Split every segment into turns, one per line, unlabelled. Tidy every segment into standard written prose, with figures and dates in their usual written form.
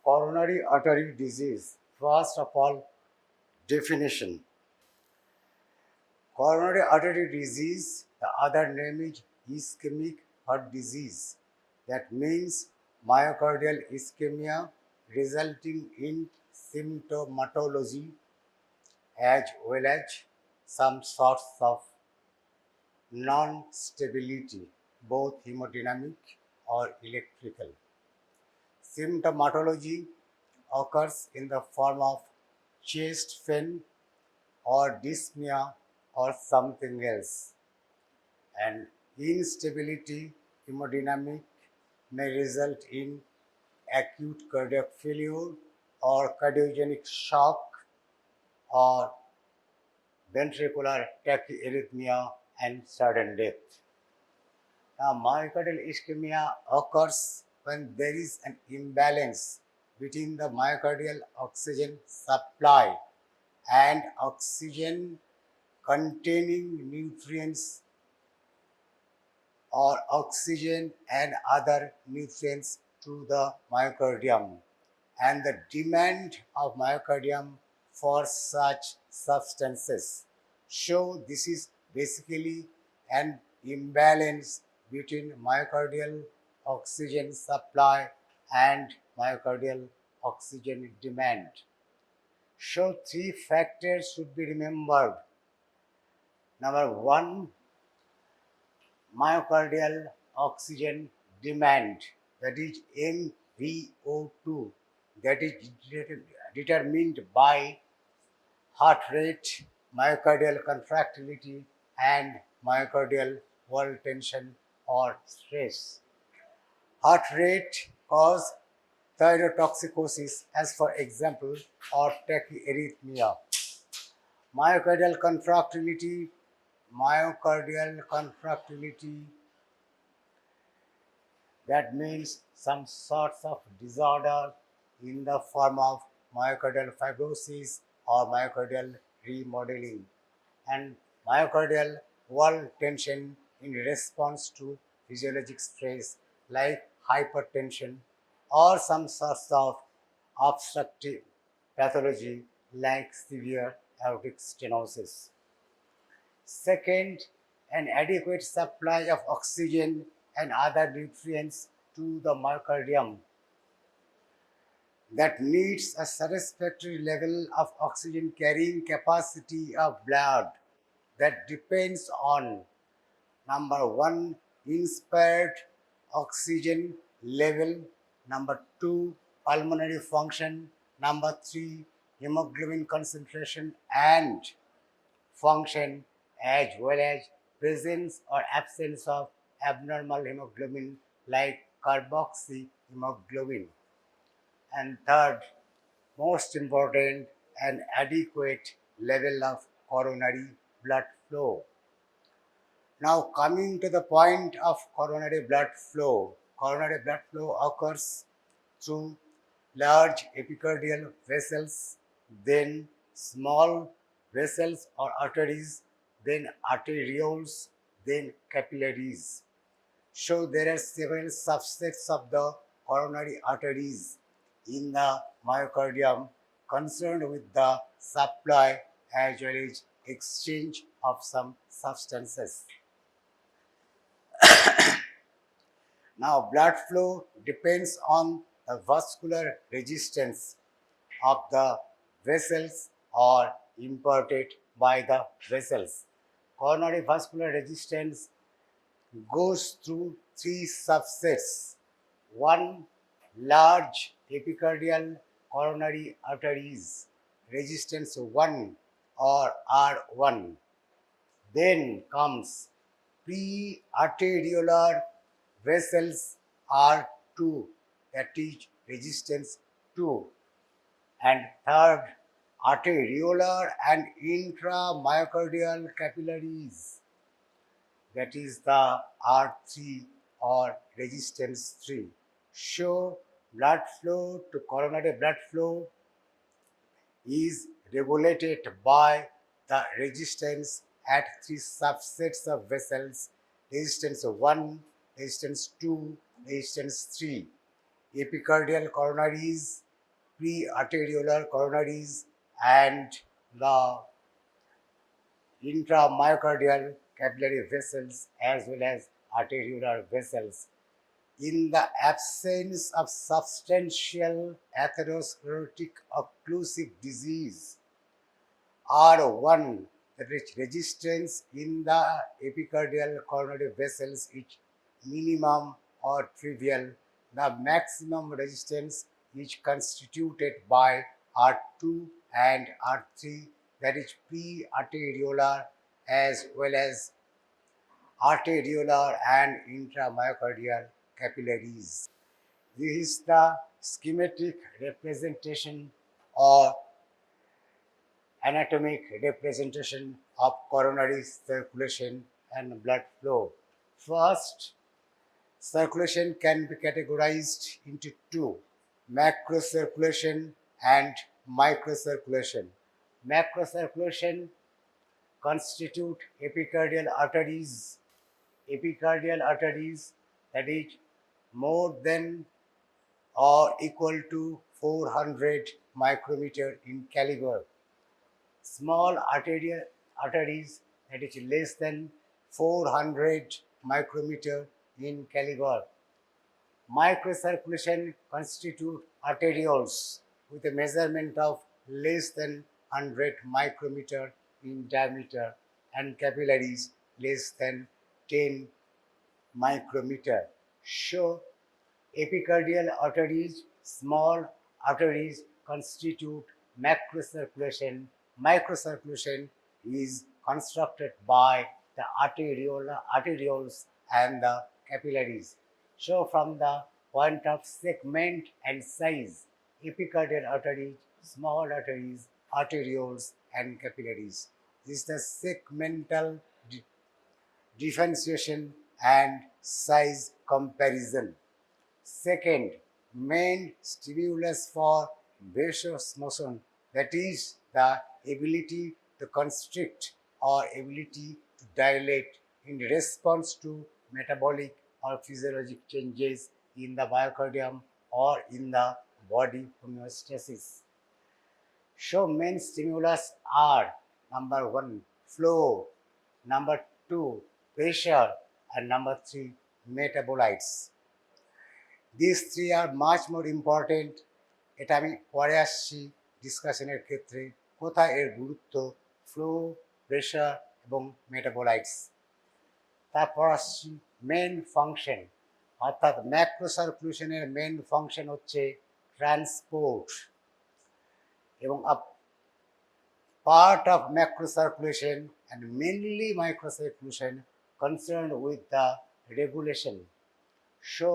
Coronary artery disease. First of all, definition. Coronary artery disease, the other name is ischemic heart disease. That means myocardial ischemia resulting in symptomatology as well as some sorts of non-stability, both hemodynamic or electrical. Symptomatology occurs in the form of chest pain or dyspnea or something else, and instability hemodynamic may result in acute cardiac failure or cardiogenic shock or ventricular tachyarrhythmia and sudden death. Now, myocardial ischemia occurs when there is an imbalance between the myocardial oxygen supply and oxygen containing nutrients or oxygen and other nutrients to the myocardium and the demand of myocardium for such substances. So this is basically an imbalance between myocardial oxygen supply and myocardial oxygen demand. So three factors should be remembered. Number one, myocardial oxygen demand, that is MVO2, that is determined by heart rate, myocardial contractility and myocardial wall tension or stress. Heart rate cause thyrotoxicosis as for example or tachyarrhythmia. Myocardial contractility, that means some sorts of disorder in the form of myocardial fibrosis or myocardial remodeling, and myocardial wall tension in response to physiologic stress like hypertension or some sorts of obstructive pathology like severe aortic stenosis. Second, an adequate supply of oxygen and other nutrients to the myocardium that needs a satisfactory level of oxygen carrying capacity of blood that depends on number one, inspired oxygen level, number two, pulmonary function, number three, hemoglobin concentration and function, as well as presence or absence of abnormal hemoglobin like carboxyhemoglobin. And third, most important, an adequate level of coronary blood flow. Now, coming to the point of coronary blood flow, coronary blood flow occurs through large epicardial vessels, then small vessels or arteries, then arterioles, then capillaries. So there are several subsets of the coronary arteries in the myocardium concerned with the supply as well as exchange of some substances. Now, blood flow depends on the vascular resistance of the vessels or imparted by the vessels. Coronary vascular resistance goes through three subsets. One, large epicardial coronary arteries, resistance 1 or R1. Then comes pre-arteriolar vessels R2, that is resistance 2. And third, arteriolar and intramyocardial capillaries, that is the R3 or resistance 3. So, blood flow to coronary blood flow is regulated by the resistance at three subsets of vessels: resistance 1, resistance 2, resistance 3. Epicardial coronaries pre-arteriolar coronaries and the intramyocardial capillary vessels as well as arteriolar vessels. In the absence of substantial atherosclerotic occlusive disease, R1, that is resistance in the epicardial coronary vessels is minimum or trivial. The maximum resistance is constituted by R2 and R3, that is pre-arteriolar as well as arteriolar and intramyocardial capillaries. This is the schematic representation or anatomic representation of coronary circulation and blood flow. First, circulation can be categorized into two: macrocirculation and microcirculation. Macrocirculation constitute epicardial arteries that is more than or equal to 400 micrometer in caliber. Small arteries that is less than 400 micrometer in caliber. Microcirculation constitute arterioles with a measurement of less than 100 micrometer in diameter and capillaries less than 10 micrometer. So, epicardial arteries, small arteries constitute macrocirculation. Microcirculation is constructed by the arterioles and the capillaries. So, from the point of segment and size, epicardial arteries, small arteries, arterioles, and capillaries. This is the segmental differentiation and size comparison. Second, main stimulus for vasomotion, that is the ability to constrict or ability to dilate in response to metabolic or physiologic changes in the myocardium or in the body homeostasis. So main stimulus are: number one, flow; number two, pressure; and number three, metabolites. These three are much more important. এটা আমি পরে আসছি ডিসকাশনের ক্ষেত্রে কোথায় এর গুরুত্ব, flow, pressure এবং metabolites. তারপর আসছি মেন ফাংশন, অর্থাৎ ম্যাক্রোসার্কুলেশনের মেন ফাংশন হচ্ছে ট্রান্সপোর্ট এবং part of macrocirculation and mainly microcirculation concerned with the regulation. So,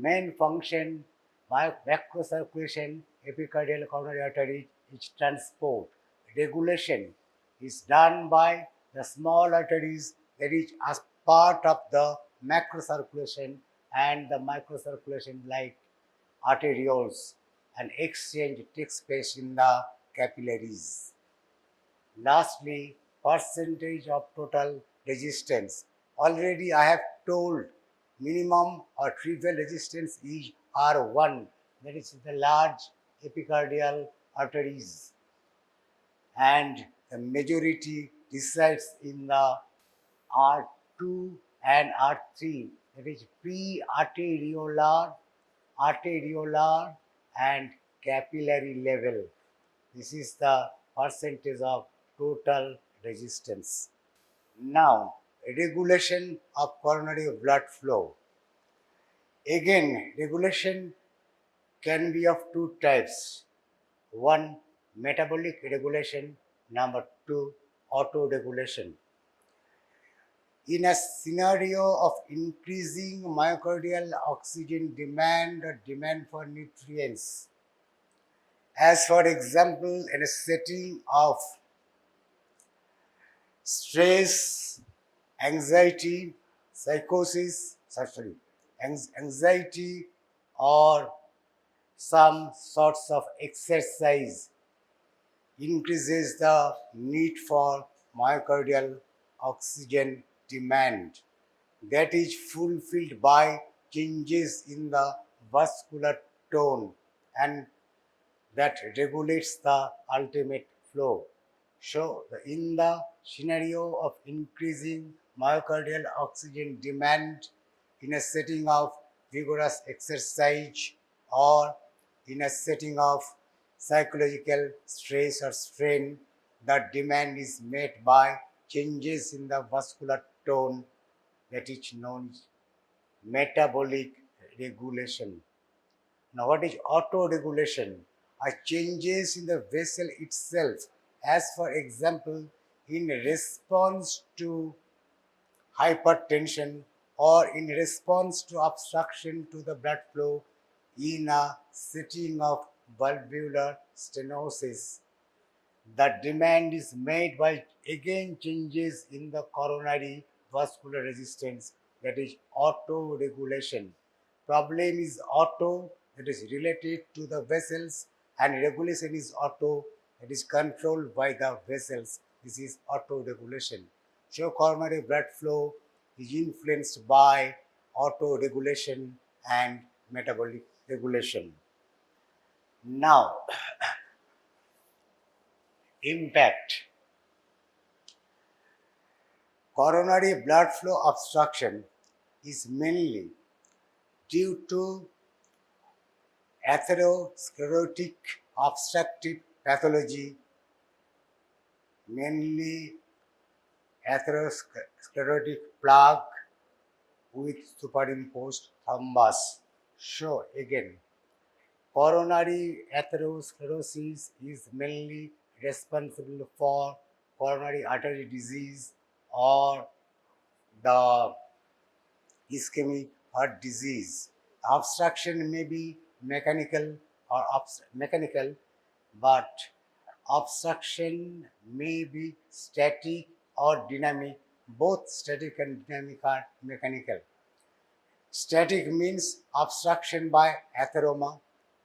main function by macrocirculation epicardial coronary artery is transport. Regulation is done by the small arteries that is as part of the macrocirculation and the microcirculation like arterioles, and exchange takes place in the capillaries. Lastly, percentage of total resistance. Already I have told minimum or trivial resistance is R1, that is the large epicardial arteries, and the majority resides in the R2 and R3, that is arteriolar and capillary level. This is the percentage of total resistance. Now, regulation of coronary blood flow. Again, regulation can be of two types. One, metabolic regulation. Number two, autoregulation. In a scenario of increasing myocardial oxygen demand or demand for nutrients, as for example, in a setting of stress, anxiety, anxiety or some sorts of exercise increases the need for myocardial oxygen demand that is fulfilled by changes in the vascular tone and that regulates the ultimate flow. So, in the scenario of increasing myocardial oxygen demand in a setting of vigorous exercise or in a setting of psychological stress or strain, the demand is met by changes in the vascular tone that is known as metabolic regulation. Now, what is auto-regulation? Are changes in the vessel itself, as for example, in response to hypertension or in response to obstruction to the blood flow in a setting of valvular stenosis. The demand is made by again changes in the coronary vascular resistance, that is auto-regulation. Problem is auto, that is related to the vessels, and regulation is auto, that is controlled by the vessels. This is auto-regulation. So coronary blood flow is influenced by auto-regulation and metabolic regulation. Now, impact. Coronary blood flow obstruction is mainly due to atherosclerotic obstructive pathology, mainly atherosclerotic plaque with superimposed thrombus. So again, coronary atherosclerosis is mainly responsible for coronary artery disease or the ischemic heart disease. Obstruction may be mechanical or mechanical, but obstruction may be static or dynamic. Both static and dynamic are mechanical. Static means obstruction by atheroma.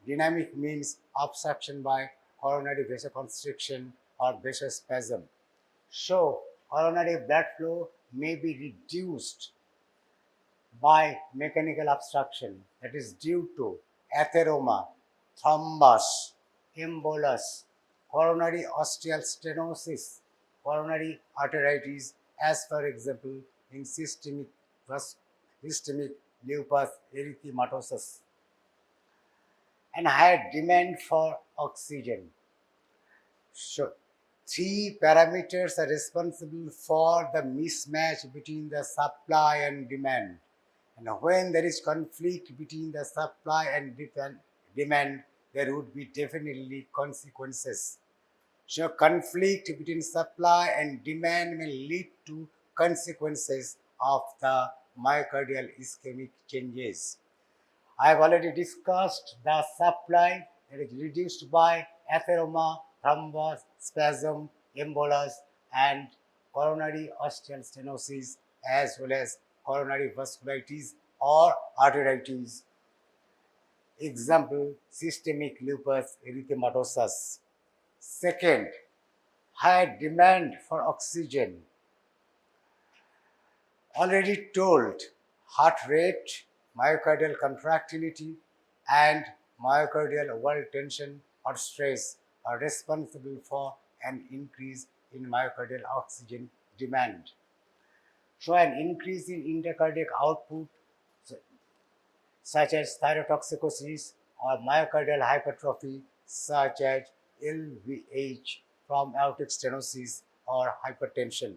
Dynamic means obstruction by coronary vasoconstriction or vasospasm. So, coronary blood flow may be reduced by mechanical obstruction, that is due to atheroma, thrombus, embolus, coronary ostial stenosis, coronary arteritis, as for example in systemic lupus erythematosus, and higher demand for oxygen. So, three parameters are responsible for the mismatch between the supply and demand. And when there is conflict between the supply and demand, there would be definitely consequences. So, conflict between supply and demand may lead to consequences of the myocardial ischemic changes. I have already discussed the supply that is reduced by atheroma, thrombus, spasm, embolus, and coronary ostial stenosis, as well as coronary vasculitis or arteritis. Example, systemic lupus erythematosus. Second, high demand for oxygen. Already told, heart rate, myocardial contractility, and myocardial wall tension or stress are responsible for an increase in myocardial oxygen demand. So, an increase in intracardiac output, such as thyrotoxicosis, or myocardial hypertrophy, such as LVH from aortic stenosis or hypertension.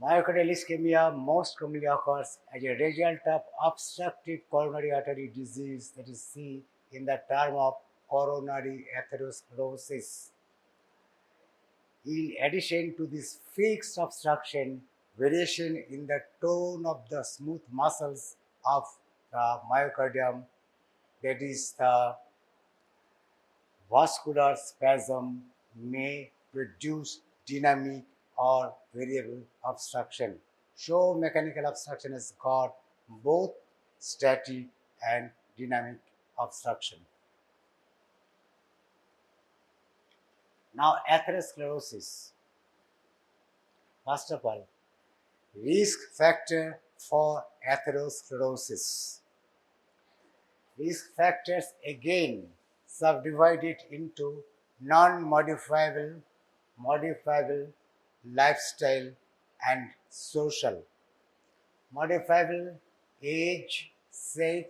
Myocardial ischemia most commonly occurs as a result of obstructive coronary artery disease, that is seen in the term of coronary atherosclerosis. In addition to this fixed obstruction, variation in the tone of the smooth muscles of the myocardium, that is the vascular spasm, may produce dynamic or variable obstruction. So, mechanical obstruction has got both static and dynamic obstruction. Now, atherosclerosis. First of all, risk factor for atherosclerosis. Risk factors again subdivided into non-modifiable, modifiable, lifestyle, and social. Modifiable: age, sex,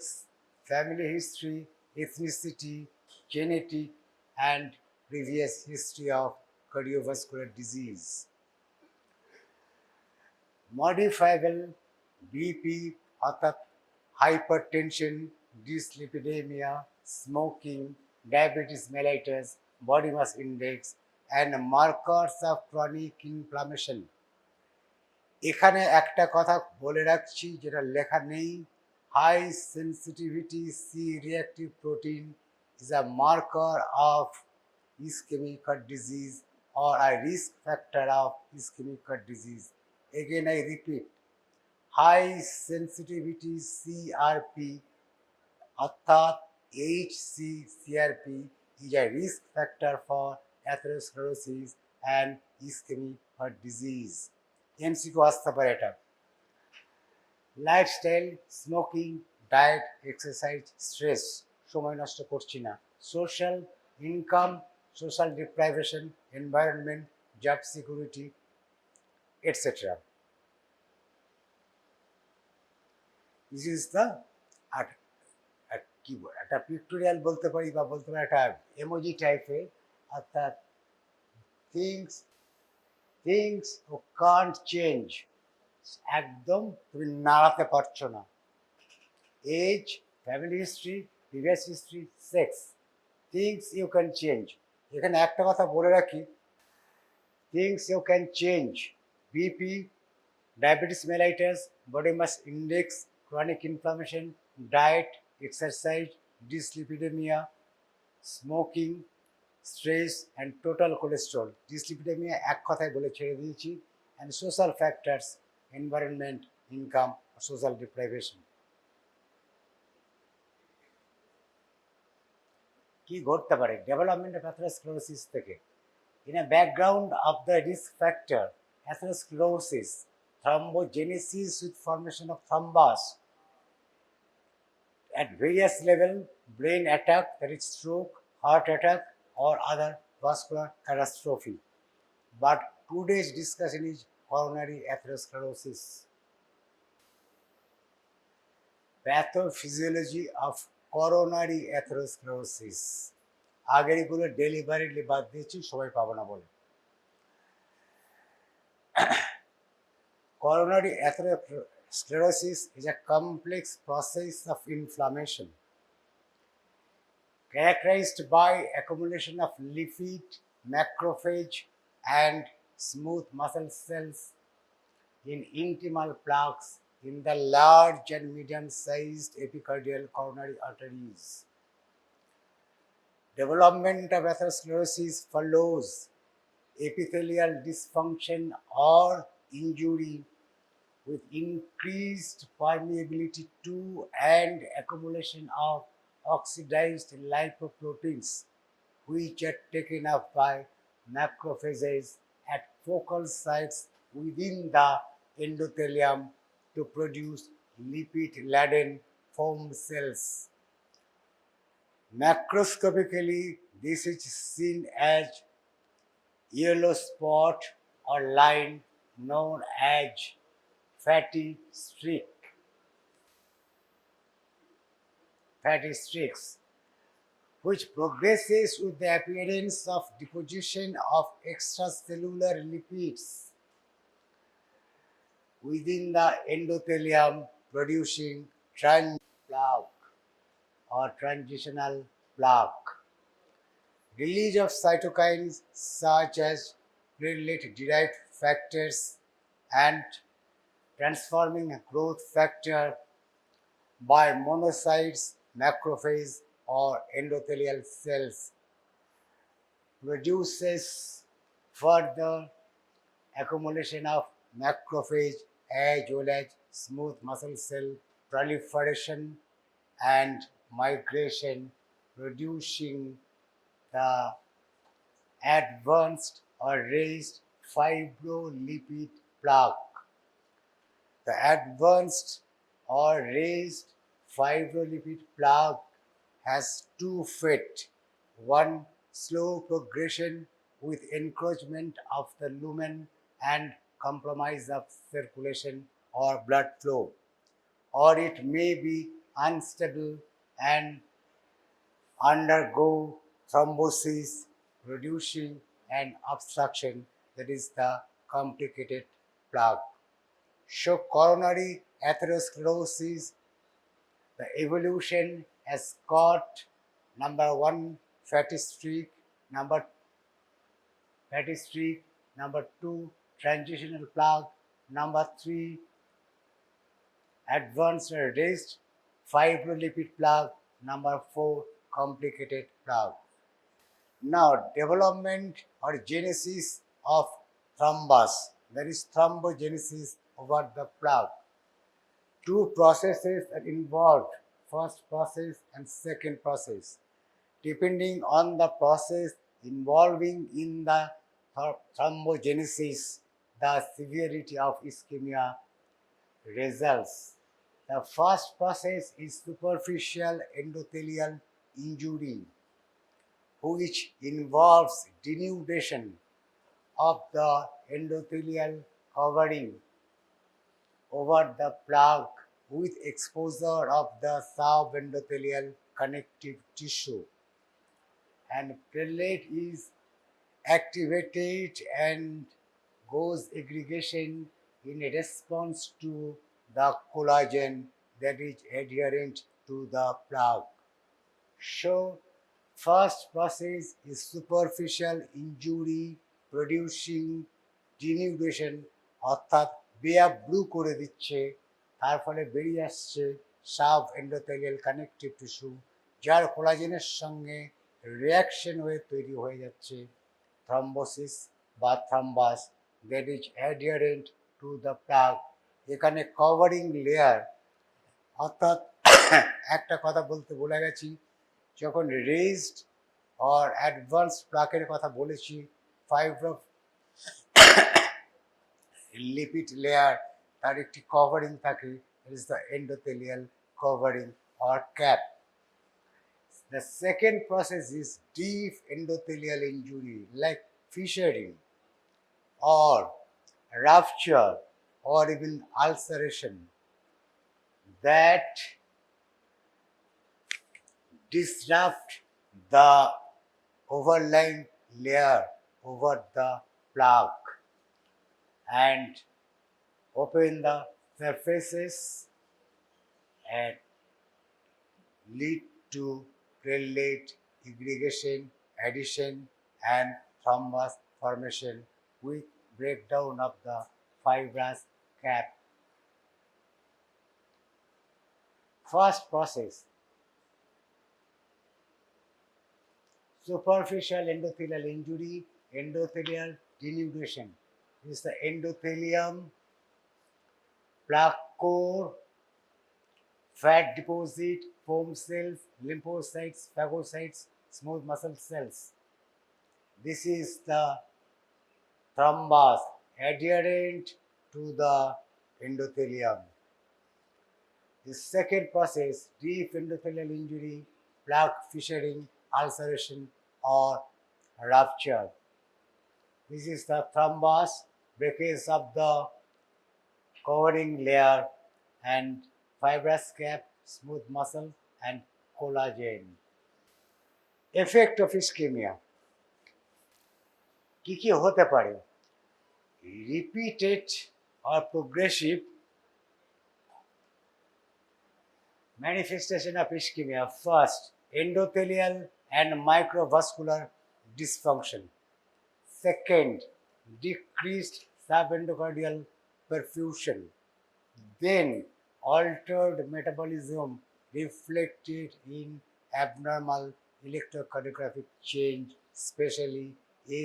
family history, ethnicity, genetic, and previous history of cardiovascular disease. Modifiable: BP অর্থাৎ hypertension, dyslipidemia, smoking, diabetes mellitus, body mass index, and markers of chronic inflammation. এখানে একটা কথা বলে রাখছি যেটা লেখা নেই, high sensitivity C reactive protein is a marker of ischemic heart disease or a risk factor of ischemic heart disease. Again, I repeat, high sensitivity CRP অর্থাৎ HCCRP is a risk factor for atherosclerosis and ischemic heart disease. MCQ আসতে পারে এটা। Lifestyle: smoking, diet, exercise, stress, সময় নষ্ট করছি না। Social: income, social deprivation, environment, job security, etcetera. This is the কি একটা পিক্টোরিয়াল বলতে পারি বা বলতে পারি একটা এমোজি টাইপের, অর্থাৎ থিংস থিংস ও কান্ট চেঞ্জ, একদম তুমি নাড়াতে পারছো না। Age, family history, previous history, sex, things you can change. এখানে একটা কথা বলে রাখি, things you can change: BP, diabetes mellitus, body mass index, chronic inflammation, diet, exercise, dyslipidemia, smoking, stress, and total cholesterol. Dyslipidemia এক কথায় বলে ছেড়ে দিয়েছি। And social factors: environment, income, social deprivation. কি ঘটতে পারে ডেভেলপমেন্ট অফ অ্যাথেরোস্ক্লেরোসিস থেকে? In a background of the risk factor atherosclerosis, thrombogenesis with formation of thrombus at various level, brain attack, that is stroke, heart attack, or other vascular catastrophe. But today's discussion is coronary atherosclerosis. Pathophysiology of coronary atherosclerosis. আগের এগুলো ডেলিভারিলি বাদ দিয়েছি, সবাই পাবো না বলে। Coronary atherosclerosis is a complex process of inflammation characterized by accumulation of lipid, macrophage, and smooth muscle cells in intimal plaques in the large and medium-sized epicardial coronary arteries. Development of atherosclerosis follows epithelial dysfunction or injury with increased permeability to and accumulation of oxidized lipoproteins, which are taken up by macrophages at focal sites within the endothelium to produce lipid-laden foam cells. Macroscopically, this is seen as yellow spot or line known as fatty streaks, which progresses with the appearance of deposition of extracellular lipids within the endothelium, producing plaque or transitional plaque. Release of cytokines such as platelet-derived factors and transforming growth factor by monocytes, macrophages, or endothelial cells produces further accumulation of macrophage as well as smooth muscle cell proliferation and migration, producing the advanced or raised fibrolepid plaque. The advanced or raised fibrolepid plaque has two fate one, slow progression with encroachment of the lumen and compromise of circulation or blood flow, or it may be unstable and undergo thrombosis, producing an obstruction, that is the complicated plaque. So coronary atherosclerosis, the evolution has got number one, number fatty streak, number two, transitional plaque, number three, advanced raised fibrolepid plaque, number four, complicated plaque. Now, development or genesis of thrombus, there is thrombogenesis over the plaque. Two processes are involved, first process and second process. Depending on the process involving in the thrombogenesis, the severity of ischemia results. The first process is superficial endothelial injury, which involves denudation of the endothelial covering over the plaque with exposure of the subendothelial connective tissue, and platelet is activated and goes aggregation in response to the collagen that is adherent to the plaque. So, first process is superficial injury producing denudation, অর্থাৎ বেয়া blue করে দিচ্ছে, তার ফলে বেরিয়ে আসছে sub endothelial connective tissue, যার কোলাজেনের সঙ্গে রিয়াকশন হয়ে তৈরি হয়ে যাচ্ছে থ্রম্বোসিস বা thrombus that is adherent to the plug. এখানে কভারিং লেয়ার, অর্থাৎ একটা কথা বলতে ভুলে গেছি, যখন রেজড অর অ্যাডভান্স প্লাকের কথা বলেছি, ফাইব্রো লিপিড লেয়ার তার একটি কভারিং থাকে, it is the endothelial covering or cap. The second process is deep endothelial injury like fissuring or rupture or even ulceration that disrupt the overlying layer over the plaque and open the surfaces and lead to platelet aggregation, addition, and thrombus formation with breakdown of the fibrous cap. First process, superficial endothelial injury, endothelial denudation. This is the endothelium, plaque core, fat deposit, foam cells, lymphocytes, phagocytes, smooth muscle cells. This is the thrombus adherent to the endothelium. The second process, deep endothelial injury, plaque fissuring, ulceration, or rupture. This is the thrombus, breakage of the covering layer and fibrous cap, smooth muscle, and collagen. Effect of ischemia. কি হতে পারে? Repeated or progressive manifestation of ischemia. First, endothelial and microvascular dysfunction. Second, decreased subendocardial perfusion. Then, altered metabolism reflected in abnormal electrocardiographic change, especially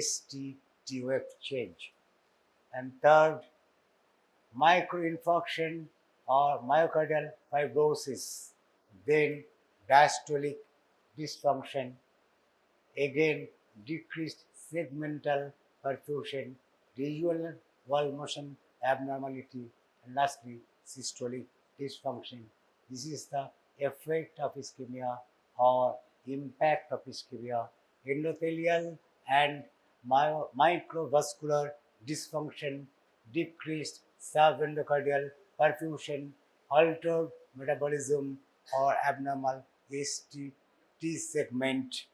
ST-TOF change. And third, microinfarction or myocardial fibrosis. Then, diastolic dysfunction. Again, decreased segmental perfusion, residual wall motion abnormality, and lastly, systolic dysfunction. This is the effect of ischemia or impact of ischemia endothelial and microvascular dysfunction, decreased subendocardial perfusion, altered metabolism, or abnormal ST segment,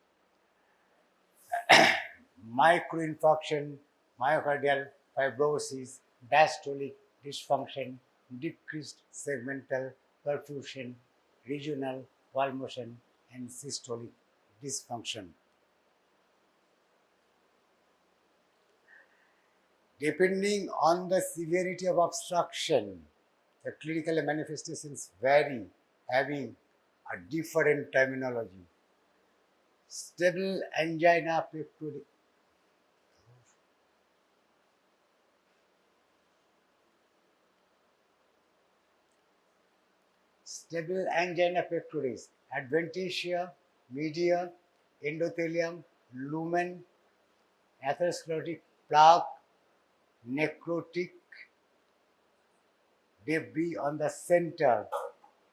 microinfarction, myocardial fibrosis, diastolic dysfunction, decreased segmental perfusion, regional wall motion, and systolic dysfunction. Depending on the severity of obstruction, the clinical manifestations vary, having a different terminology. Stable angina pectoris. Stable angina pectoris, adventitia, media, endothelium, lumen, atherosclerotic plaque, necrotic debris on the center.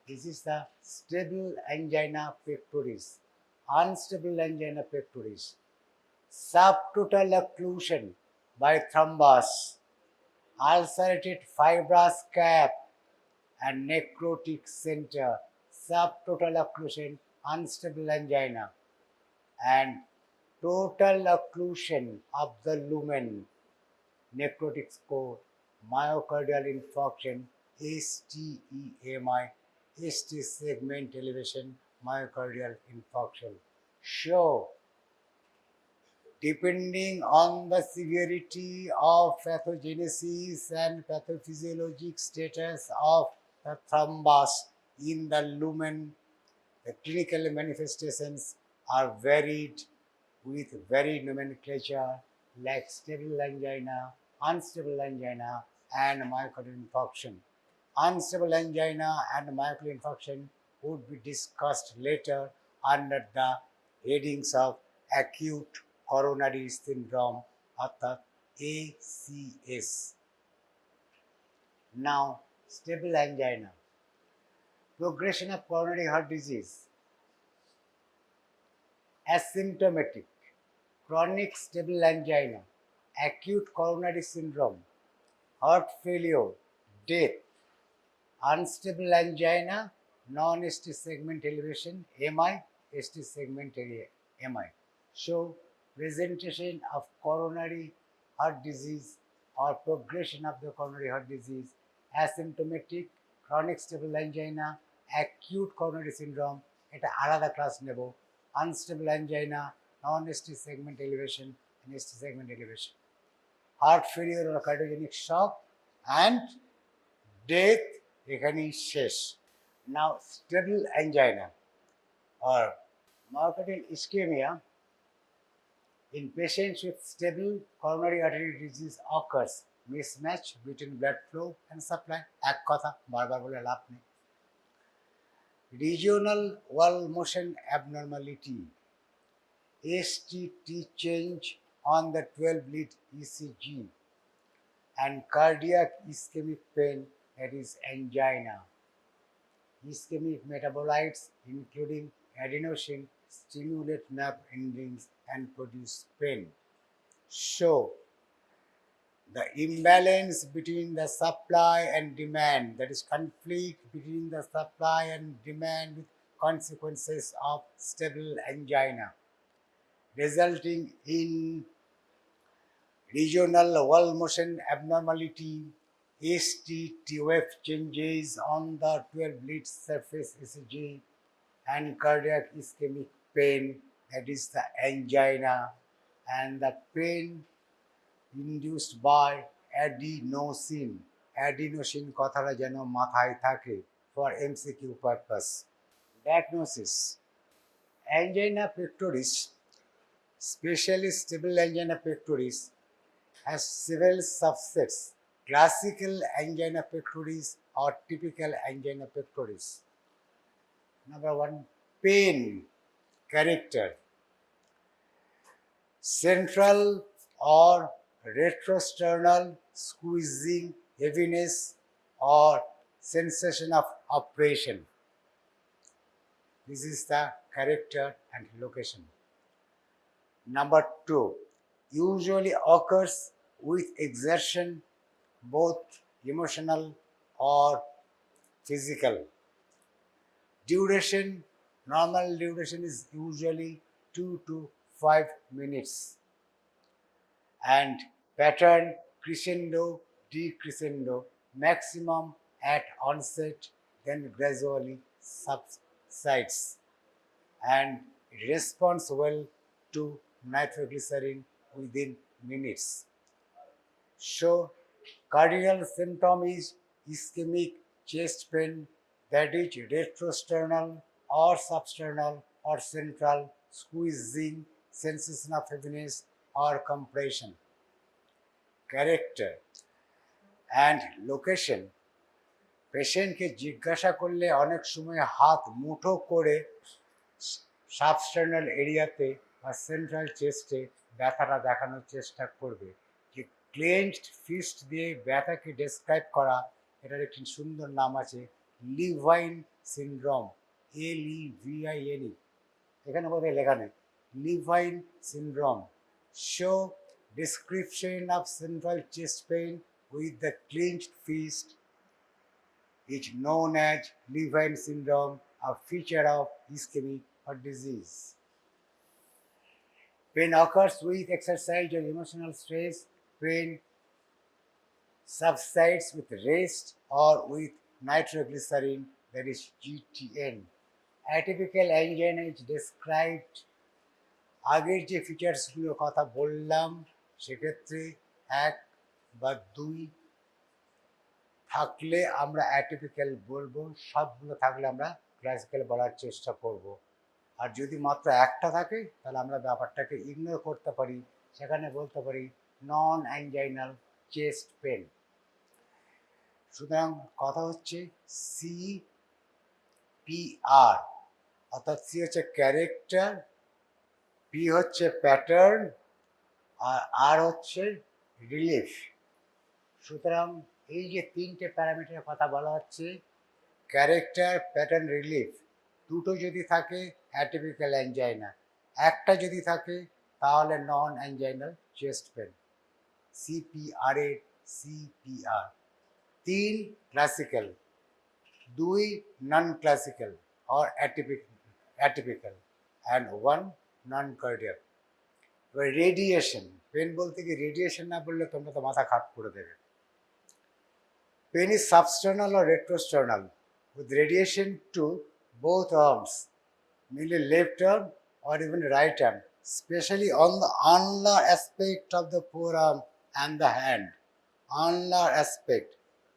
This is the stable angina pectoris. Unstable angina pectoris. Subtotal occlusion by thrombus, ulcerated fibrous cap, and necrotic center, subtotal occlusion, unstable angina, and total occlusion of the lumen, necrotic score, myocardial infarction, STEMI, ST segment elevation, myocardial infarction. So, depending on the severity of pathogenesis and pathophysiologic status of the thrombus in the lumen, the clinical manifestations are varied with varied nomenclature like stable angina, unstable angina, and myocardial infarction. Unstable angina and myocardial infarction would be discussed later under the headings of acute coronary syndrome, অর্থাৎ ACS. Now, stable angina. Progression of coronary heart disease. Asymptomatic, chronic stable angina, acute coronary syndrome, heart failure, death, unstable angina, non-ST segment elevation, MI, ST segment MI. So, presentation of coronary heart disease or progression of the coronary heart disease, asymptomatic, chronic stable angina, acute coronary syndrome, এটা আলাদা class নেব, unstable angina, non-ST segment elevation and ST segment elevation, heart failure or cardiogenic shock, and death এখানেই শেষ. Now, stable angina or myocardial ischemia in patients with stable coronary artery disease occurs mismatch between blood flow and supply. এক কথা বারবার বলে লাভ নেই. Regional wall motion abnormality, STT change on the 12-lead ECG, and cardiac ischemic pain, that is angina. Ischemic metabolites including adenosine stimulate nerve endings and produce pain. So, the imbalance between the supply and demand, that is conflict between the supply and demand with consequences of stable angina, resulting in regional wall motion abnormality, STT wave changes on the 12-lead surface ECG, and cardiac ischemic pain, that is the angina, and the pain induced by adenosine. Adenosine কথাটা যেন মাথায় থাকে for MCQ purpose. Diagnosis. Angina pectoris, especially stable angina pectoris, has several subsets: classical angina pectoris or typical angina pectoris. Number one, pain character. Central or retrosternal squeezing, heaviness, or sensation of oppression. This is the character and location. Number 2, usually occurs with exertion, both emotional or physical. Duration, normal duration is usually 2 to 5 minutes. And pattern, crescendo, decrescendo, maximum at onset, then gradually subsides, and responds well to nitroglycerin within minutes. So, cardinal symptom is ischemic chest pain, that is retrosternal or substernal or central, squeezing, sensation of heaviness or compression. Character and location, পেশেন্টকে জিজ্ঞাসা করলে অনেক সময় হাত মুঠো করে সাবস্টার্নাল এরিয়াতে বা সেন্ট্রাল চেস্টে ব্যথাটা দেখানোর চেষ্টা করবে। যে ক্লেঞ্চড ফিস্ট দিয়ে ব্যথাকে ডেসক্রাইব করা, এটার একটি সুন্দর নাম আছে লিভাইন সিনড্রোম, LEVINE, এখানে বোধহয় লেখা নেই, Levine syndrome. Show description of central chest pain with the clenched fist is known as Levine syndrome, a feature of ischemic heart disease. Pain occurs with exercise or emotional stress. Pain subsides with rest or with nitroglycerin, that is GTN. Atypical angina is described, আগের যে ফিচার্সগুলোর কথা বললাম সেক্ষেত্রে 1 বা 2 থাকলে আমরা atypical বলবো, সবগুলো থাকলে আমরা ক্লাসিক্যাল বলার চেষ্টা করব। আর যদি মাত্র একটা থাকে তাহলে আমরা ব্যাপারটাকে ইগনোর করতে পারি, সেখানে বলতে পারি নন অ্যাঞ্জাইনাল চেস্ট পেন। সুতরাং কথা হচ্ছে CPR, অর্থাৎ সি হচ্ছে ক্যারেক্টার, পি হচ্ছে প্যাটার্ন, আর আর হচ্ছে রিলিফ। সুতরাং এই যে 3টে প্যারামিটারের কথা বলা হচ্ছে, ক্যারেক্টার, প্যাটার্ন, রিলিফ, দুটো যদি থাকে অ্যাটিপিক্যাল অ্যাঞ্জাইনা, একটা যদি থাকে তাহলে নন অ্যাঞ্জাইনাল চেস্ট পেন। CPR এর CPR 3 classical, 2 non classical or atypical and 1 non cardiac. এবার রেডিয়েশন, পেন বলতে কি রেডিয়েশন না বললে তোমরা তো মাথা খারাপ করে দেবে। Pain is substernal or retrosternal with radiation to both arms, mainly left arm or even right arm, especially on the ulnar aspect of the forearm and the hand. Ulnar aspect,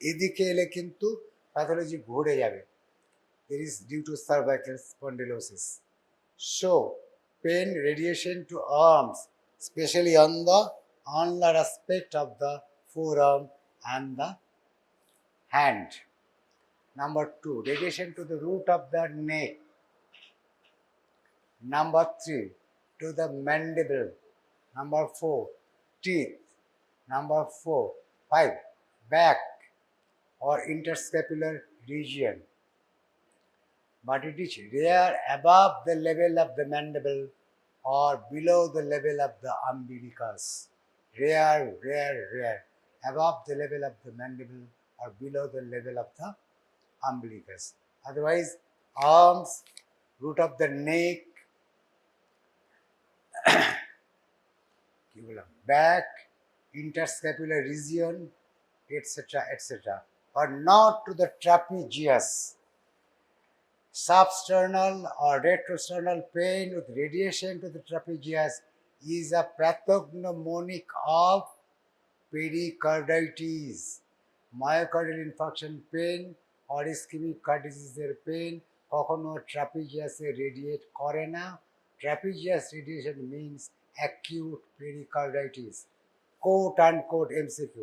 এদিকে এলে কিন্তু প্যাথোলজি ঘুরে যাবে। There is due to cervical spondylosis. So, pain radiation to arms, especially on the ulnar aspect of the forearm and the hand. Number 2, radiation to the root of the neck. Number 3, to the mandible. Number 4, teeth. Number 5, back or interscapular region. But it is rare above the level of the mandible or below the level of the umbilicus. Rare. Above the level of the mandible or below the level of the umbilicus. Otherwise, arms, root of the neck, back, interscapular region, etc., but not to the trapezius. Substernal or retrosternal pain with radiation to the trapezius is a pathognomonic of pericarditis. Myocardial infarction pain or ischemic heart disease pain কখনো ট্রাপিজিয়াসে radiate করে না। Trapezius radiation means acute pericarditis, quote and quote MCQ।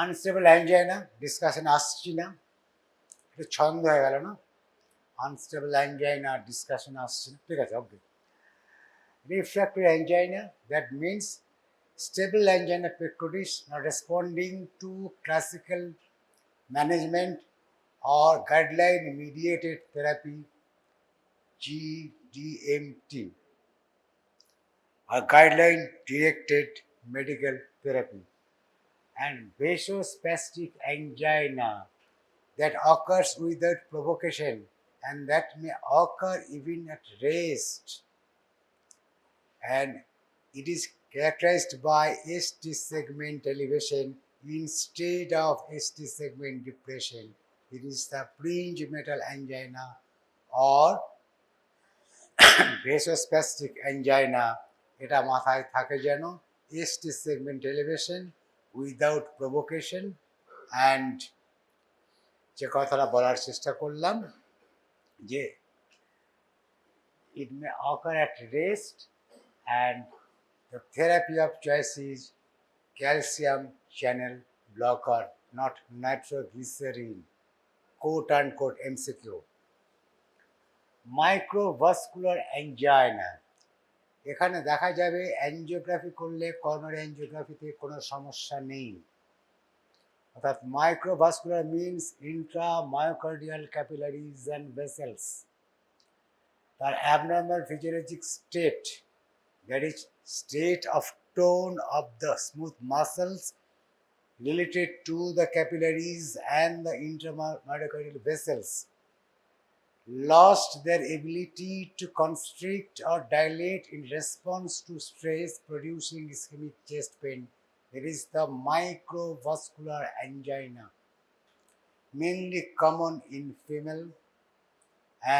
Unstable angina discussion আসছি না, এটা ছন্দ হয়ে গেল না, আনস্টেবল অ্যাঞ্জাইনা ডিসকাশন আসছে না, ঠিক আছে, ওকে। Refractory angina, that means stable angina pectoris not responding to classical management or guideline mediated therapy. GDMT, a guideline directed medical therapy, and vasospastic angina that occurs without provocation and that may occur even at rest, and it is characterized by ST segment elevation instead of ST segment depression. It is the fringe metal angina or vasospastic angina. এটা মাথায় থাকে যেন ST segment elevation without provocation, and যে কথাটা বলার চেষ্টা করলাম যে it may occur at rest, and the therapy of choice is calcium channel blocker, not nitroglycerin, quote unquote MCQ. Microvascular angina, এখানে দেখা যাবে অ্যাঞ্জিওগ্রাফি করলে করোনারি অ্যাঞ্জিওগ্রাফিতে কোনো সমস্যা নেই, অর্থাৎ microvascular means intramyocardial capillaries and vessels, তার abnormal physiologic state, that is state of tone of the smooth muscles related to the capillaries and the intramyocardial vessels, lost their ability to constrict or dilate in response to stress, producing ischemic chest pain. It is the microvascular angina, mainly common in female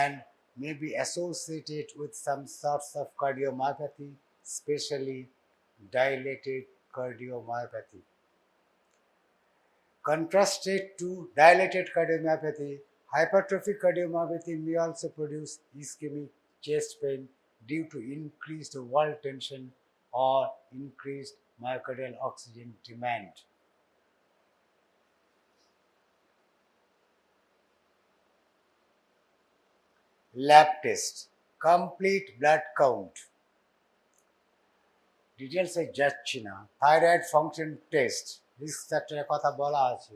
and may be associated with some sorts of cardiomyopathy, especially dilated cardiomyopathy. Contrasted to dilated cardiomyopathy, hypertrophic cardiomyopathy may also produce ischemic chest pain due to increased wall tension or increased myocardial oxygen demand. Lab test, complete blood count, ডিটেলসে যাচ্ছি না, thyroid function test, risk ফ্যাক্টরের কথা বলা আছে,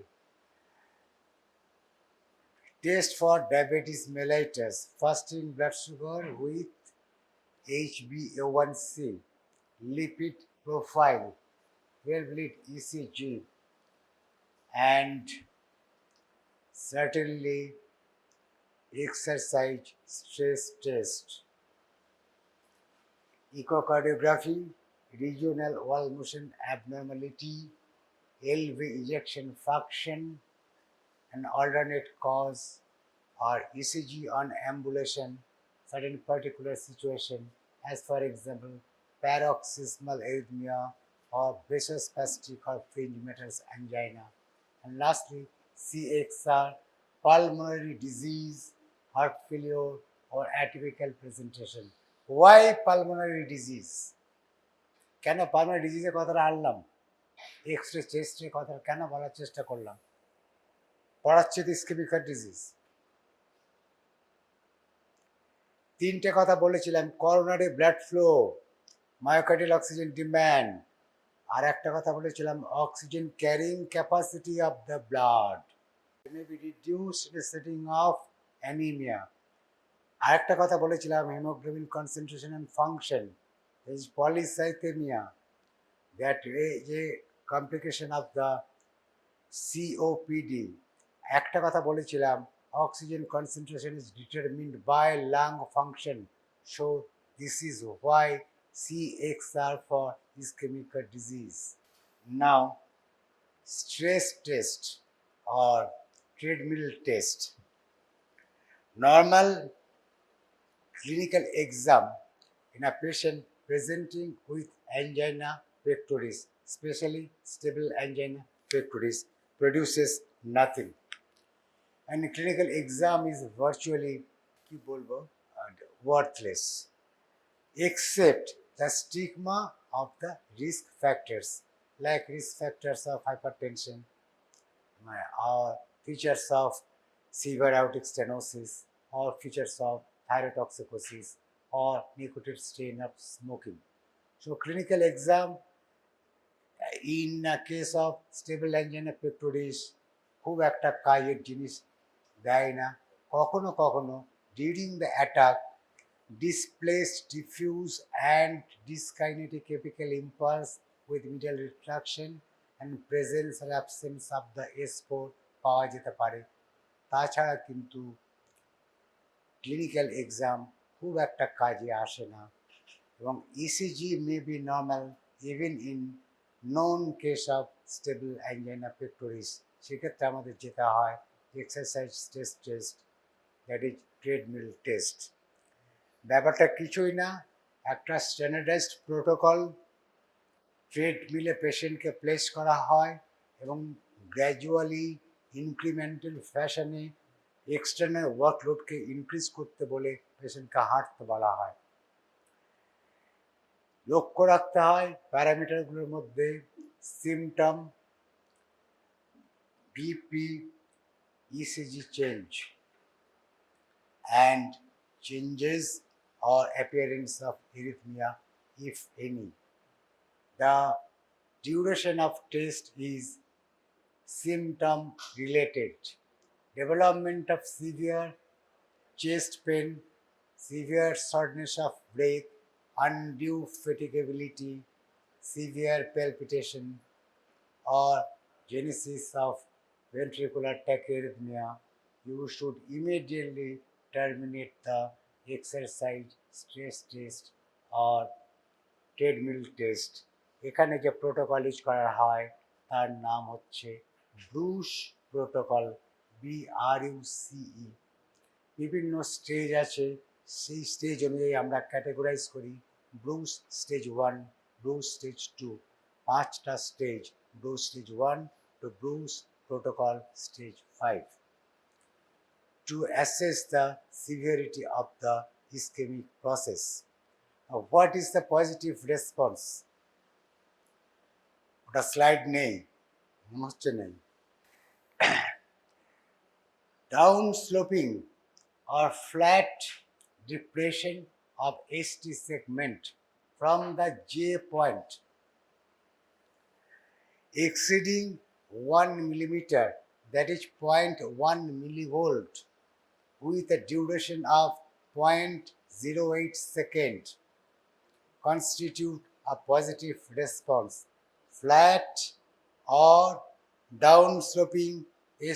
test for diabetes mellitus, fasting blood sugar with HbA1c, lipid profile, 12-lead ECG, and certainly exercise stress test. Echocardiography, regional wall motion abnormality, LV ejection fraction, an alternate cause, or ECG on ambulation, certain particular situation, as for example, paroxysmal arrhythmia or vasospastic or fringe metals angina. And lastly, CXR, pulmonary disease, heart failure, or atypical presentation. Why pulmonary disease? কেন pulmonary ডিজিজের কথাটা আনলাম, x-ray চেস্টের কথা কেন বলার চেষ্টা করলাম, পড়াচ্ছে তো ইসকেমিক হার্ট ডিজিজ। তিনটে কথা বলেছিলাম, coronary blood flow, myocardial oxygen demand, আর একটা কথা বলেছিলাম oxygen carrying capacity of the blood may be reduced in setting of anaemia, আর একটা কথা বলেছিলাম haemoglobin concentration and function, is polycythemia, that যে complication of the COPD. একটা কথা বলেছিলাম oxygen concentration is determined by lung function, so this is why CXR for ischemic heart disease. Now stress test or treadmill test, normal clinical exam in a patient presenting with angina pectoris, especially stable angina pectoris, produces nothing, and clinical exam is virtually worthless, except the stigma of the risk factors, like risk factors of hypertension or features of severe aortic stenosis or features of thyrotoxicosis or nicotine strain of smoking. So clinical exam in a case of stable angina pectoris খুব একটা কাজের জিনিস দেয় না, কখনো কখনো during the attack displaced, diffuse, and dyskinetic apical impulse with middle retraction and presence or absence of the S4 পাওয়া যেতে পারে। তাছাড়া কিন্তু ক্লিনিক্যাল এক্সাম খুব একটা কাজে আসে না এবং ECG may be normal even in non case of stable angina pectoris. সেক্ষেত্রে আমাদের যেতে হয় exercise test that is treadmill test. ব্যাপারটা কিছুই না, একটা স্ট্যান্ডার্ডাইজড প্রোটোকল, ট্রেডমিলে পেশেন্টকে প্লেস করা হয় এবং গ্র্যাজুয়ালি ইনক্রিমেন্টাল ফ্যাশনে এক্সটার্নাল ওয়ার্কলোডকে ইনক্রিজ করতে বলে পেশেন্টকে হাঁটতে বলা হয়। লক্ষ্য রাখতে হয় প্যারামিটারগুলোর মধ্যে symptom, BP, ECG change and changes or appearance of arrhythmia if any. The duration of test is symptom related. Development of severe chest pain, severe shortness of breath, undue fatigability, severe palpitation, or genesis of ventricular tachyarrhythmia, you should immediately terminate the exercise stress test or treadmill test. এখানে যে protocol use করা হয় তার নাম হচ্ছে Bruce protocol, BRUCE। বিভিন্ন stage আছে, সেই স্টেজ অনুযায়ী আমরা ক্যাটেগরাইজ করি ব্রুস স্টেজ 1, ব্রুস স্টেজ 2, 5টা stage, Bruce stage 1 to Bruce protocol stage 5 to assess the severity of the ischemic process. Now, what is the positive response? ওটা slide নেই, মনে হচ্ছে নেই। Down sloping or flat depression of ST segment from the J point exceeding 1 millimeter, that is 0.1 millivolt, with a duration of 0.08 second constitute a positive response. Flat or downsloping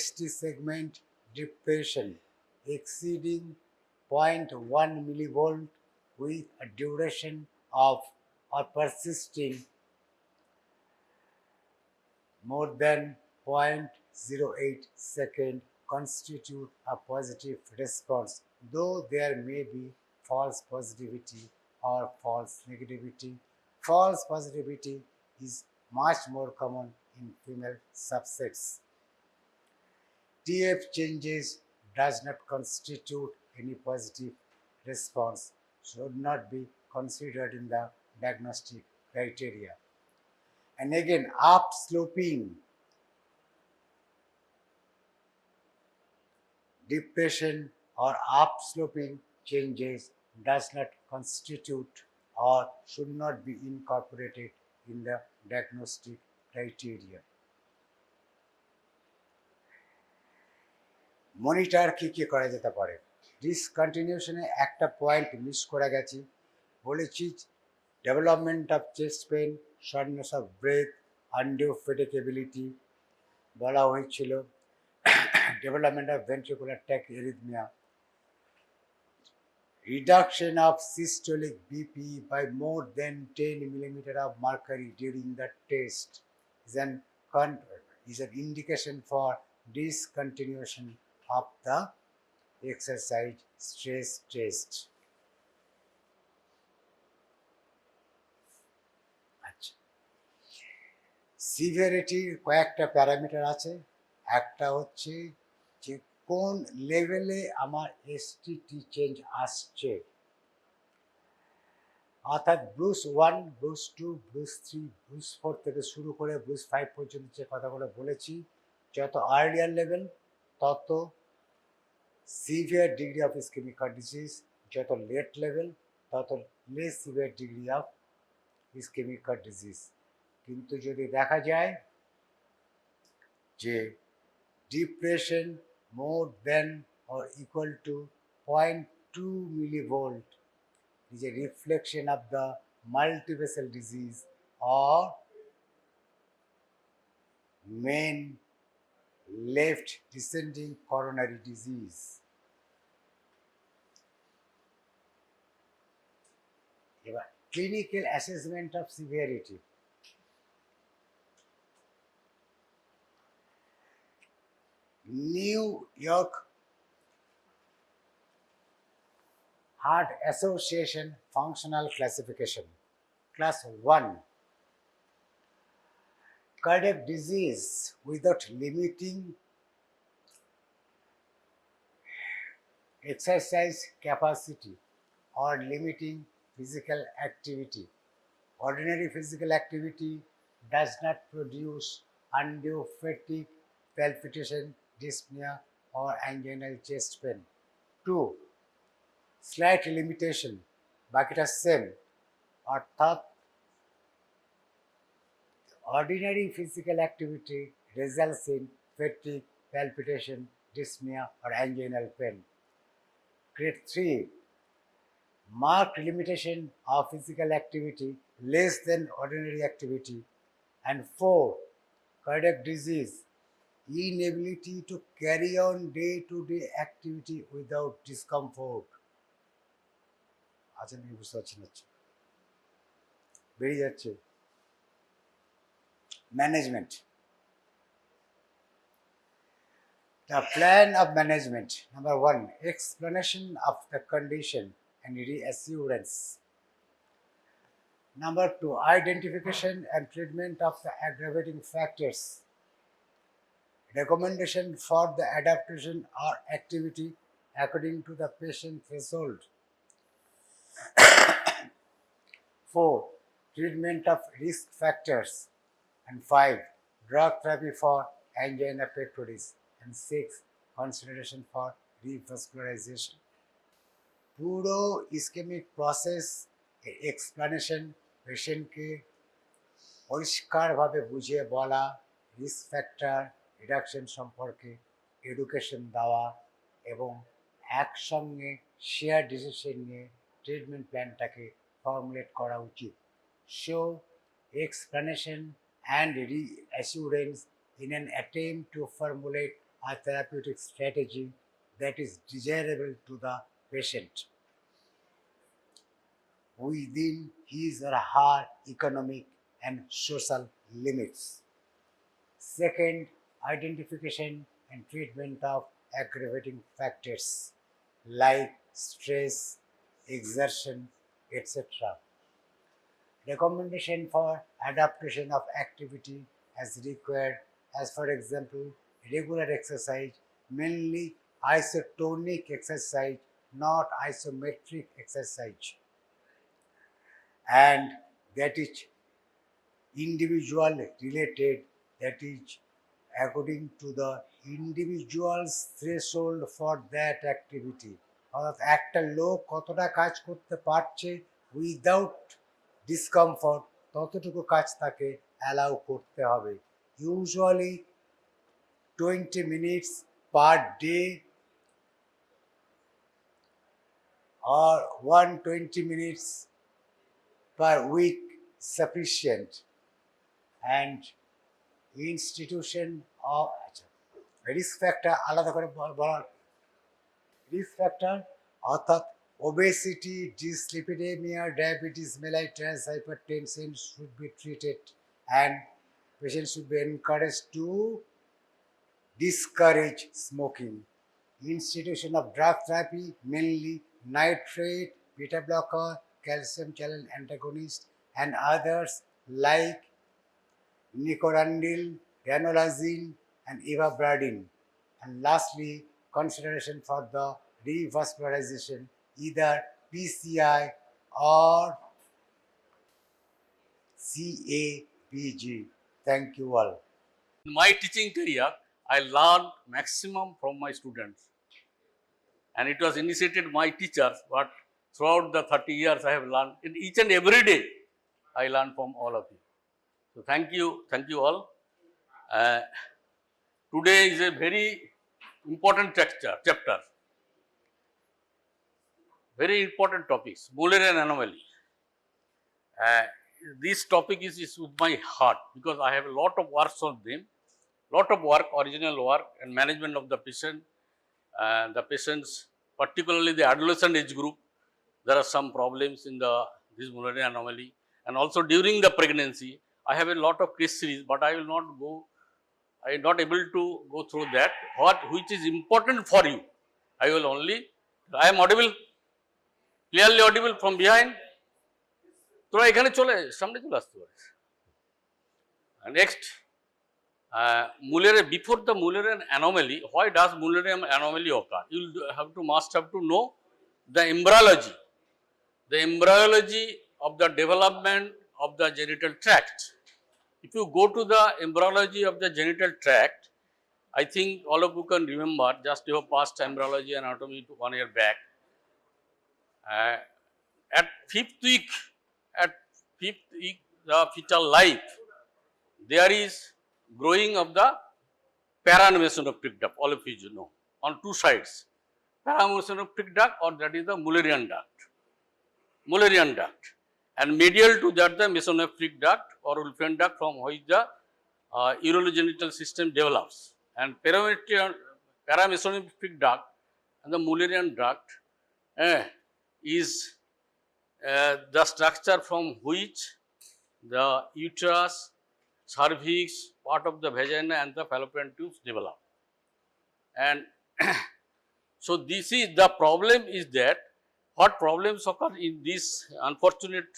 ST segment depression exceeding 0.1 millivolt with a duration of or persisting more than 0.08 second constitute a positive response, though there may be false positivity or false negativity. False positivity is much more common in female subsets. TF changes does not constitute any positive response, should not be considered in the diagnostic criteria. And again, upsloping depression or upsloping changes does not constitute or should not be incorporated in the diagnostic criteria. Monitor কি করা যেতে পারে? ডিসকন্টিনিউশনে একটা point miss করে গেছি, বলেছি development of chest pain, shortness of breath, undue fatigability বলা হয়েছিল, development of ventricular tachyarrhythmia, reduction of systolic BP by more than 10 millimeter of mercury during the test is an indication for discontinuation of the exercise stress test. সিভিয়ারিটির কয়েকটা parameter আছে। একটা হচ্ছে যে কোন লেভেলে আমার এসটিটি চেঞ্জ আসছে, অর্থাৎ ব্রুস 1, ব্রুস 2, ব্রুস 3, ব্রুস 4 থেকে শুরু করে ব্রুস 5 পর্যন্ত যে কথাগুলো বলেছি, যত আর্লিয়ার লেভেল তত severe degree of ischemic heart disease, যত লেট লেভেল তত less severe degree of ischemic heart disease. কিন্তু যদি দেখা যায় যে depression more than or equal to 0.2 millivolt is a reflection of the multivessel disease or main left descending coronary disease. Clinical assessment of severity. New York Heart Association Functional Classification. Class 1. Cardiac disease without limiting exercise capacity or limiting physical activity. Ordinary physical activity does not produce undue fatigue, palpitation, dyspnea, or anginal chest pain. 2. Slight limitation, বাকিটা same, অর্থাৎ ordinary physical activity results in fatigue, palpitation, dyspnea, or anginal pain. Grade 3. Marked limitation of physical activity less than ordinary activity. And 4. Cardiac disease, inability to carry on day-to-day activity without discomfort. আচ্ছা আমি বুঝতে পারছি না, বেরিয়ে যাচ্ছে। Management. The plan of management. Number 1, explanation of the condition and reassurance. Number 2, identification and treatment of the aggravating factors. Recommendation for the adaptation or activity according to the patient threshold. 4, treatment of risk factors. And 5, drug therapy for angina pectoris. And 6, consideration for revascularization. পুরো ischemic process explanation পেশেন্টকে পরিষ্কারভাবে বুঝিয়ে বলা, risk factor reduction সম্পর্কে education দেওয়া এবং একসঙ্গে share decision নিয়ে ট্রিটমেন্ট প্ল্যানটাকে ফর্মুলেট করা উচিত। Show explanation and reassurance in an attempt to formulate a therapeutic strategy that is desirable to the patient within his or her economic and social limits. Second, identification and treatment of aggravating factors like stress, exertion, etc. Recommendation for adaptation of activity as required, as for example, regular exercise, mainly isotonic exercise, not isometric exercise, and that is individual related, that is according to the individual's threshold for that activity. অর্থাৎ একটা লোক কতটা কাজ করতে পারছে without discomfort, ততটুকু কাজ তাকে অ্যালাউ করতে হবে। Usually 20 minutes per day or 120 minutes per week sufficient. And institution of risk factor আলাদা করে বলা, risk factor অর্থাৎ obesity, dyslipidemia, diabetes mellitus, hypertension should be treated, and patients should be encouraged to discourage smoking. Institution of drug therapy, mainly nitrate, beta blocker, calcium channel antagonist, and others like nicorandil, ranolazine, and ivabradine. And lastly, consideration for the revascularization, either PCI or CABG. Thank you all.
In my teaching career, I learned maximum from my students, and it was initiated my teachers, but throughout the 30 years I have learned. In each and every day I learn from all of you. So thank you all. Today is a very important chapter. very important topics, Mullerian anomaly. This topic is with my heart because I have a lot of works on them, lot of work, original work and management of the patients, particularly the adolescent age group. There are some problems in this Mullerian anomaly, and also during the pregnancy. I have a lot of case series, but I will not go. I am not able to go through that. Which is important for you, I will only. I am audible, clearly audible from behind. তোরা এখানে চলে সামনে চলে আসতে পারিস। Next, before the Mullerian anomaly, why does Mullerian anomaly occur? You must have to know the embryology of the development of the genital tract. If you go to the embryology of the genital tract, I think all of you can remember, just you have passed embryology and anatomy 1 year back. At fifth week, the fetal life, there is growing of the paramesonephric duct, all of you know, on two sides, paramesonephric duct or that is the Mullerian duct, and medial to that the mesonephric duct or Wolffian duct from which the urogenital system develops, and paramesonephric duct and the Mullerian duct is the structure from which the uterus, cervix, part of the vagina and the fallopian tubes develop. And so this is the problem is that what problems occur in this unfortunate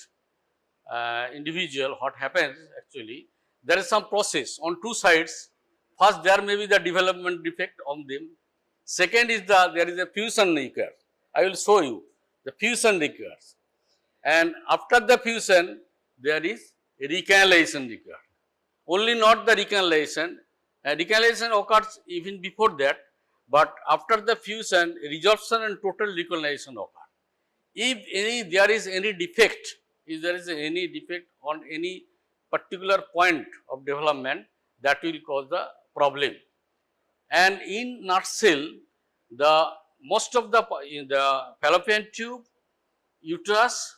individual, what happens actually, there is some process on two sides. First, there may be the development defect on them. Second is there is a fusion occurs. I will show you the fusion occurs. And after the fusion, there is a recanalization occurs. Only not the recanalization. Recanalization occurs even before that, but after the fusion, resorption and total recanalization occur. If there is any defect on any particular point of development, that will cause the problem. And in nutshell, most of the fallopian tube, uterus,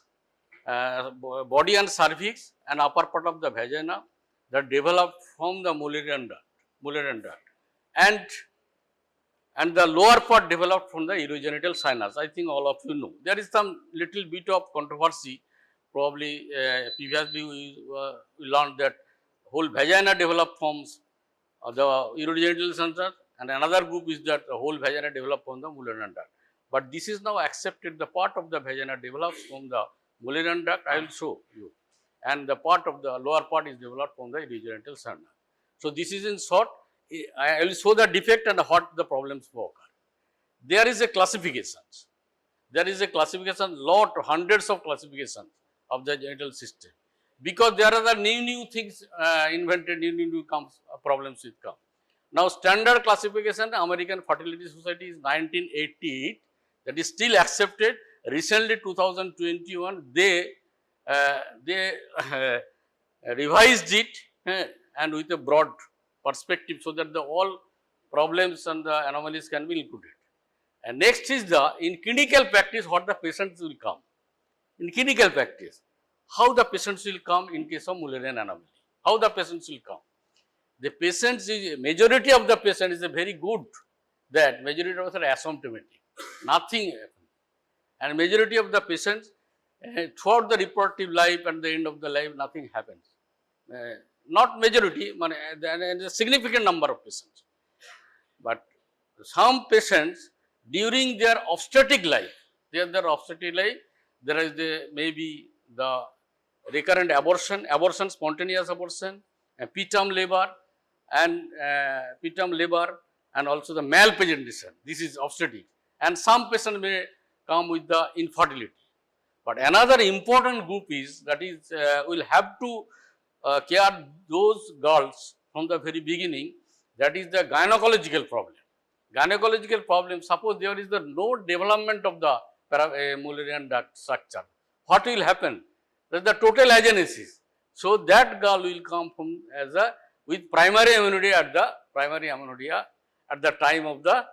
body and cervix and upper part of the vagina that develop from the Mullerian duct, and the lower part developed from the urogenital sinus. I think all of you know. There is some little bit of controversy. Probably previously we learned that whole vagina developed from the urogenital sinus, and another group is that the whole vagina developed from the Mullerian duct. But this is now accepted. The part of the vagina develops from the Mullerian duct. I will show you, and the part of the lower part is developed from the urogenital sinus. So this is in short. I will show the defect and what the problems occur. There is a classification. Hundreds of classifications of the genital system, because there are the new things invented, new problems will come. Now, standard classification, American Fertility Society is 1988, that is still accepted. Recently, 2021, they revised it and with a broad perspective, so that all problems and the anomalies can be included. And next is in clinical practice, what the patients will come. In clinical practice, how the patients will come in case of Mullerian anomaly. How the patients will come. The patients, majority of the patient is a very good, that majority of them are asymptomatic, nothing happens. And majority of the patients, throughout the reproductive life and the end of the life, nothing happens. Not majority, but a significant number of patients. But some patients, during their obstetric life, there is maybe the recurrent abortion, spontaneous abortion, preterm labor, and also the malpresentation. This is obstetric, and some patients may come with the infertility. But another important group is will have to care those girls from the very beginning. That is the gynecological problem. Suppose there is no development of the Mullerian duct structure. What will happen? That the total agenesis. So that girl will come from with primary amenorrhea at the time of the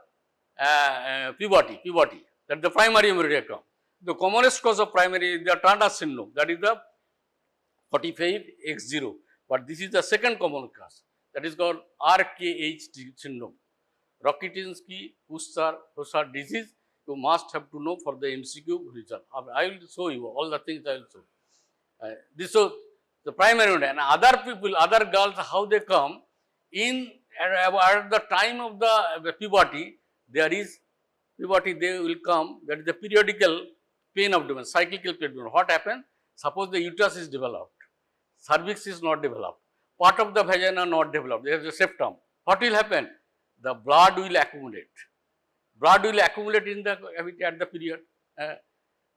puberty. That the primary amenorrhea come. The commonest cause of primary is the Turner syndrome, that is the 45X0, but this is the second common cause, that is called RKH syndrome, Rokitansky-Hussar disease. You must have to know for the MCQ result. I will show you all the things. I will show. This so the primary one, and other people, other girls, how they come in at the time of the puberty. There is puberty, they will come. That is the periodical pain abdomen, cyclical pain abdomen. What happens? Suppose the uterus is developed, cervix is not developed, part of the vagina not developed. There is a septum. What will happen? The blood will accumulate. Blood will accumulate in the cavity at the period.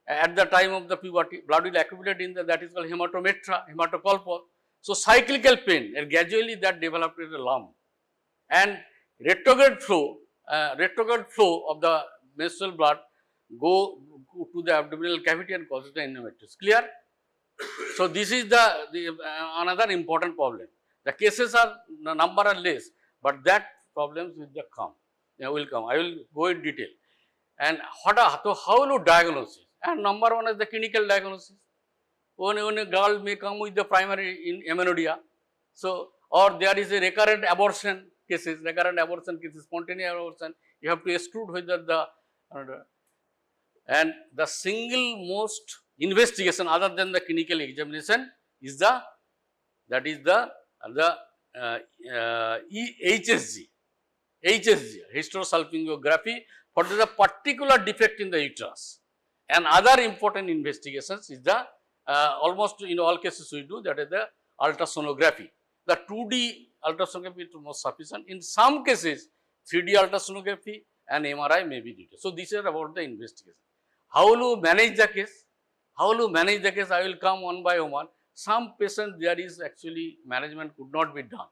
At the time of the puberty, blood will accumulate in the, that is called hematometra, hematocolpos. So cyclical pain, and gradually that developed as a lump. And retrograde flow of the menstrual blood go to the abdominal cavity and causes the endometriosis. Clear? So this is the another important problem. The cases are, the number are less, but that problems will come. Will come. I will go in detail. And how to diagnosis? And number one is the clinical diagnosis. When a girl may come with the primary amenorrhea, so or there is a recurrent abortion cases, spontaneous abortion, you have to exclude whether the and the single most investigation other than the clinical examination is the HSG, hysterosalpingography for the particular defect in the uterus. And other important investigations is the almost in all cases we do, that is the ultrasonography. The 2D ultrasonography is most sufficient. In some cases, 3D ultrasonography and MRI may be needed. So, this is about the investigation. How will you manage the case? How will you manage the case? I will come one by one. Some patients there is actually management could not be done.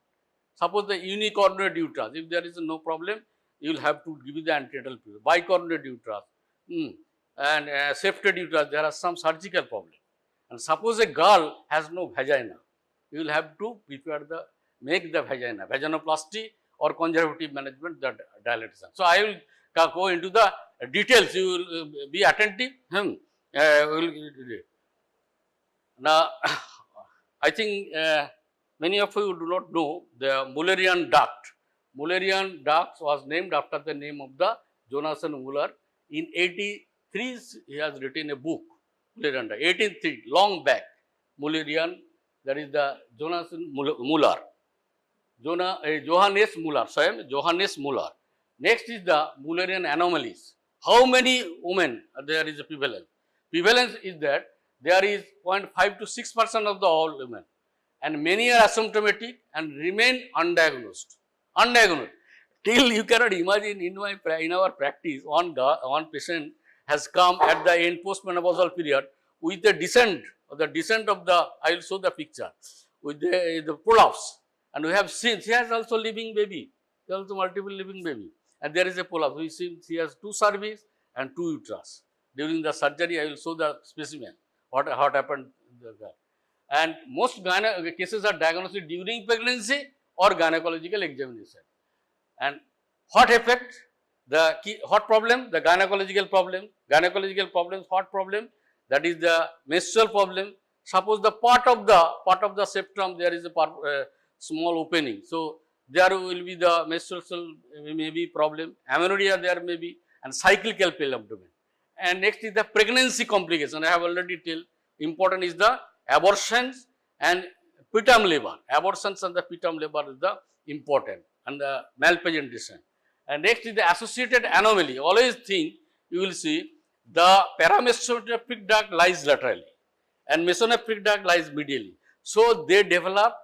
Suppose the unicoordinate uterus, if there is no problem, you will have to give the antenatal period. Bicoordinate uterus and septate uterus, there are some surgical problems. And suppose a girl has no vagina, you will have to make the vagina, vaginoplasty or conservative management, that dilatation. So, I will go into the details, you will be attentive. Now, I think many of you do not know the Mullerian duct. Mullerian duct was named after the name of the Jonathan Muller. In 83, he has written a book, Mullerian duct, 1803, long back, Mullerian, that is the Jonathan Muller. Johannes Muller. Next is the Mullerian anomalies. How many women there is a prevalence? Prevalence is that there is 0.5 to 6% of the all women, and many are asymptomatic and remain undiagnosed. Till you cannot imagine in our practice, one patient has come at the end postmenopausal period with the descent of the, I will show the picture, with the prolapse. And we have seen she has also living baby, there also multiple living baby, and there is a prolapse. We see she has 2 cervix and 2 uterus. During the surgery, I will show the specimen, what happened there. And most cases are diagnosed during pregnancy or gynecological examination. And what effect? The what problem? The gynecological problem. What problem? That is the menstrual problem. Suppose the part of the septum there is a small opening. So, there will be the menstrual maybe problem, amenorrhea there may be, and cyclical pain abdomen. And next is the pregnancy complication. I have already told. Important is the abortions and preterm labor. Abortions and the preterm labor is the important, and the malpresentation. And next is the associated anomaly. Always think you will see the paramesonephric duct lies laterally and mesonephric duct lies medially. So, they develop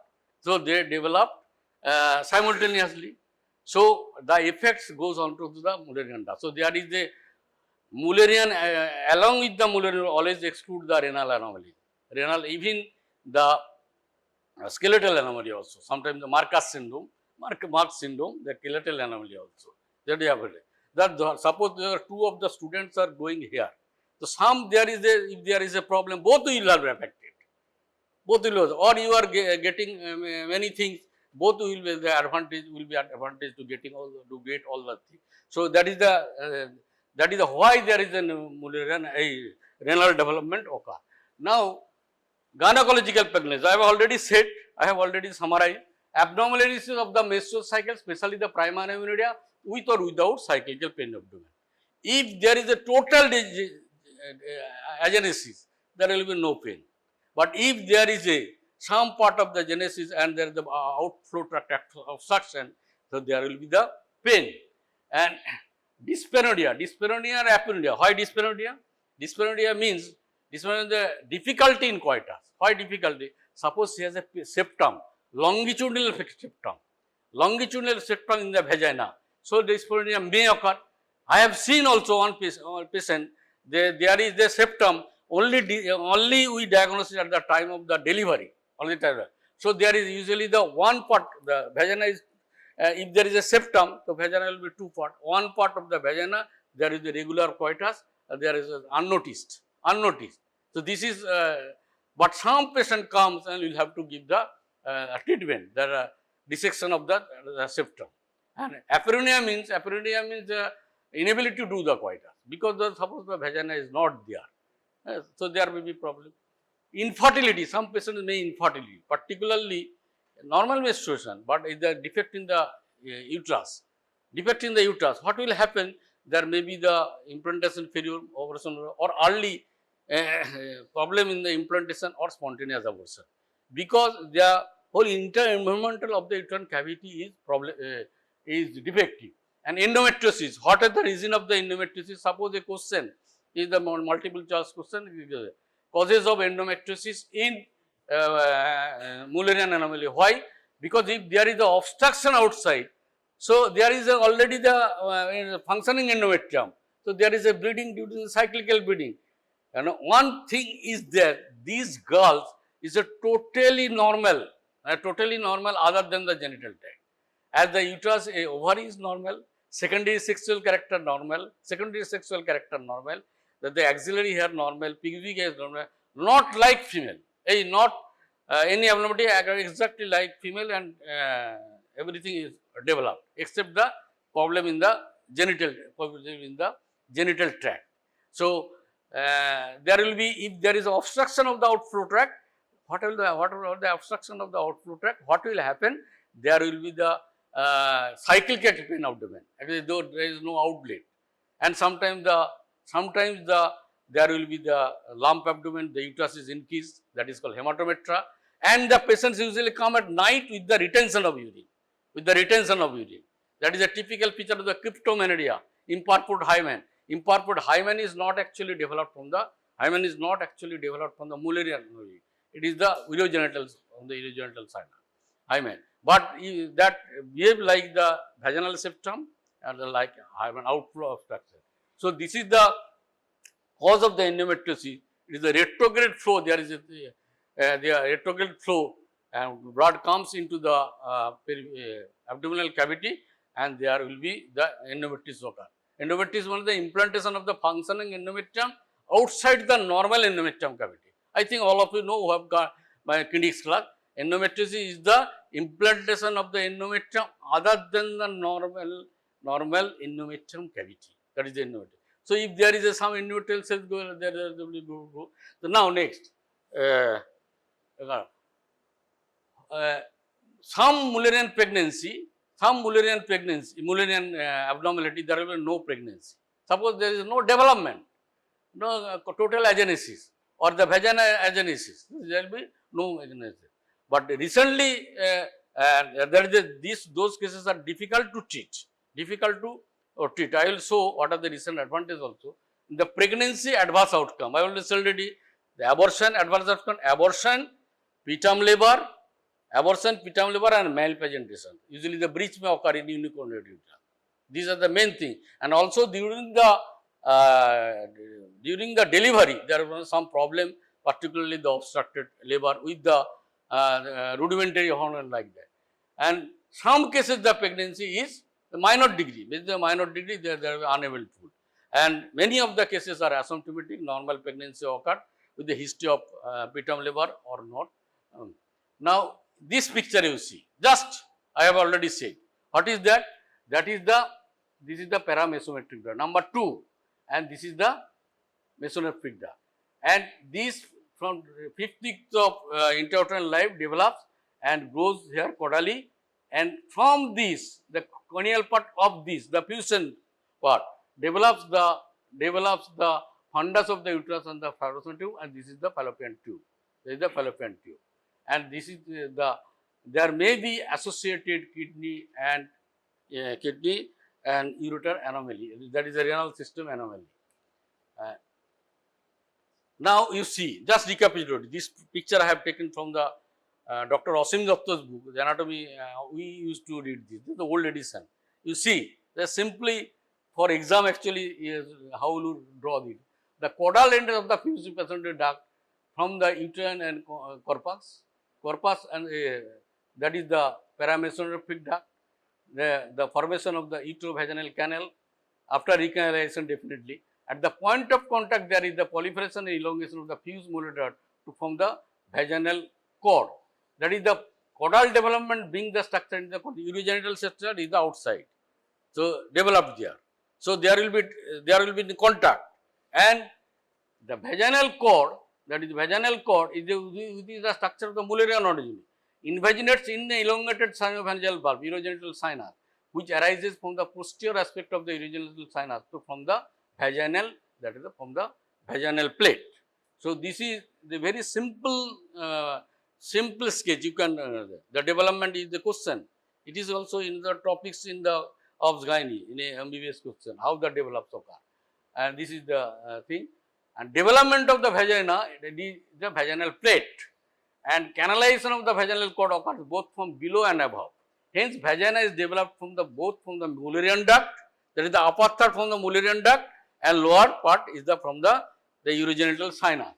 simultaneously. So, the effects goes on to the Mullerian duct. So, there is a Mullerian, along with the Mullerian, always exclude the renal anomaly. Even the skeletal anomaly also. Sometimes the Mark's syndrome, the skeletal anomaly also. That we have heard. That suppose there are 2 of the students are going here. So, if there is a problem, both will be affected. Both will, or you are getting many things, both will be the advantage, to get all the things. So, that is the That is why there is a Mullerian renal development occur. Now, gynecological pregnancy, I have already said, I have already summarized abnormalities of the menstrual cycle, especially the primary amenorrhea, with or without cyclical pain abdomen. If there is a total agenesis, there will be no pain. But if there is some part of the genesis and there is the outflow tract obstruction, so there will be the pain. And dyspareunia or aporia. Why dyspareunia? Dyspareunia means the difficulty in coitus. Why difficulty? Suppose she has a septum, longitudinal septum in the vagina. So dyspareunia may occur. I have seen also one patient, there is the septum, only we diagnose it at the time of the delivery. So there is usually the one part, the vagina is, if there is a septum, the vagina will be two part. One part of the vagina, there is the regular coitus, there is unnoticed. So this is, but some patient comes and will have to give the treatment, the dissection of the septum. And aporia means inability to do the coitus, because suppose the vagina is not there, so there may be problem. Infertility, some patients may infertility, particularly normal menstruation, but is the defect in the uterus. What will happen? There may be the implantation failure, abortion, or early problem in the implantation or spontaneous abortion, because the whole environmental of the uterine cavity is defective. And endometriosis, what is the reason of the endometriosis? Suppose a question is the multiple choice question, causes of endometriosis in Mullerian anomaly. Why? Because if there is the obstruction outside, so there is already the functioning endometrium. So there is a bleeding due to the cyclical bleeding. And one thing is that these girls is a totally normal other than the genital tract. As the uterus, ovary is normal, secondary sexual character normal, that the axillary hair normal, pubic hair is normal, not like female, not any abnormality exactly like female, and everything is developed except the problem in the genital tract. So there will be, if there is obstruction of the outflow tract, what will the obstruction of the outflow tract? What will happen? There will be the cyclical pain abdomen, actually, though there is no outlet, and sometimes there will be the lump abdomen, the uterus is increased, that is called hematometra, and the patients usually come at night with the retention of urine. That is a typical feature of the cryptomenorrhea, imperfect hymen. Imperfect hymen is not actually developed from the Mullerian. It is the urogenital side hymen. But that behave like the vaginal septum and like hymen outflow obstruction. So this is the cause of the endometriosis. It is the retrograde flow. There is the retrograde flow, and blood comes into the abdominal cavity, and there will be the endometriosis occur. Endometriosis is one of the implantation of the functioning endometrium outside the normal endometrium cavity. I think all of you know who have got my clinics class. Endometriosis is the implantation of the endometrium other than the normal endometrium cavity. That is the endometrium. So if there is some endometrial cells go there will go. So now next, some Mullerian pregnancy, Mullerian abnormality, there will be no pregnancy. Suppose there is no development, no total agenesis or the vaginal agenesis, there will be no agenesis. But recently, those cases are difficult to treat. I will show what are the recent advantages also. The pregnancy adverse outcome, I already said already, the abortion adverse outcome, abortion, preterm labor, and malpresentation. Usually the breach may occur in unicornuate. These are the main things. And also during the delivery, there was some problem, particularly the obstructed labor with the rudimentary hormone like that. And some cases the pregnancy is the minor degree. With the minor degree, they are unable to pull. And many of the cases are asymptomatic, normal pregnancy occurred with the history of preterm labor or not. Now, this picture you see, just I have already said. What is that? This is the paramesometric graph. Number 2, and this is the mesonephric duct. And this from 5th of intrauterine life develops and grows here caudally, and from this the corneal part of this, the fusion part, develops the fundus of the uterus and the fallopian tube, and this is the fallopian tube. This is the fallopian tube, and this is there may be associated kidney and ureter anomaly, that is a renal system anomaly. Now you see, just recapitulate, this picture I have taken from the Dr. Asim Datta's book, the anatomy, we used to read this is the old edition. You see, they simply for exam actually is how you draw it. The caudal end of the fused passenger duct from the uterine and corpus and that is the paramesonephric duct, the formation of the uterovaginal canal after recanalization definitely. At the point of contact, there is the proliferation and elongation of the fused molar duct to form the vaginal cord. That is the caudal development being the structure in the urogenital structure is the outside. So developed there. So there will be the contact, and the vaginal cord, that is vaginal cord is the structure of the mullerian origin. Invaginates in the elongated sinopharyngeal valve, urogenital sinus, which arises from the posterior aspect of the urogenital sinus to from the vaginal, that is from the vaginal plate. So this is the very simple sketch. You can the development is the question. It is also in the topics in the of gynae in a MBBS question, how the develops occur, and this is the thing. And development of the vagina, the vaginal plate, and canalization of the vaginal cord occurs both from below and above. Hence, vagina is developed from the both from the mullerian duct, that is the upper third from the mullerian duct, and lower part is the from the urogenital sinus.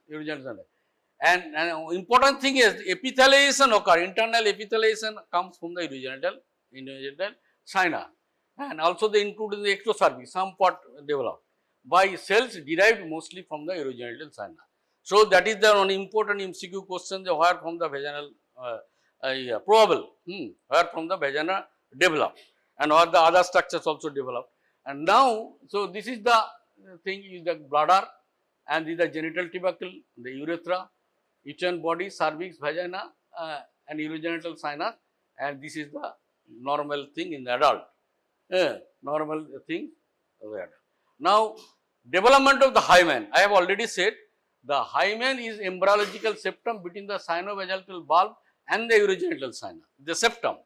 And important thing is epitheliation occur. Internal epitheliation comes from the urogenital sinus, and also they include in the ectocervix, some part developed by cells derived mostly from the urogenital sinus. So that is the one important MCQ question, where from the vaginal probable, where from the vagina developed, and where the other structures also developed. And now, so this is the thing is the bladder, and this is the genital tubercle, the urethra, uterine body, cervix, vagina, and urogenital sinus, and this is the normal thing in the adult. Normal thing of the adult. Now, development of the hymen, I have already said the hymen is embryological septum between the sinovaginal valve and the urogenital sinus, the septum,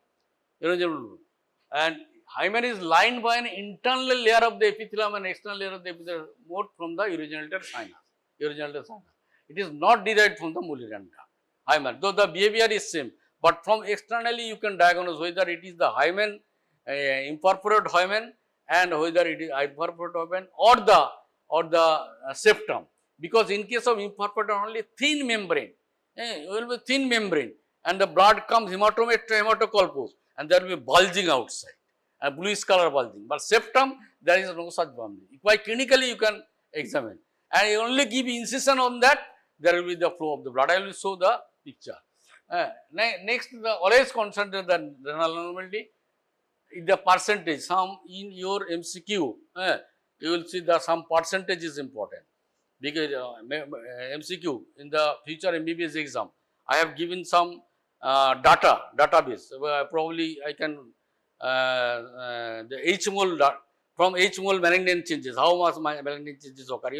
and hymen is lined by an internal layer of the epithelium and external layer of the epithelium, both from the urogenital sinus. It is not derived from the mullerian duct, hymen, though the behavior is same, but from externally you can diagnose whether it is the hymen, imperforate hymen, and whether it is imperforate hymen or the septum, because in case of imperforate only thin membrane, will be thin membrane, and the blood comes hematometer, hematocolpos, and there will be bulging outside, a bluish color bulging. But septum, there is no such bulging. Quite clinically you can examine, and you only give incision on that, there will be the flow of the blood. I will show the picture. Next, the always consider the renal anomaly. The percentage, some in your MCQ, you will see that some percentage is important, because MCQ in the future MBBS exam, I have given some database. Probably I can the H mole from H mole malignant changes, how much malignant changes occur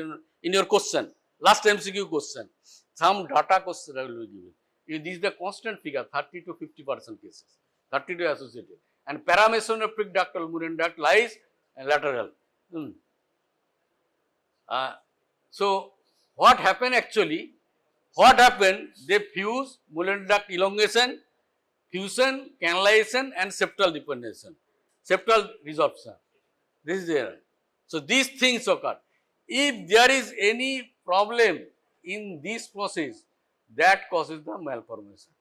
in your question, last MCQ question, some data question I will be given. This is the constant figure, 30 to 50% cases, 30 to associated. And paramesonephric duct or mullerian duct lies lateral. So what happened actually? What happened? They fuse mullerian duct elongation, fusion, canalization, and septal dependency, septal resorption. This is there. So these things occur. If there is any problem in this process, that causes the malformation.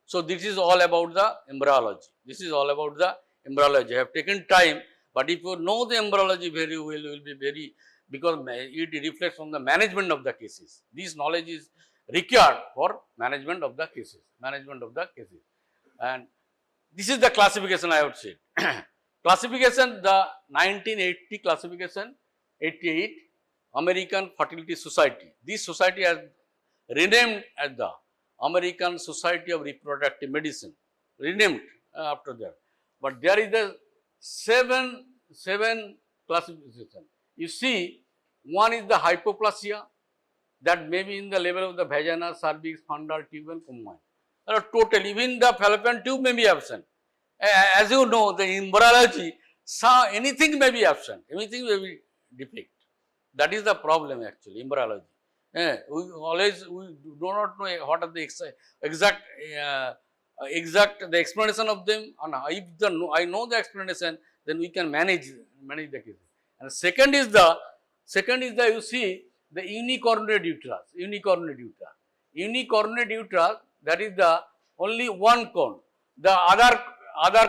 So this is all about the embryology. This is all about the embryology. I have taken time, but if you know the embryology very well, you will be very, because it reflects on the management of the cases. This knowledge is required for management of the cases. And this is the classification I would say. Classification, the 1980 classification, 88, American Fertility Society. This society has renamed as the American Society of Reproductive Medicine, renamed after that. But there is a seven classification. You see, one is the hypoplasia, that may be in the level of the vagina, cervix, fundal tube and combined. Total, even the fallopian tube may be absent. As you know, the embryology, anything may be absent, anything may be defect. That is the problem actually, embryology. We do not know what are the exact the explanation of them, and if I know the explanation, then we can manage the case. And second is the you see the unicornate uterus. Unicornate uterus, that is the only one cone. The other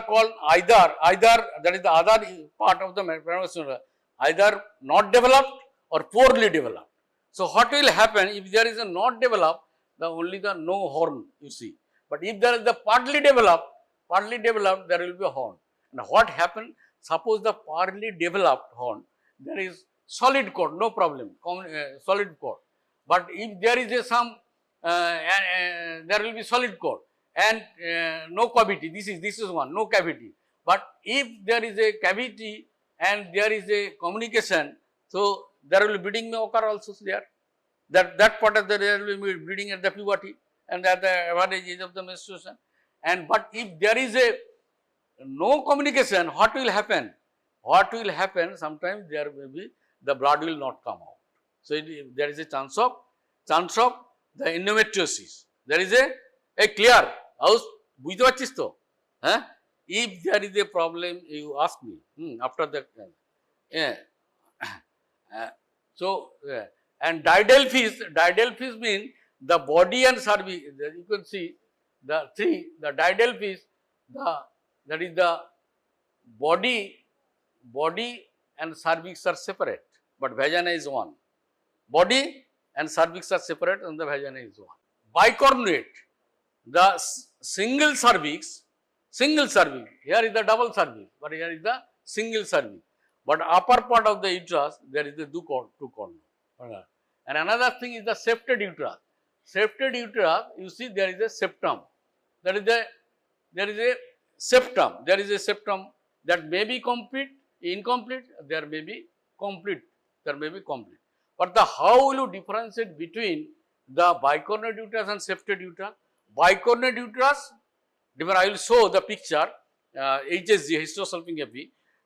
cone either that is the other part of the spermatozoa either not developed or poorly developed. So what will happen if there is a not developed, only the no horn you see. But if there is the partly developed, there will be a horn. And what happened? Suppose the partly developed horn, there is solid cord, no problem, solid cord. But if there is there will be solid cord and no cavity. This is one, no cavity. But if there is a cavity and there is a communication, so there will be bleeding may occur also there. That part of there will be bleeding at the puberty and at the average age of the menstruation. And but if there is a no communication, what will happen? Sometimes there may be the blood will not come out. So there is a chance of the endometriosis. There is a clear house. বুঝতে পারছিস তো? If there is a problem, you ask me after that. So and didelphys mean the body and cervix. You can see the didelphys, that is the body and cervix are separate, but vagina is one. Body and cervix are separate and the vagina is one. Bicornuate, the single cervix, here is the double cervix, but here is the single cervix. But upper part of the uterus, there is the two corners. And another thing is the septed uterus. Septed uterus, you see there is a septum. There is a septum that may be incomplete, there may be complete. But how will you differentiate between the bicornuate uterus and septed uterus? Bicornuate uterus, I will show the picture, HSG, hysterosalpingography,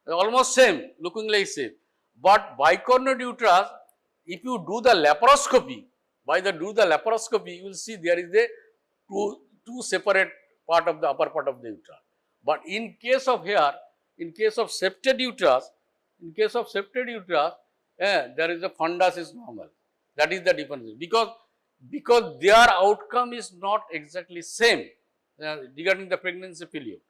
almost same, looking like same. But bicornuate uterus, if you do the laparoscopy, you will see there is a two separate part of the upper part of the uterus. But in case of septed uterus, there is a fundus is normal. That is the difference, because their outcome is not exactly same regarding the pregnancy failure.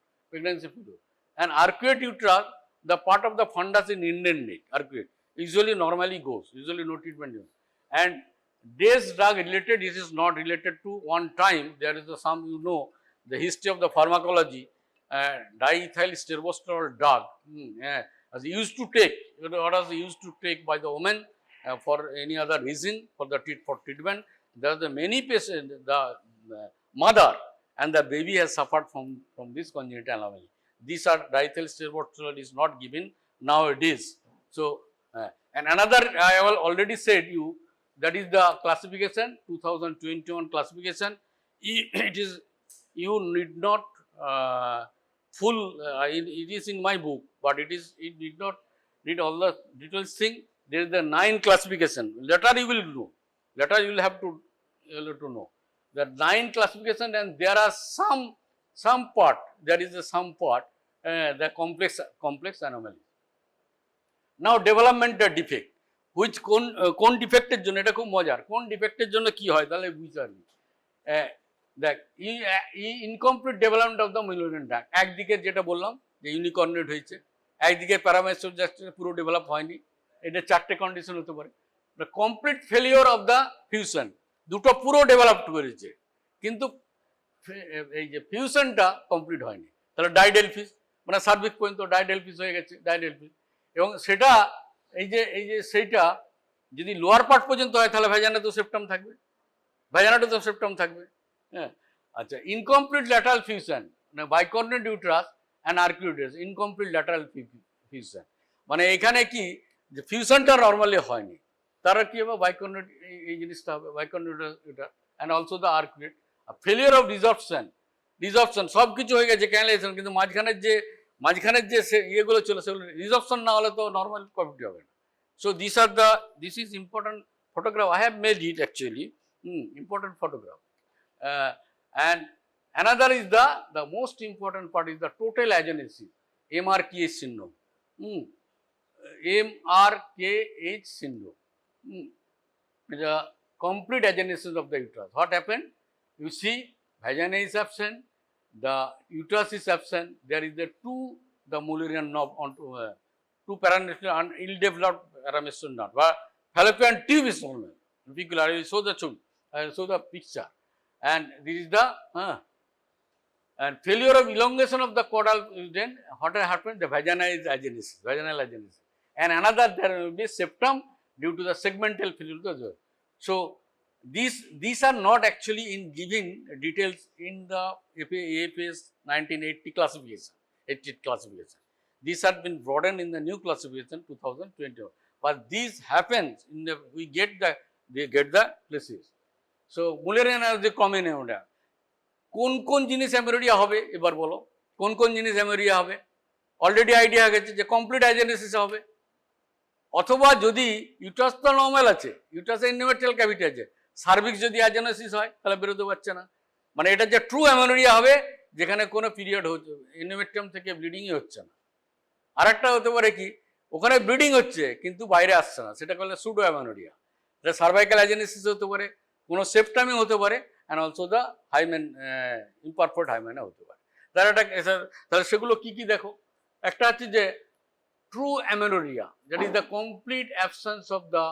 And arcuate uterus, the part of the fundus is indentate, arcuate, usually normally goes, usually no treatment given. And this drug related, this is not related to one time. There is some, the history of the pharmacology, diethyl stirbosterol drug, as used to take, what was used to take by the woman for any other reason, for treatment. There are the many patients, the mother and the baby has suffered from this congenital anomaly. These are diethyl stirbosterol is not given nowadays. So, and another I have already said you, that is the classification, 2021 classification. It is, you need not it is in my book, but it did not read all the details thing. There is the 9 classification. Later you will know. Later you will have to know. The 9 classification, and there are some part. There is some part the complex anomaly. Now developmental defect. Which কোন ডিফেক্টের জন্য, এটা খুব মজার, কোন ডিফেক্টের জন্য কি হয় তাহলে বুঝতে পারবি। দেখ, incomplete development of the Mullerian tract, একদিকে যেটা বললাম যে ইউনিকর্নেট হয়েছে, একদিকে প্যারামেসোর পুরো ডেভেলপ হয়নি, এটা 4টে কন্ডিশন হতে পারে। Complete failure of the fusion, দুটো পুরো ডেভেলপড করেছে কিন্তু এই যে ফিউশনটা কমপ্লিট হয়নি, তাহলে ডাইডেলফিস, মানে সার্ভিক্স পর্যন্ত ডাইডেলফিস হয়ে গেছে, ডাইডেলফিস। এবং সেটা এই যে সেইটা যদি লোয়ার পার্ট পর্যন্ত হয় তাহলে ভ্যাজানা তো সেপ্টাম থাকবে, ভ্যাজানাটা তো সেপ্টাম থাকবে। হ্যাঁ, আচ্ছা, ইনকমপ্লিট ল্যাটারাল ফিউশন মানে bicornuate uterus and arcuatus, incomplete lateral fusion মানে এখানে কি যে ফিউশনটা নর্মালি হয়নি, তারা কি হবে বাইকর্নেট, এই জিনিসটা হবে বাইকর্নেট এটা, and also the arcuate, failure of resorption সব কিছু হয়ে গেছে ক্যানালাইজেশন, কিন্তু মাঝখানের যে ইয়েগুলো ছিল সেগুলো রিজর্পশন না হলে তো নর্মাল কমিটি হবে না। So this is important photograph. I have made it actually, important photograph. And another is the most important part is the total agenesis, MRKH syndrome. MRKH syndrome. The complete agenesis of the uterus. What happened? You see, vagina is absent, the uterus is absent. There is the Mullerian knob onto two paranasal and ill-developed paramesal knot, but fallopian tube is normal. I will show the picture, and this is the and failure of elongation of the caudal then what happened? The vagina is agenesis, vaginal agenesis, and another there will be septum due to the segmental failure. So these are not actually in giving details in the AFS 1980 classification, 80 classification. These have been broadened in the new classification 2021, but this happens in the we get the places. So Mullerian as the common name. কোন জিনিস অ্যামেরোডিয়া হবে এবার বলো, কোন জিনিস অ্যামেরোডিয়া হবে? Already idea হয়ে গেছে যে কমপ্লিট অ্যাজেনেসিস হবে, অথবা যদি ইউটারাস তো নর্মাল আছে, ইউটারাসে ইন্ডোমেট্রিয়াল ক্যাভিটি আছে, সার্ভিক্স যদি অ্যাজেনেসিস হয় তাহলে বেরোতে পারছে না, মানে এটা যে ট্রু অ্যামেরোডিয়া হবে যেখানে কোনো পিরিয়ড হচ্ছে ইন্ডোমেট্রিয়াম থেকে ব্লিডিংই হচ্ছে না। আরেকটা হতে পারে কি ওখানে ব্লিডিং হচ্ছে কিন্তু বাইরে আসছে না, সেটা করলে সুডো অ্যামেনোরিয়া, এটা সার্ভাইকাল অ্যাজেনেসিস হতে পারে, কোনো সেপ্টামই হতে পারে, and also the hymen imperfect হাইমেনা হতে পারে। তাহলে সেগুলো কি কি দেখো, একটা হচ্ছে যে true amenorrhoea, that is the complete absence of the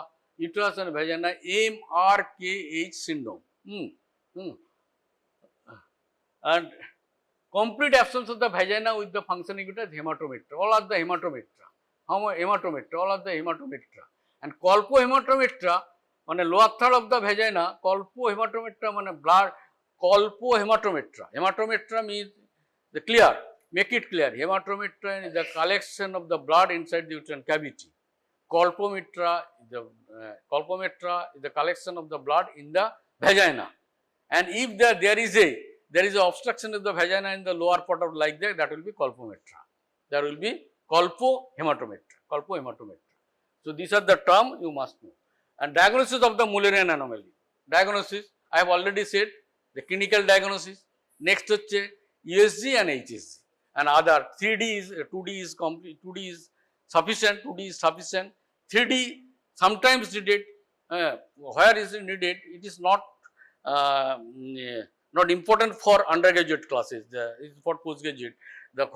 uterus and vagina, MRKH syndrome, and complete absence of the vagina with the functioning uterus, hematometra, all are the hematometra, all are the hematometra, and colpohematometra মানে lower third of the vagina, colpohematometra মানে blood, hematometra means the clear, make it clear, hematometra is the collection of the blood inside the uterine cavity, colpometra is the collection of the blood in the vagina, and if there is a obstruction of the vagina in the lower part of like that will be colpometra. There will be colpohematometra. So these are the term you must know. And diagnosis of the Mullerian anomaly. Diagnosis, I have already said the clinical diagnosis. Next hoche USG and HSG. And other 3D is 2D is complete, 2D is sufficient, 3D sometimes needed. Where is it needed? It is not important for undergraduate classes, it is for postgraduate.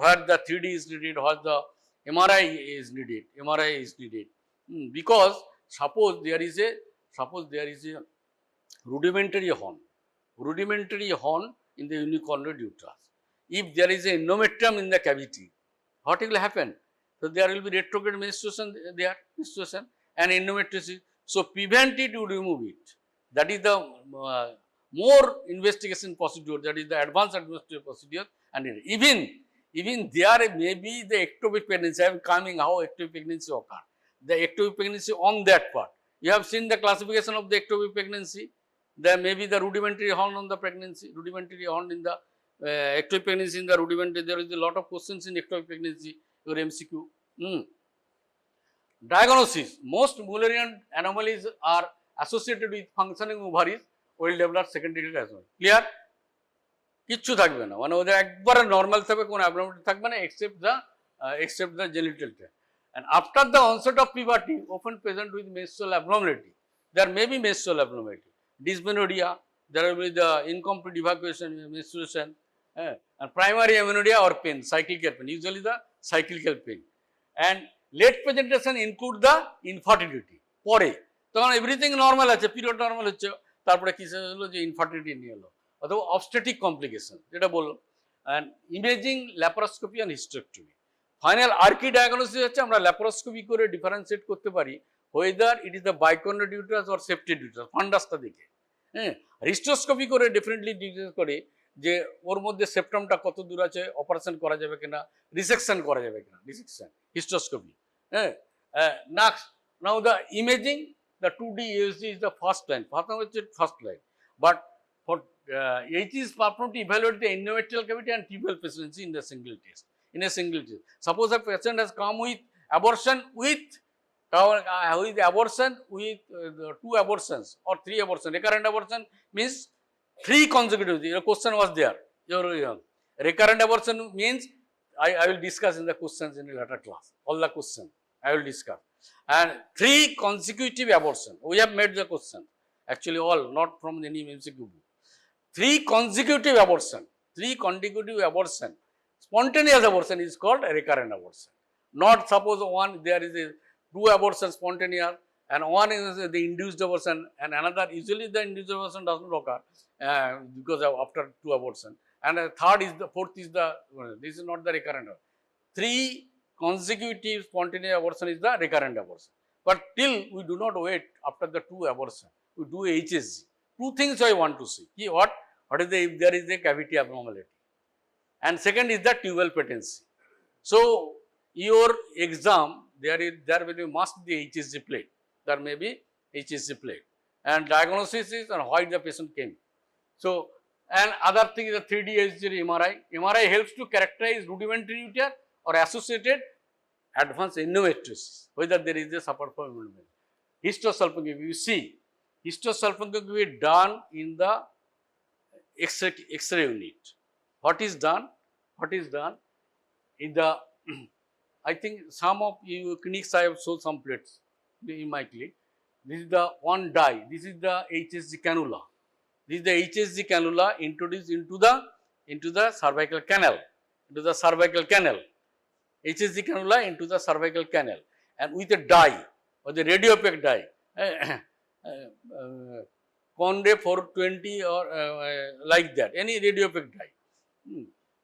Where the 3D is needed, where the MRI is needed, because suppose there is a rudimentary horn in the unicornuate uterus. If there is a endometrium in the cavity, what will happen? So there will be retrograde menstruation and endometriosis. So prevent it, you remove it. That is the more investigation procedure, that is the advanced administrative procedure, and even there may be the ectopic pregnancy. I am coming how ectopic pregnancy occur. The ectopic pregnancy on that part. You have seen the classification of the ectopic pregnancy. There may be the rudimentary horn on the pregnancy, rudimentary horn in the ectopic pregnancy in the rudimentary. There is a lot of questions in ectopic pregnancy, your MCQ. Diagnosis. Most Mullerian anomalies are associated with functioning ovaries, well developed secondary as well. Clear? কিচ্ছু থাকবে না, মানে ওদের একবারে normal থাকবে, কোনো abnormality থাকবে না except the genital tract. And after the onset of puberty, often present with menstrual abnormality. There may be menstrual abnormality, dysmenorrhea, there will be the incomplete evacuation, menstruation, and primary amenorrhea or pain, cyclical pain, usually the cyclical pain. And late presentation include the infertility. পরে তখন everything normal আছে, period normal হচ্ছে, তারপরে কি হলো যে infertility নিয়ে এলো, অথবা অবস্টেটিক কমপ্লিকেশন যেটা বললো, and imaging, laparoscopy and hysterectomy. Final আর্কি ডায়াগনোসিস হচ্ছে আমরা ল্যাপারোস্কোপি করে ডিফারেন্সিয়েট করতে পারি whether it is the bicornuate uterus or septate uterus, ফান্ডাসটা দেখে। হ্যাঁ, হিস্টোস্কোপি করে ডেফিনেটলি ডিটেলস করে যে ওর মধ্যে সেপ্টামটা কত দূর আছে, অপারেশন করা যাবে কিনা, রিসেকশন করা যাবে কিনা, রিসেকশন হিস্টোস্কোপি। হ্যাঁ, next now the imaging, the 2D USG is the first line, first line, but for it is performed to evaluate the endometrial cavity and tubal patency in the single test. In a single test, suppose a patient has come with abortion with abortion with 2 abortions or 3 abortions. Recurrent abortion means 3 consecutive. Your question was there. Your recurrent abortion means I will discuss in the questions in the later class. All the questions I will discuss. And 3 consecutive abortion. We have made the question. Actually, all not from any MCQ. 3 consecutive abortion. 3 consecutive abortion. Spontaneous abortion is called a recurrent abortion. Not suppose one there is a 2 abortions spontaneous and one is the induced abortion and another, usually the induced abortion does not occur because of after 2 abortion, and third is the fourth is the this is not the recurrent. 3 consecutive spontaneous abortion is the recurrent abortion. But till we do not wait after the 2 abortion, we do HSG. 2 things I want to see. What is the, if there is a cavity abnormality, and second is the tubal patency. So your exam, there will be must be HSG plate. There may be HSG plate, and diagnosis is and why the patient came. So, and other thing is the 3D HSG MRI. MRI helps to characterize rudimentary uterus or associated advanced endometriosis, whether there is a support for endometriosis. Histosalpingography, you see, histosalpingography done in the X-ray unit. What is done? What is done in the I think some of you clinics I have shown some plates in my clinic. This is the one dye. This is the HSG cannula. This is the HSG cannula introduced into the cervical canal. Into the cervical canal. HSG cannula into the cervical canal, and with a dye or the radiopaque dye, Conde 420 or like that. Any radiopaque dye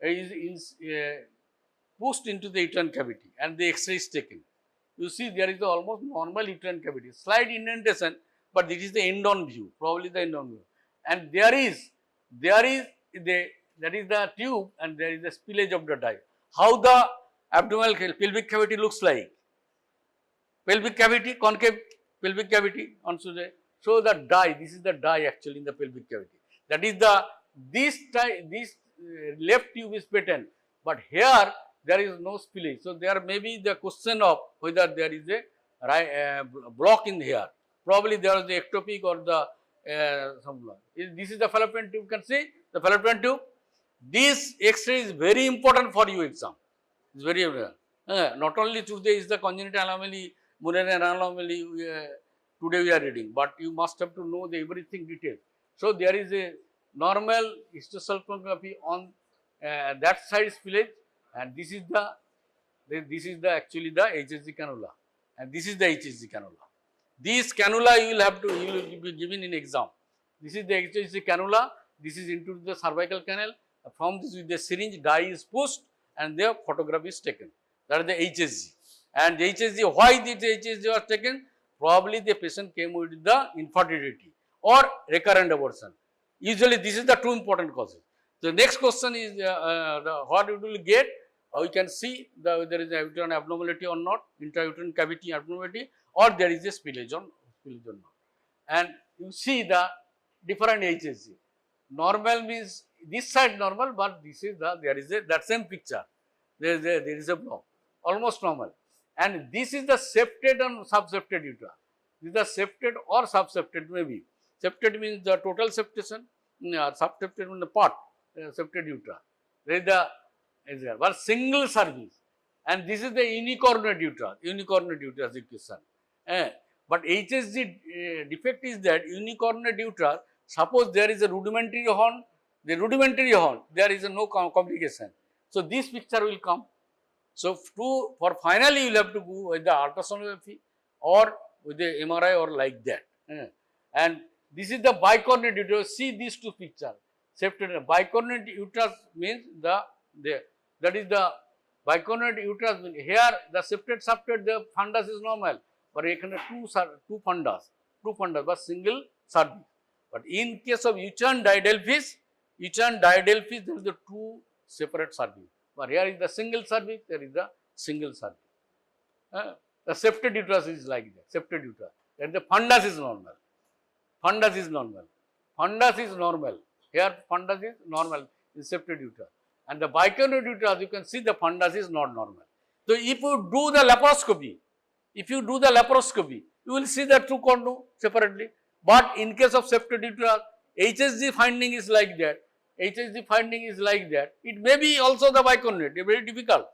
is pushed into the uterine cavity and the X-ray is taken. You see there is almost normal uterine cavity, slight indentation, but this is the end-on view, probably the end-on view. And there is the tube and there is the spillage of the dye. How the abdominal pelvic cavity looks like? Pelvic cavity, concave pelvic cavity on the, so the dye, this is the dye actually in the pelvic cavity. That is the, this left tube is patent, but here there is no spillage. So there may be the question of whether there is a block in here. Probably there is the ectopic or the some block. This is the fallopian tube. You can see the fallopian tube. This X-ray is very important for your exam. It's very not only today is the congenital anomaly, Mullerian anomaly today we are reading, but you must have to know the everything detail. So there is a normal histosalpingography on that side spillage, and this is the actually the HSG cannula, and this is the HSG cannula. This cannula you will be given in exam. This is the HSG cannula. This is into the cervical canal. From this with the syringe, dye is pushed and the photograph is taken. That is the HSG. And the HSG, why this HSG was taken? Probably the patient came with the infertility or recurrent abortion. Usually this is the two important causes. The next question is what you will get. We can see there is a uterine abnormality or not, intrauterine cavity abnormality, or there is a spillage or not. And you see the different HSG. Normal means this side normal, but this is there is that same picture. There is a block, almost normal. And this is the septate and subseptate uterus. This is the septate or subseptate maybe. Septate means the total septation, subseptate means the part, septate uterus. There is the but single cervix, and this is the unicornuate uterus equation. But HSG defect is that unicornuate uterus, suppose there is a rudimentary horn, there is no complication. So this picture will come. So for finally you will have to go with the ultrasonography or with the MRI or like that. And this is the bicornuate uterus. See these two pictures. Bicornuate uterus means that is the bicornuate uterus. Here the septate the fundus is normal, but এখানে two fundas but single cervix. But in case of uterine diadelphys, there is the two separate cervix. But here is the single cervix, there is the single cervix. The septed uterus is like that, septed uterus. Then the fundus is normal. Fundus is normal. Fundus is normal. Here fundus is normal in septed uterus. And the biconid uterus, you can see the fundus is not normal. So if you do the laparoscopy, you will see the two condoms separately. But in case of septed uterus, HSG finding is like that. It may be also the biconid, very difficult.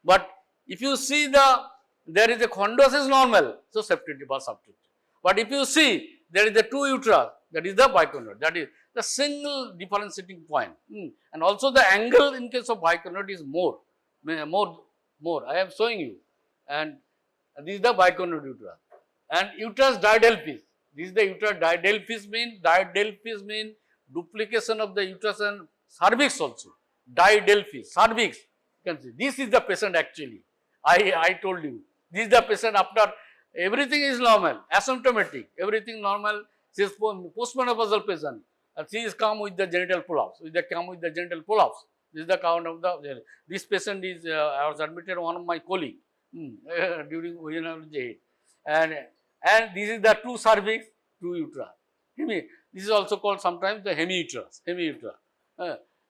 But if you see there is a condos is normal, so septed was substituted. But if you see there is a two uterus, that is the biconid, that is the single differentiating point. And also the angle in case of biconid is more. I am showing you. And this is the biconid uterus. And uterus diadelphys. This is the uterus diadelphys mean duplication of the uterus and cervix also. Diadelphys, cervix. You can see this is the patient actually. I told you. This is the patient after everything is normal, asymptomatic, everything normal. She is postmenopausal patient. And she is come with the genital pull-ups. This is the count of this patient is, I was admitted one of my colleague during gynaecology. And this is the two cervix, two uterus. This is also called sometimes the hemiuterus.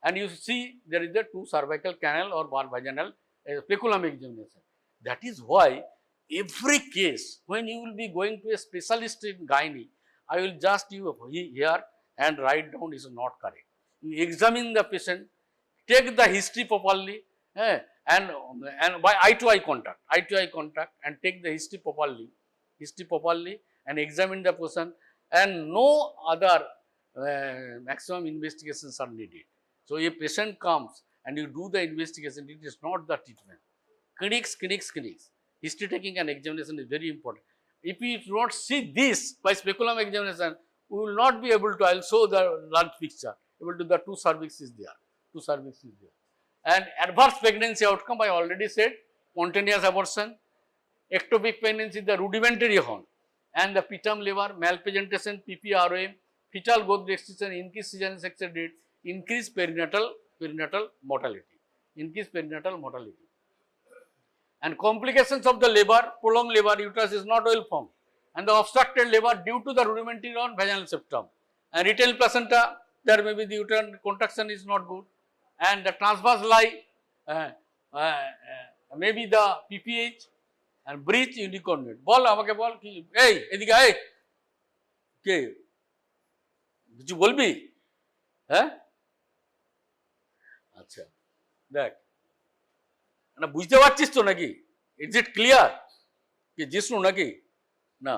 And you see there is the two cervical canal or vaginal speculum examination. That is why every case when you will be going to a specialist in gynae, I will just you here and write down is not correct. You examine the patient, take the history properly, and by eye to eye contact, and take the history properly, and examine the person, and no other maximum investigations are needed. So a patient comes and you do the investigation, it is not the treatment. Clinics. History taking and examination is very important. If we do not see this by speculum examination, we will not be able to, I will show the large picture, able to the two cervix is there. And adverse pregnancy outcome, I already said, spontaneous abortion, ectopic pregnancy, the rudimentary horn, and the pitum liver, malpresentation, PPROM, fetal growth restriction, increased cesarean section rate, increased perinatal mortality. And complications of the labor, prolonged labor, uterus is not well formed, and the obstructed labor due to the rudimentary on vaginal septum, and retained placenta, there may be the uterine contraction is not good, and the transverse lie, maybe the PPH, and breech unicornate. বল আমাকে বল কি এই এদিকে আয় কে কিছু বলবি হ্যাঁ আচ্ছা দেখ না বুঝতে পারছিস তো নাকি ইজ ইট ক্লিয়ার কি জিষ্ণু নাকি না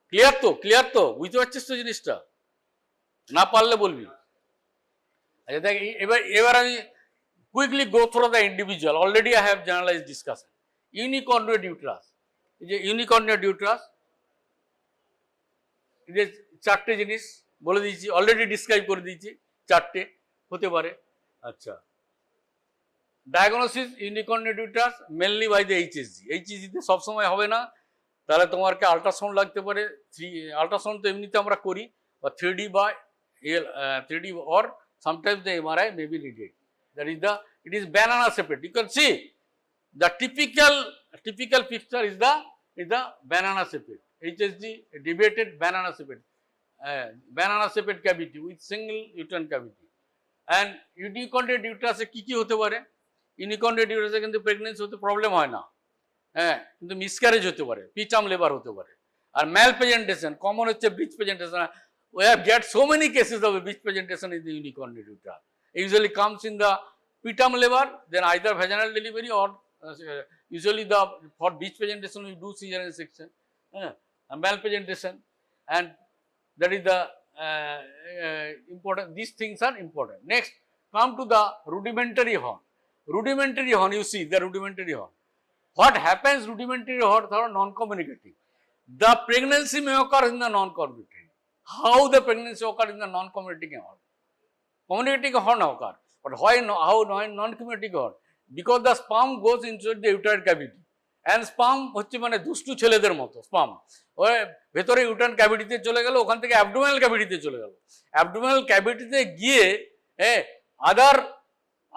ক্লিয়ার তো বুঝতে পারছিস তো জিনিসটা না পারলে বলবি আচ্ছা দেখ এবার আমি quickly go through the individual already I have generalized discussion unicornuate uterus এই যে ইউনিকর্নুয়েট ইউট্রাস এই যে চারটে জিনিস বলে দিয়েছি অলরেডি ডিসক্রাইব করে দিয়েছি চারটে হতে পারে আচ্ছা diagnosis unicornuate uterus mainly by the HSG সব সময় হবে না তাহলে তোমাকে আল্ট্রাসাউন্ড লাগতে পারে আল্ট্রাসাউন্ড তো এমনিতে আমরা করি বা 3D বা 3D or sometimes the MRI may be needed. That is it is banana shaped. You can see the typical picture is the banana shaped. HSG deviated banana shaped cavity with single uterine cavity. And unicornuate uterus কি হতে পারে unicornuate uterus কিন্তু pregnancy হতে problem হয় না কিন্তু miscarriage হতে পারে পিটাম লেবার হতে পারে আর malpresentation কমন হচ্ছে ব্রিচ presentation we have get so many cases of breech presentation in the unicornuate uterus. It usually comes in the pitum labor, then either vaginal delivery or usually for breech presentation we do cesarean section, malpresentation, and that is the important. These things are important. Next, come to the rudimentary horn. You see the rudimentary horn. What happens rudimentary horn are non-communicating. The pregnancy may occur in the non-communicating. How the pregnancy occurs in the non-communicating horn? Communicating horn occur, but how non-communicating horn? Because the sperm goes into the uterine cavity and sperm হচ্ছে মানে দুষ্টু ছেলেদের মতো sperm, ওই ভেতরে uterine ক্যাভিটিতে চলে গেল, ওখান থেকে অ্যাবডোমিনাল ক্যাভিটিতে চলে গেল, অ্যাবডোমিনাল ক্যাভিটিতে গিয়ে আদার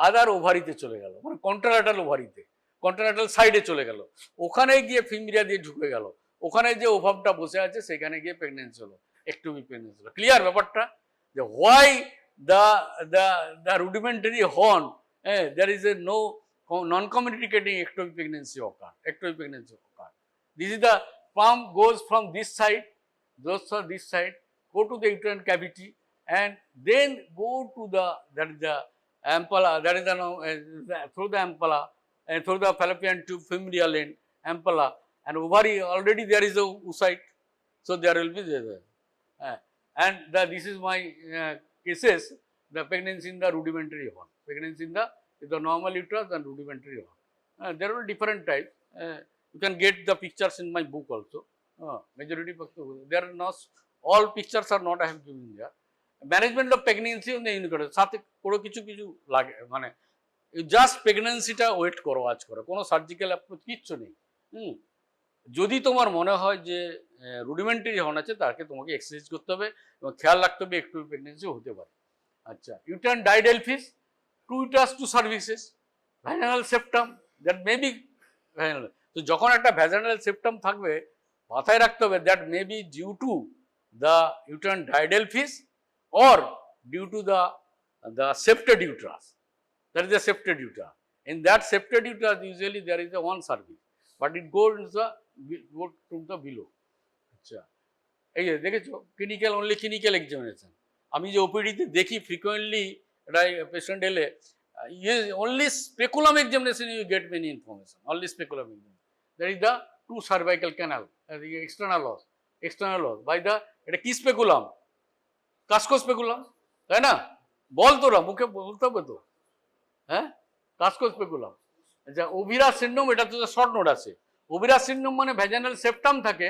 আদার ওভারিতে চলে গেল, মানে কন্ট্রাল্যাটারাল ওভারিতে, কন্ট্রাল্যাটারাল সাইডে চলে গেল, ওখানে গিয়ে ফিমরিয়া দিয়ে ঢুকে গেল, ওখানে যে ওভাবটা বসে আছে সেখানে গিয়ে প্রেগনেন্সি হলো, একটুবি প্রেগনেন্সি হলো। ক্লিয়ার ব্যাপারটা, যে why the rudimentary horn, there is a no non-communicating ectopic pregnancy occur. Ectopic pregnancy occur. This is the sperm goes from this side, goes from this side, go to the uterine cavity, and then go to the that is the ampulla, that is the through the ampulla and through the fallopian tube, femoral end, ampulla, and ovary already there is a oocyte, so there will be there. And this is my cases, the pregnancy in the rudimentary horn, pregnancy in the normal uterus and rudimentary horn. There are different types. You can get the pictures in my book also. Majority there are not all pictures are not I have given there. Management of pregnancy on the unicorn. সাথে কোনো কিছু লাগে, মানে just প্রেগনেন্সিটা wait করো, আজ করো, কোনো surgical approach কিচ্ছু নেই। যদি তোমার মনে হয় যে রুডিমেন্টারি হর্ন আছে, তাকে তোমাকে এক্সারসাইজ করতে হবে এবং খেয়াল রাখতে হবে একটু প্রেগনেন্সি হতে পারে। আচ্ছা, uterine didelphys, two uterus two cervices, vaginal septum, that may be vaginal. তো যখন একটা ভ্যাজানাল সেপ্টাম থাকবে, মাথায় রাখতে হবে that may be due to the uterine didelphys or due to the septed uterus. That is the septed uterus. In that septed uterus, usually there is a one cervix, but it goes to the below. আচ্ছা, এই যে দেখেছো, clinical only clinical examination. আমি যে ওপিডিতে দেখি frequently এটা patient এলে, only speculum examination you get many information, only speculum examination. That is the two cervical canal, the external loss by the, এটা কি স্পেকুলাম? কাস্কো স্পেকুলাম, তাই না? বল তোরা, মুখে বলতে হবে তো, হ্যাঁ, কাস্কো স্পেকুলাম। আচ্ছা, ওভিরা সিন্ড্রোম, এটা তো শর্ট নোট আছে। ওভিরা সিন্ড্রোম মানে ভ্যাজানাল সেপ্টাম থাকে,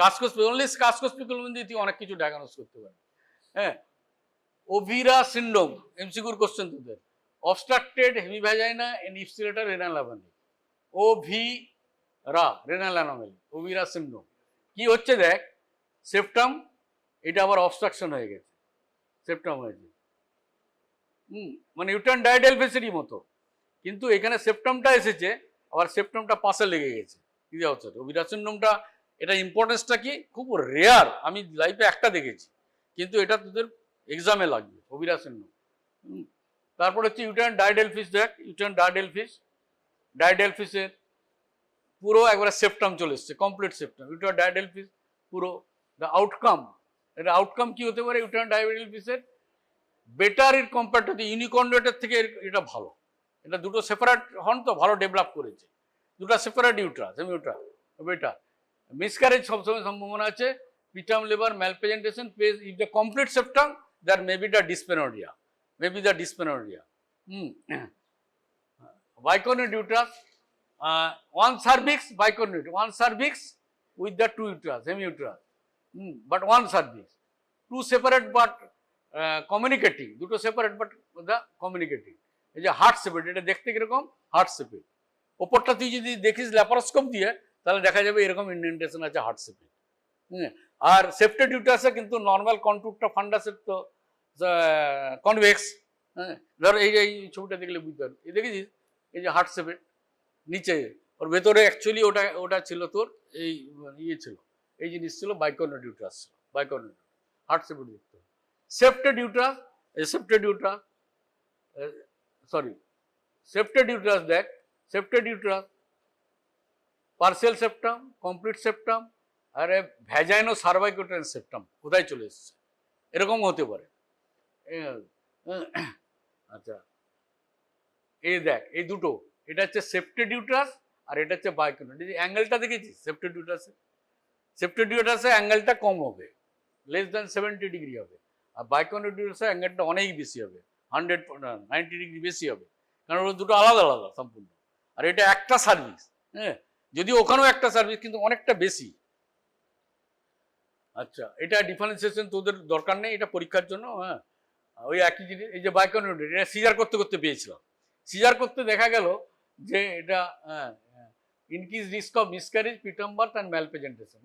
কাস্কো অনলি কাস্কো স্পেকুলাম দিয়ে তুই অনেক কিছু ডায়াগনোস করতে পারে। হ্যাঁ, ওভিরা সিন্ড্রোম এমসিকিউর কোশ্চেন তোদের, obstructed hemivagina and ipsilateral renal anomaly, OHVIRA renal anomaly, OHVIRA syndrome. কি হচ্ছে দেখ, সেপ্টাম এটা আবার অবস্ট্রাকশন হয়ে গেছে, সেপ্টাম হয়েছে, মানে ইউটারাইন ডাইডেলফিসেরই মতো, কিন্তু এখানে সেপ্টামটা এসেছে, আবার সেপ্টামটা পাশে লেগে গেছে। কি হচ্ছে ওভিরা সিন্ড্রোমটা, এটা ইম্পর্টেন্সটা কি, খুব রেয়ার, আমি লাইফে একটা দেখেছি, কিন্তু এটা তোদের এক্সামে লাগবে, ওভিরা সিন্ড্রোম। তারপর হচ্ছে ইউটারাইন ডাইডেলফিস, দেখ ইউটারাইন ডাইডেলফিসের পুরো একবারে সেপ্টাম চলে এসছে, কমপ্লিট সেপ্টাম, ইউটারাইন ডাইডেলফিস পুরো। দ্য আউটকাম, এটা আউটকাম কি হতে পারে ইউটারাইন ডাইডেলফিসের? Better it compare to the ইউনিকন্ড্রেটের থেকে এটা ভালো, এটা দুটো সেপারেট হর্ন তো ভালো ডেভেলপ করেছে, দুটো separate uterus, semi uterus, better. Miscarriage সবসময় সম্ভাবনা আছে, পিটাম লিভার malpresentation, if the complete septum that may be the dysmenorrhoea, bicornuate uterus, one cervix bicornuate, one cervix with the two uterus, semi uterus, but one cervix, two separate but communicating, দুটো separate but the communicating। এই যে heart shaped, এটা দেখতে কিরকম, heart shaped, ওপরটা তুই যদি দেখিস ল্যাপারোস্কোপ দিয়ে, তাহলে দেখা যাবে এরকম ইন্ডেন্টেশন আছে হার্ট শেপেড। আর সেপ্টেড ইউটারাসে কিন্তু নর্মাল কন্ট্যুরটা ফান্ডাসের তো কনভেক্স। হ্যাঁ, ধর এই যে এই ছবিটা দেখলে বুঝতে পারবি, এই দেখেছিস, এই যে হার্ট শেপেড, নিচে ওর ভেতরে অ্যাকচুয়ালি ওটা ছিল তোর এই ইয়ে ছিল, এই জিনিস ছিল বাইকর্নেট ইউট্রাস ছিল, বাইকর্নেট হার্ট শেপেড দেখতে। সেপ্টেড ইউট্রাস, দেখ septate uterus, partial septum, complete septum, আর ভ্যাজাইনো সার্ভাইকোটাইন সেপ্টাম কোথায় চলে এসছে, এরকম হতে পারে। আচ্ছা, এই দেখ এই দুটো, এটা হচ্ছে সেপ্টেড ইউট্রাস আর এটা হচ্ছে বাইকর্নেট। এই অ্যাঙ্গেলটা দেখেছিস সেপ্টেড ইউট্রাসে অ্যাঙ্গেলটা কম হবে, লেস দ্যান 70 ডিগ্রি হবে, আর বাইকর্নেট ইউট্রাসে অ্যাঙ্গেলটা অনেক বেশি হবে, 90 ডিগ্রি বেশি হবে, কারণ ওরা দুটো আলাদা আলাদা সম্পূর্ণ। আর এটা একটা সার্ভিস, হ্যাঁ, যদি ওখানেও একটা সার্ভিস কিন্তু অনেকটা বেশি। আচ্ছা, এটা ডিফারেন্সিয়েশন তোদের দরকার নেই, এটা পরীক্ষার জন্য। হ্যাঁ, ওই একই জিনিস, এই যে বাইকর্নেট, এটা সিজার করতে পেয়েছিলাম, সিজার করতে দেখা গেল যে এটা increased risk of miscarriage, preterm birth and malpresentation.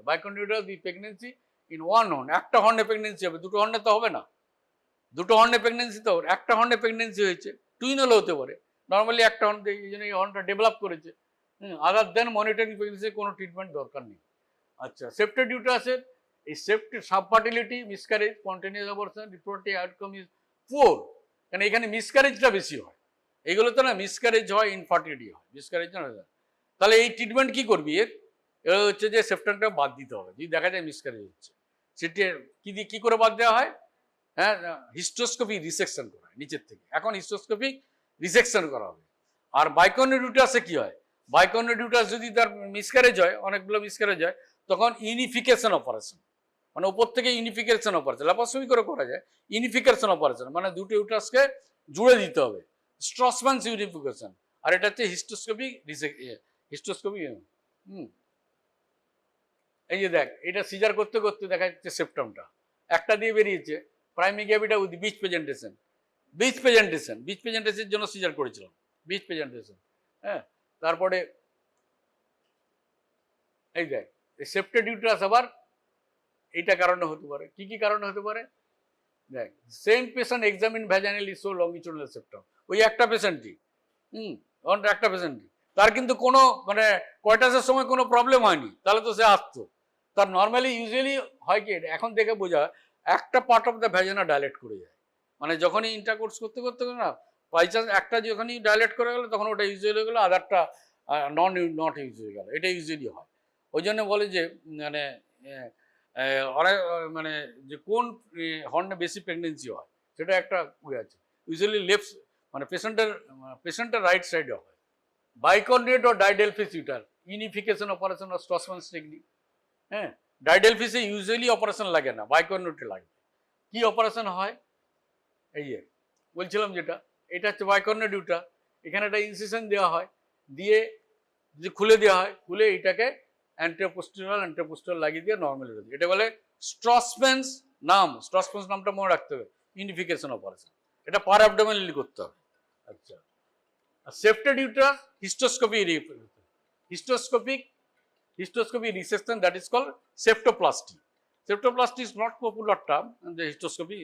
Bicondylar the pregnancy in one horn, একটা হর্নে প্রেগনেন্সি হবে, দুটো হর্নে তো হবে না, দুটো হর্নে প্রেগনেন্সি তো একটা হর্নে প্রেগনেন্সি হয়েছে, টুইন হলে হতে পারে, নর্মালি একটা হর্ন, এই জন্য এই হর্নটা ডেভেলপ করেছে। আদার দেন মনিটরিং প্রেগনেন্সি কোনো ট্রিটমেন্ট দরকার নেই। আচ্ছা, সেপ্টেড ইউটারাসের এই septate subfertility, miscarriage, spontaneous abortion, reproductive outcome is poor, কারণ এখানে মিসক্যারেজটা বেশি হয়, এগুলো তো না মিসক্যারেজ হয়, ইনফার্টিলিটি হয়, মিসক্যারেজ না। তাহলে এই ট্রিটমেন্ট কি করবি এর হচ্ছে যে সেপ্টেমটা বাদ দিতে হবে যদি দেখা যায় মিসক্যারেজ হচ্ছে, সেটি কি করে বাদ দেওয়া হয়? হ্যাঁ, হিস্টোস্কোপি রিসেকশন করা হয় নিচের থেকে, এখন হিস্টোস্কোপি রিসেকশন করা হবে। আর বাইকোনিডিউটাসে কি হয়? বাইকোনিডিউটাস যদি তার মিসক্যারেজ হয়, অনেকগুলো মিসক্যারেজ হয়, তখন ইউনিফিকেশন অপারেশন, মানে ওপর থেকে ইউনিফিকেশন অপারেশন, ল্যাপারোস্কোপি করে করা যায়, ইউনিফিকেশন অপারেশন মানে দুটো ইউটারাসকে জুড়ে দিতে হবে, স্ট্রসম্যানস ইউনিফিকেশন। আর এটা হচ্ছে হিস্টোস্কোপি হিস্টোস্কোপি। এই যে দেখ, এটা সিজার করতে করতে দেখা যাচ্ছে সেপ্টামটা একটা দিয়ে বেরিয়েছে, primary gravida with breech presentation, breech প্রেজেন্টেশনের জন্য সিজার করেছিলাম, বিচ প্রেজেন্টেশন। হ্যাঁ, তারপরে এই দেখ সেপ্টেড ইউটারাস আবার এইটা কারণে হতে পারে, কি কারণে হতে পারে? দেখ, same patient examine vaginally so longitudinal septum, ওই একটা পেশেন্টই, একটা পেশেন্টই, তার কিন্তু কোনো মানে কোয়ার্টাসের সময় কোনো প্রবলেম হয়নি, তাহলে তো সে আসতো। তার নর্মালি ইউজুয়ালি হয় কি, এখন দেখে বোঝা, একটা part of the vagina dilate করে যায়, মানে যখনই ইন্টারকোর্স করতে না, বাই চান্স একটা যখনই ডাইলেট করে গেলো, তখন ওটা ইউজুয়ালি হয়ে গেলো, আদারটা নট ইউজ হয়ে গেল, এটা ইউজুয়ালি হয়। ওই জন্য বলে যে মানে অনেক মানে যে কোন হর্নে বেশি প্রেগনেন্সি হয়, সেটা একটা ইয়ে আছে, ইউজুয়ালি লেফট মানে পেশেন্টের রাইট সাইডে হয়। বাইকন্ডিয়েট ও ডাইডেলফিস ইউটার, ইউনিফিকেশন অপারেশন ও স্টসম্যানস টেকনিক। হ্যাঁ, ডাইডেলফিসে ইউজুয়ালি অপারেশন লাগে না, বাইকন্ডিয়েটে লাগে। কি অপারেশন হয়? এই যে বলছিলাম যেটা, এটা হচ্ছে বাইকন্ডিয়েট ইউটার, এখানে একটা ইনসিশন দেওয়া হয়, দিয়ে যদি খুলে দেওয়া হয়, খুলে এটাকে অ্যান্টেরোপোস্টেরিয়র লাগিয়ে দিয়ে নর্মাল হয়ে যায়, এটা বলে স্ট্রসম্যানস নামটা মনে রাখতে হবে, ইউনিফিকেশন অপারেশন, এটা পার অ্যাবডোমিনালি করতে হবে। আচ্ছা, septate uterus hysteroscopy resection, that is called septoplasty. Septoplasty is not popular term, যে হিস্টোস্কোপি।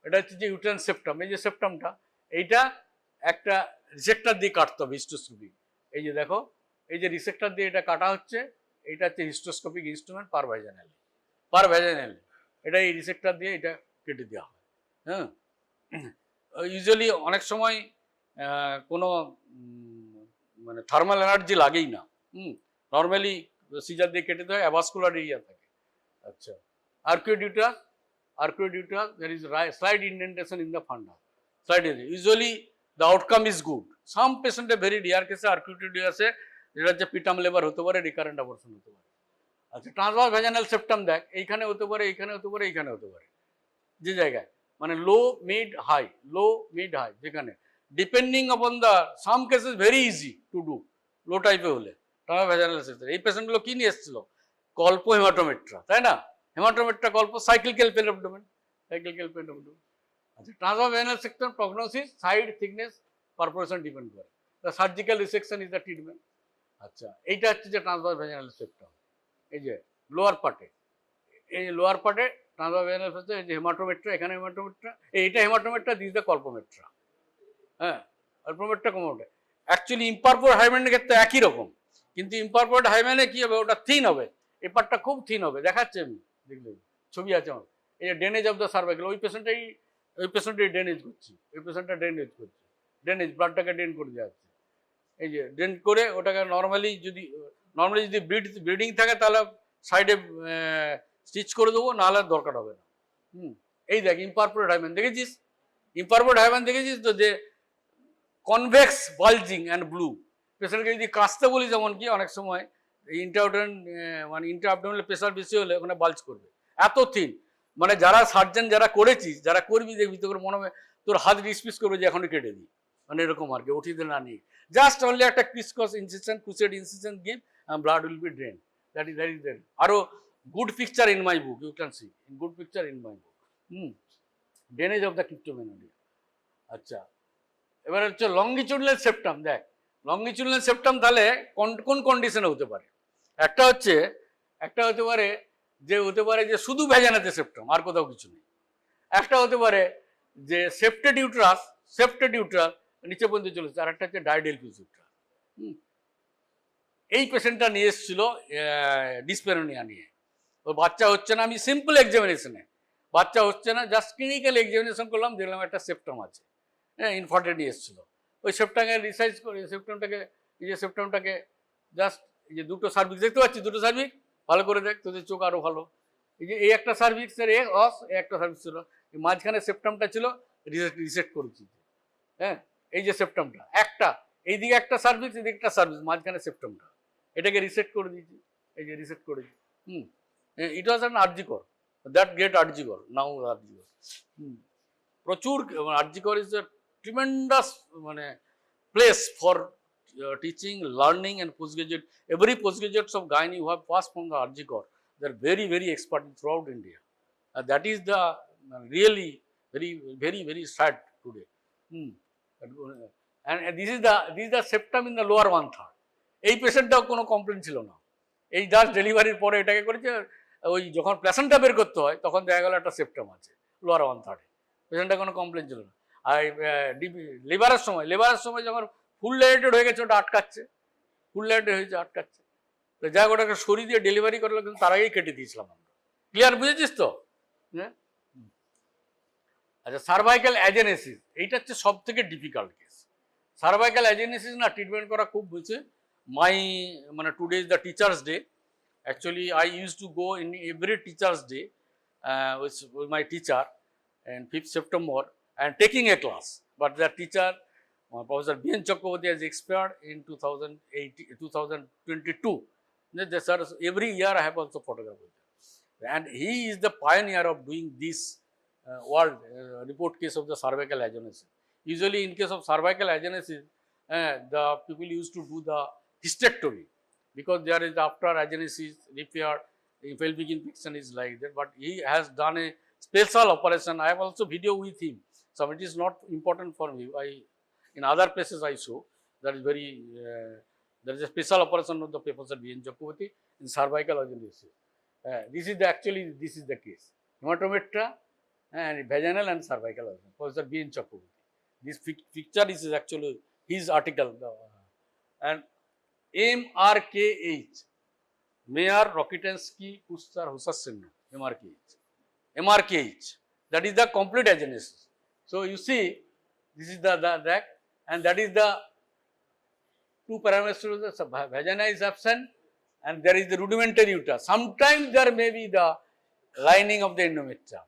এটা হচ্ছে যে ইউটেরাইন সেপ্টাম, এই যে সেপ্টামটা, এইটা একটা রিসেক্টর দিয়ে কাটতে হবে হিস্টোস্কোপি। এই যে দেখো, এই যে রিসেক্টর দিয়ে এটা কাটা হচ্ছে, এটা হচ্ছে হিস্টোস্কোপিক ইনস্ট্রুমেন্ট পার ভ্যাজাইনালি, এটা এই রিসেক্টর দিয়ে এটা কেটে দেওয়া হয়। হ্যাঁ, ইউজুয়ালি অনেক সময় কোনো মানে থার্মাল এনার্জি লাগেই না, নর্মালি সিজার দিয়ে কেটে দেওয়া হয়, অ্যাভাস্কুলার এরিয়া থাকে। আচ্ছা, arcuate there is slight indentation in the funda, slight area. Usually the outcome is good. Some patient very rare case arcuate আছে, যেটা হচ্ছে পিটাম লেবার হতে পারে, রিকারেন্ট অ্যাবর্শন হতে পারে। আচ্ছা, ট্রান্সভার্স ভ্যাজাইনাল সেপ্টাম দেখ, এইখানে হতে পারে, এইখানে হতে পারে, এইখানে হতে পারে, যে জায়গায় মানে লো মিড হাই, যেখানে depending upon the some cases very easy to do, low টাইপে হলে ট্রান্সভার্স ভ্যাজাইনাল সেপ্টাম। এই পেশেন্টগুলো কি নিয়ে এসেছিল? কল্প হেমাটোমেট্রা, তাই না? হেমাটোমেট্রা কল্প, সাইক্লিক্যাল পেন অ্যাবডোমেন। আচ্ছা, transverse vaginal septum prognosis, side thickness, perforation depend করে, the surgical resection is the treatment. আচ্ছা, এইটা হচ্ছে যে ট্রান্সভার্স ভ্যাজাইনাল সেপ্টাম, এই যে লোয়ার পার্টে, এই লোয়ার পার্টে ট্রান্সভার্স ভ্যাজাইনাল সেপ্টাম, এই যে হেমাটোমেট্রা, এখানে হেমাটোমেট্রা, এইটা হেমাটোমেট্রা, দিস দ্য কল্পোমেট্রা। হ্যাঁ, কল্পোমেট্রা কমোটে অ্যাকচুয়ালি ইম্পারপোর হাইম্যানের ক্ষেত্রে একই রকম, কিন্তু ইম্পারপোর হাইম্যানে কি হবে, ওটা থিন হবে, এই পার্টটা খুব থিন হবে, দেখাচ্ছে আমি, দেখলে ছবি আছে আমার, এই যে ড্রেনেজ অফ দ্য সার্ভাইকেল, ওই পেশেন্টটাই ড্রেনেজ করছি, ওই পেশেন্টটা ড্রেনেজ করছে, ব্লাডটাকে ড্রেন করে দেওয়া হচ্ছে, এই যে ড্রেন করে ওটাকে নর্মালি যদি ব্লিডিং থাকে, তাহলে সাইডে স্টিচ করে দেবো, নাহলে দরকার হবে না। এই দেখ ইম্পারপোরেট হাইম্যান দেখেছিস, তো যে কনভেক্স বালজিং অ্যান্ড ব্লু, পেশেন্টকে যদি কাশতে বলি, যেমন কি অনেক সময় ইন্টারঅ্যাবডোমিনাল প্রেশার বেশি হলে ওখানে বাল্জ করবে, এত থিন, মানে যারা সার্জেন যারা করেছিস, যারা করবি, দেখবি তোর মনে হবে তোর হাত রিসপিস করবে যে এখনই কেটে দিই, মানে এরকম আর কি, ওটিতে না নিয়ে জাস্ট অনলি একটা crisscross incision, cruciate incision give, blood will be drain, that is then. আরো good picture in my book, you can see good picture in my book, drainage of the cryptomenorrhoea. আচ্ছা, এবার হচ্ছে লংগিচুডাল septum, দেখ লংগিচুডাল septum তাহলে কোন কন্ডিশনে হতে পারে? একটা হতে পারে যে শুধু ভ্যাজানাতে সেপ্টাম, আর কোথাও কিছু নেই। একটা হতে পারে যে সেপ্টেড ইউট্রাস নিচে পর্যন্ত চলেছে, আর একটা হচ্ছে ডায়ডেলফিস ইউট্রাস। এই পেশেন্টটা নিয়ে এসেছিল ডিসপেরোনিয়া নিয়ে। ওর বাচ্চা হচ্ছে না, আমি সিম্পল এক্সামিনেশনে বাচ্চা হচ্ছে না, জাস্ট ক্লিনিক্যাল এক্সামিনেশন করলাম, দেখলাম একটা সেপ্টাম আছে, হ্যাঁ, ইনফার্টিলিটি এসেছিলো। ওই সেপ্টামকে রিসার্চ করে সেপ্টামটাকে জাস্ট এই যে দুটো সার্ভিক্স দেখতে পাচ্ছি, দুটো সার্ভিক্স ভালো করে দেখ, তোদের চোখ আরও ভালো। এই একটা সার্ভিক্সের একটা সার্ভিক্স ছিল, মাঝখানে সেপ্টামটা ছিল, রিসেট করেছি। হ্যাঁ, এই যে সেপ্টামটা একটা, এইদিকে একটা সার্ভিক্স, এদিকে একটা সার্ভিস, মাঝখানে সেপ্টামটা, এটাকে রিসেট করে দিয়েছি, এই যে রিসেট করেছি। It was an RG Kar, that great RG Kar, now RG Kar. প্রচুর RG Kar is a tremendous place for teaching, learning and postgraduate. Every postgraduates of gynae who have passed from the Arjikor, they are very expert throughout India. That is the really very sad today. And this is the septum in the lower 1/3. এই পেশেন্টটাও কোনো complain ছিল না, এই just ডেলিভারির পরে এটাকে করেছে, ওই যখন প্ল্যাসেন্টা বের করতে হয় তখন দেখা গেল একটা সেপ্টাম আছে লোয়ার 1/3, পেশেন্টটা কোনো কমপ্লেন ছিল না। আর লেবারের সময় যখন ফুল লাইটেড হয়ে গেছে, ওটা আটকাচ্ছে, ফুল লাইটেড হয়েছে আটকাচ্ছে, তো যাই ওটাকে সরিয়ে দিয়ে ডেলিভারি করলে, কিন্তু তার আগেই কেটে দিয়েছিলাম আমরা। ক্লিয়ার, বুঝেছিস তো? হ্যাঁ, আচ্ছা, সার্ভাইকাল অ্যাজেনেসিস, এইটা হচ্ছে সব থেকে ডিফিকাল্ট কেস। সার্ভাইকাল অ্যাজেনেসিস না ট্রিটমেন্ট করা খুব বুঝছে। Today is the teachers day. Actually, I used to go in every teacher's day with my teacher in 5th September and taking a class. But the teacher, Professor B.N. Chakraborty, has expired in 2022. Every year I have also photographed with him. And he is the pioneer of doing this world report case of the cervical agenesis. Usually in case of cervical agenesis, the people used to do the hysterectomy, because there is after agenesis repair, pelvic infection is like that. But he has done a special operation. I have also video with him, so it is not important for me. In other places I show that is very there is a special operation of the Professor B.N. Chakraborty in cervical agenesis. This is the case. Hematometra and vaginal and cervical agenesis. Professor B.N. Chakraborty. This picture is actually his article, and MRKH, Mayer-Rokitansky-Kuster-Husser syndrome, MRKH, that is the complete agenesis. So you see, this is that, and that is the two parameters. The vagina is absent, and there is the rudimentary uterus. Sometimes there may be the lining of the endometrium.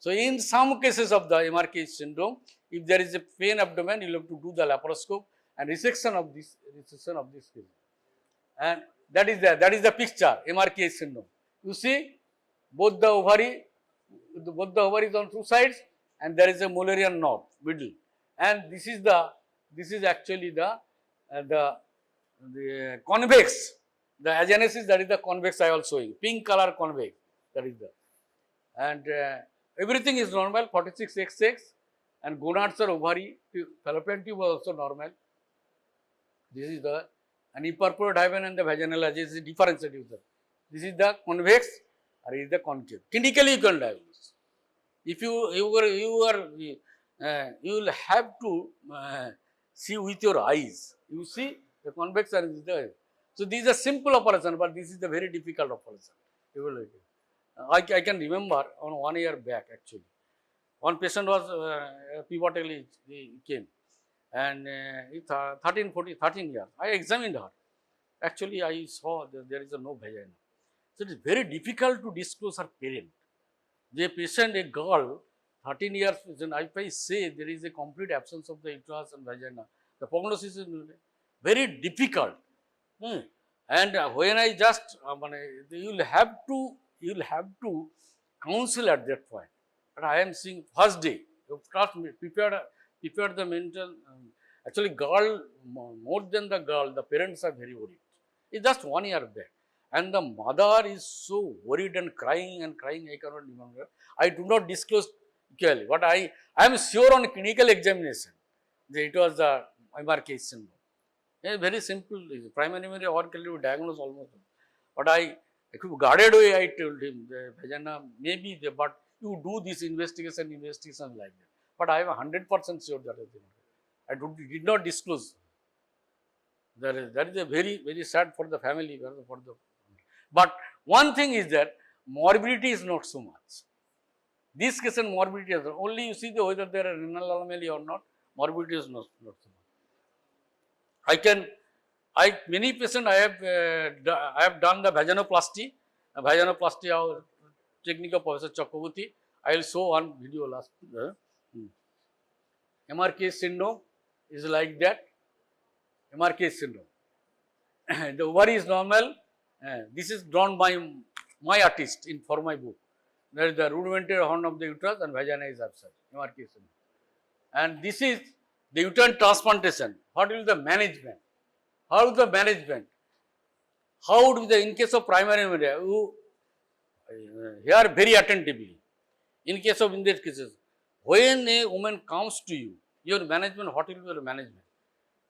So in some cases of the MRKH syndrome, if there is a pain abdomen, you have to do the laparoscope and resection of this case. And that is the picture, MRKH syndrome. You see, both the ovaries on two sides, and there is a Mullerian knot middle. And this is actually the convex, the agenesis, that is the convex I also showing, pink color convex, that is the, and everything is normal, 46XX, and gonads are ovary, fallopian tube was also normal. This is the and imperforate hymen and the vaginal agenesis is differentiated user. This is the convex, or is the concave. Clinically you can diagnose. If you will have to see with your eyes. You see the convex or is there. So this is a simple operation, but this is a very difficult operation. I can remember on 1 year back actually. One patient was pivotally came, and 13 years. I examined her. Actually, I saw that there is no vagina. So it is very difficult to disclose her parent. The patient, a girl, 13 years, if I say there is a complete absence of the uterus and vagina, the prognosis is very difficult. And when I just, you will have to counsel at that point. But I am seeing first day, trust me, prepare the mental. Actually, girl, more than the girl, the parents are very worried. It's just 1 year back, and the mother is so worried and crying. I cannot remember. I do not disclose clearly, but I am sure on clinical examination that it was the MRKH syndrome. A very simple, primary memory or can you diagnose almost. But I guarded way I told him the vagina maybe there, but you do this investigation like that. But I am 100% sure that I did not disclose. That is a very sad for the family. But one thing is that morbidity is not so much. This case and morbidity is only you see the whether there are renal anomaly or not. Morbidity is not so much. Many patients I have done the vaginoplasty. Our technique of Professor Chakraborty. I will show one video last. MRK syndrome is like that. MRK syndrome. The ovary is normal. This is drawn by my artist for my book. There is the rudimentary horn of the uterus and vagina is absent. MRK syndrome. And this is the uterine transplantation. What will the management? How is the management? How do in case of primary memory, you hear very attentively. In case of in these cases, when a woman comes to you, your management, what will be your management?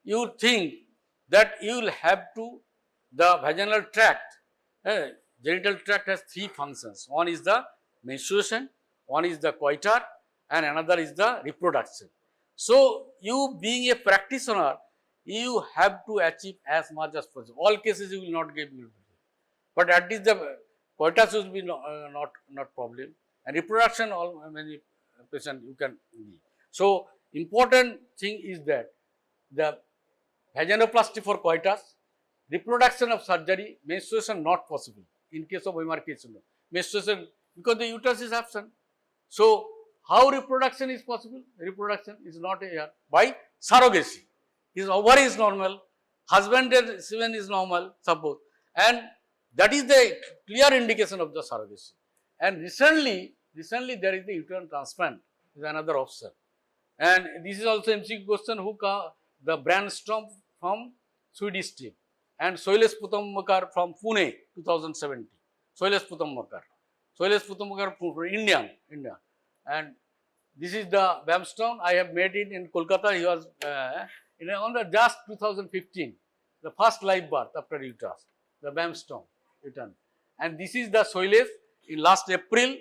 You think that you will have to, the vaginal tract, genital tract has three functions. One is the menstruation, one is the coitor, and another is the reproduction. So, you being a practitioner, you have to achieve as much as possible. All cases you will not get, but at least the coitus will be not problem, and reproduction all many patient you can be. So, important thing is that the vaginoplasty for coitus, reproduction of surgery, menstruation not possible in case of MRK syndrome. Menstruation because the uterus is absent. So, how reproduction is possible? Reproduction is not here by surrogacy. His ovary is normal, husband semen is normal, suppose, and that is the clear indication of the surrogacy. And recently there is the uterine transplant is another option. And this is also MCQ question who the Brandstrom from Swedish team and Soiles Putammakar from Pune 2017. Soiles Putammakar from India. And this is the Bamstone. I have made it in Kolkata. He was on the just 2015, the first live birth after uterus, the Bamstone return. And this is the Soiles in last April.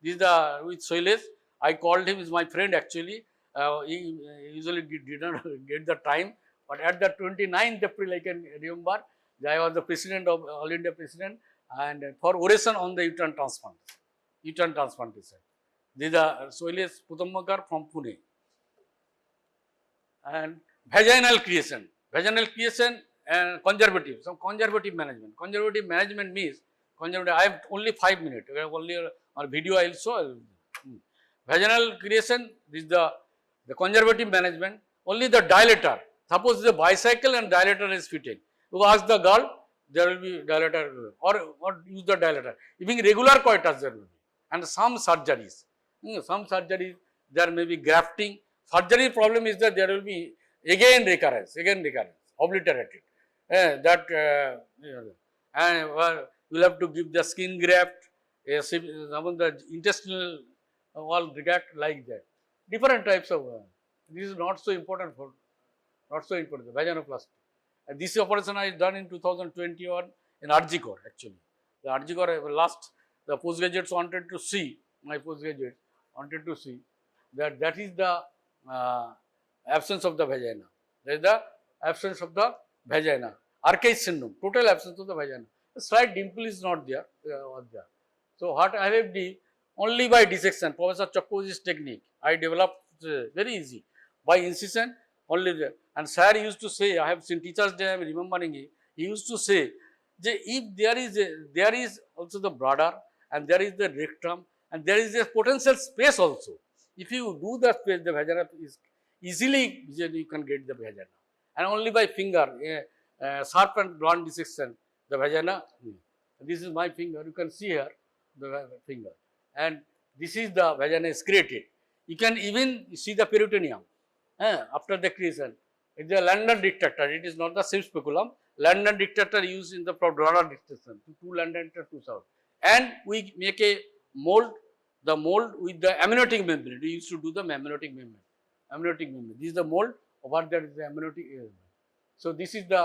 This is the with Soiles. I called him, is my friend actually. He usually did not get the time, but at the 29th April, I can remember, I was the president of All India president, and for oration on the uterine transplantation. These are Soiles Putammakar from Pune. And vaginal creation and conservative, some conservative management. Conservative management means, I have only 5 minutes, only on video I will show. Vaginal creation, this is the conservative management, only the dilator. Suppose the bicycle and dilator is fitting. You ask the girl, there will be dilator or use the dilator. Even regular coitus there will be. And some surgeries, there may be grafting. Surgery problem is that there will be again recurrence, obliterated. And you will have to give the skin graft, the intestinal wall graft like that. Different types of, this is not so important the vaginoplasty. And this operation I done in 2021 in Arjikor actually. The Arjikor last, the postgraduates wanted to see, my postgraduates wanted to see that is the absence of the vagina. There is the absence of the vagina. Archaea syndrome, total absence of the vagina. A slight dimple is not there. So, what I have done only by dissection, Professor Chakraborty's technique, I developed very easy by incision only there. And sir used to say, I have seen Teachers' Day, I am remembering it. He used to say, if there is also the bladder and there is the rectum and there is a potential space also. If you do the space, the vagina is easily you can get the vagina. And only by finger, sharp and blunt dissection, the vagina. This is my finger. You can see here the finger. And this is the vagina is created. You can even see the peritoneum after the creation. It is a London detector. It is not the sim speculum. London detector used in the bladder dissection. Two London, two south. And we make a mold. The mold with the amniotic membrane. We used to do the amniotic membrane. This is the mold. Over there is the amniotic membrane. So this is the,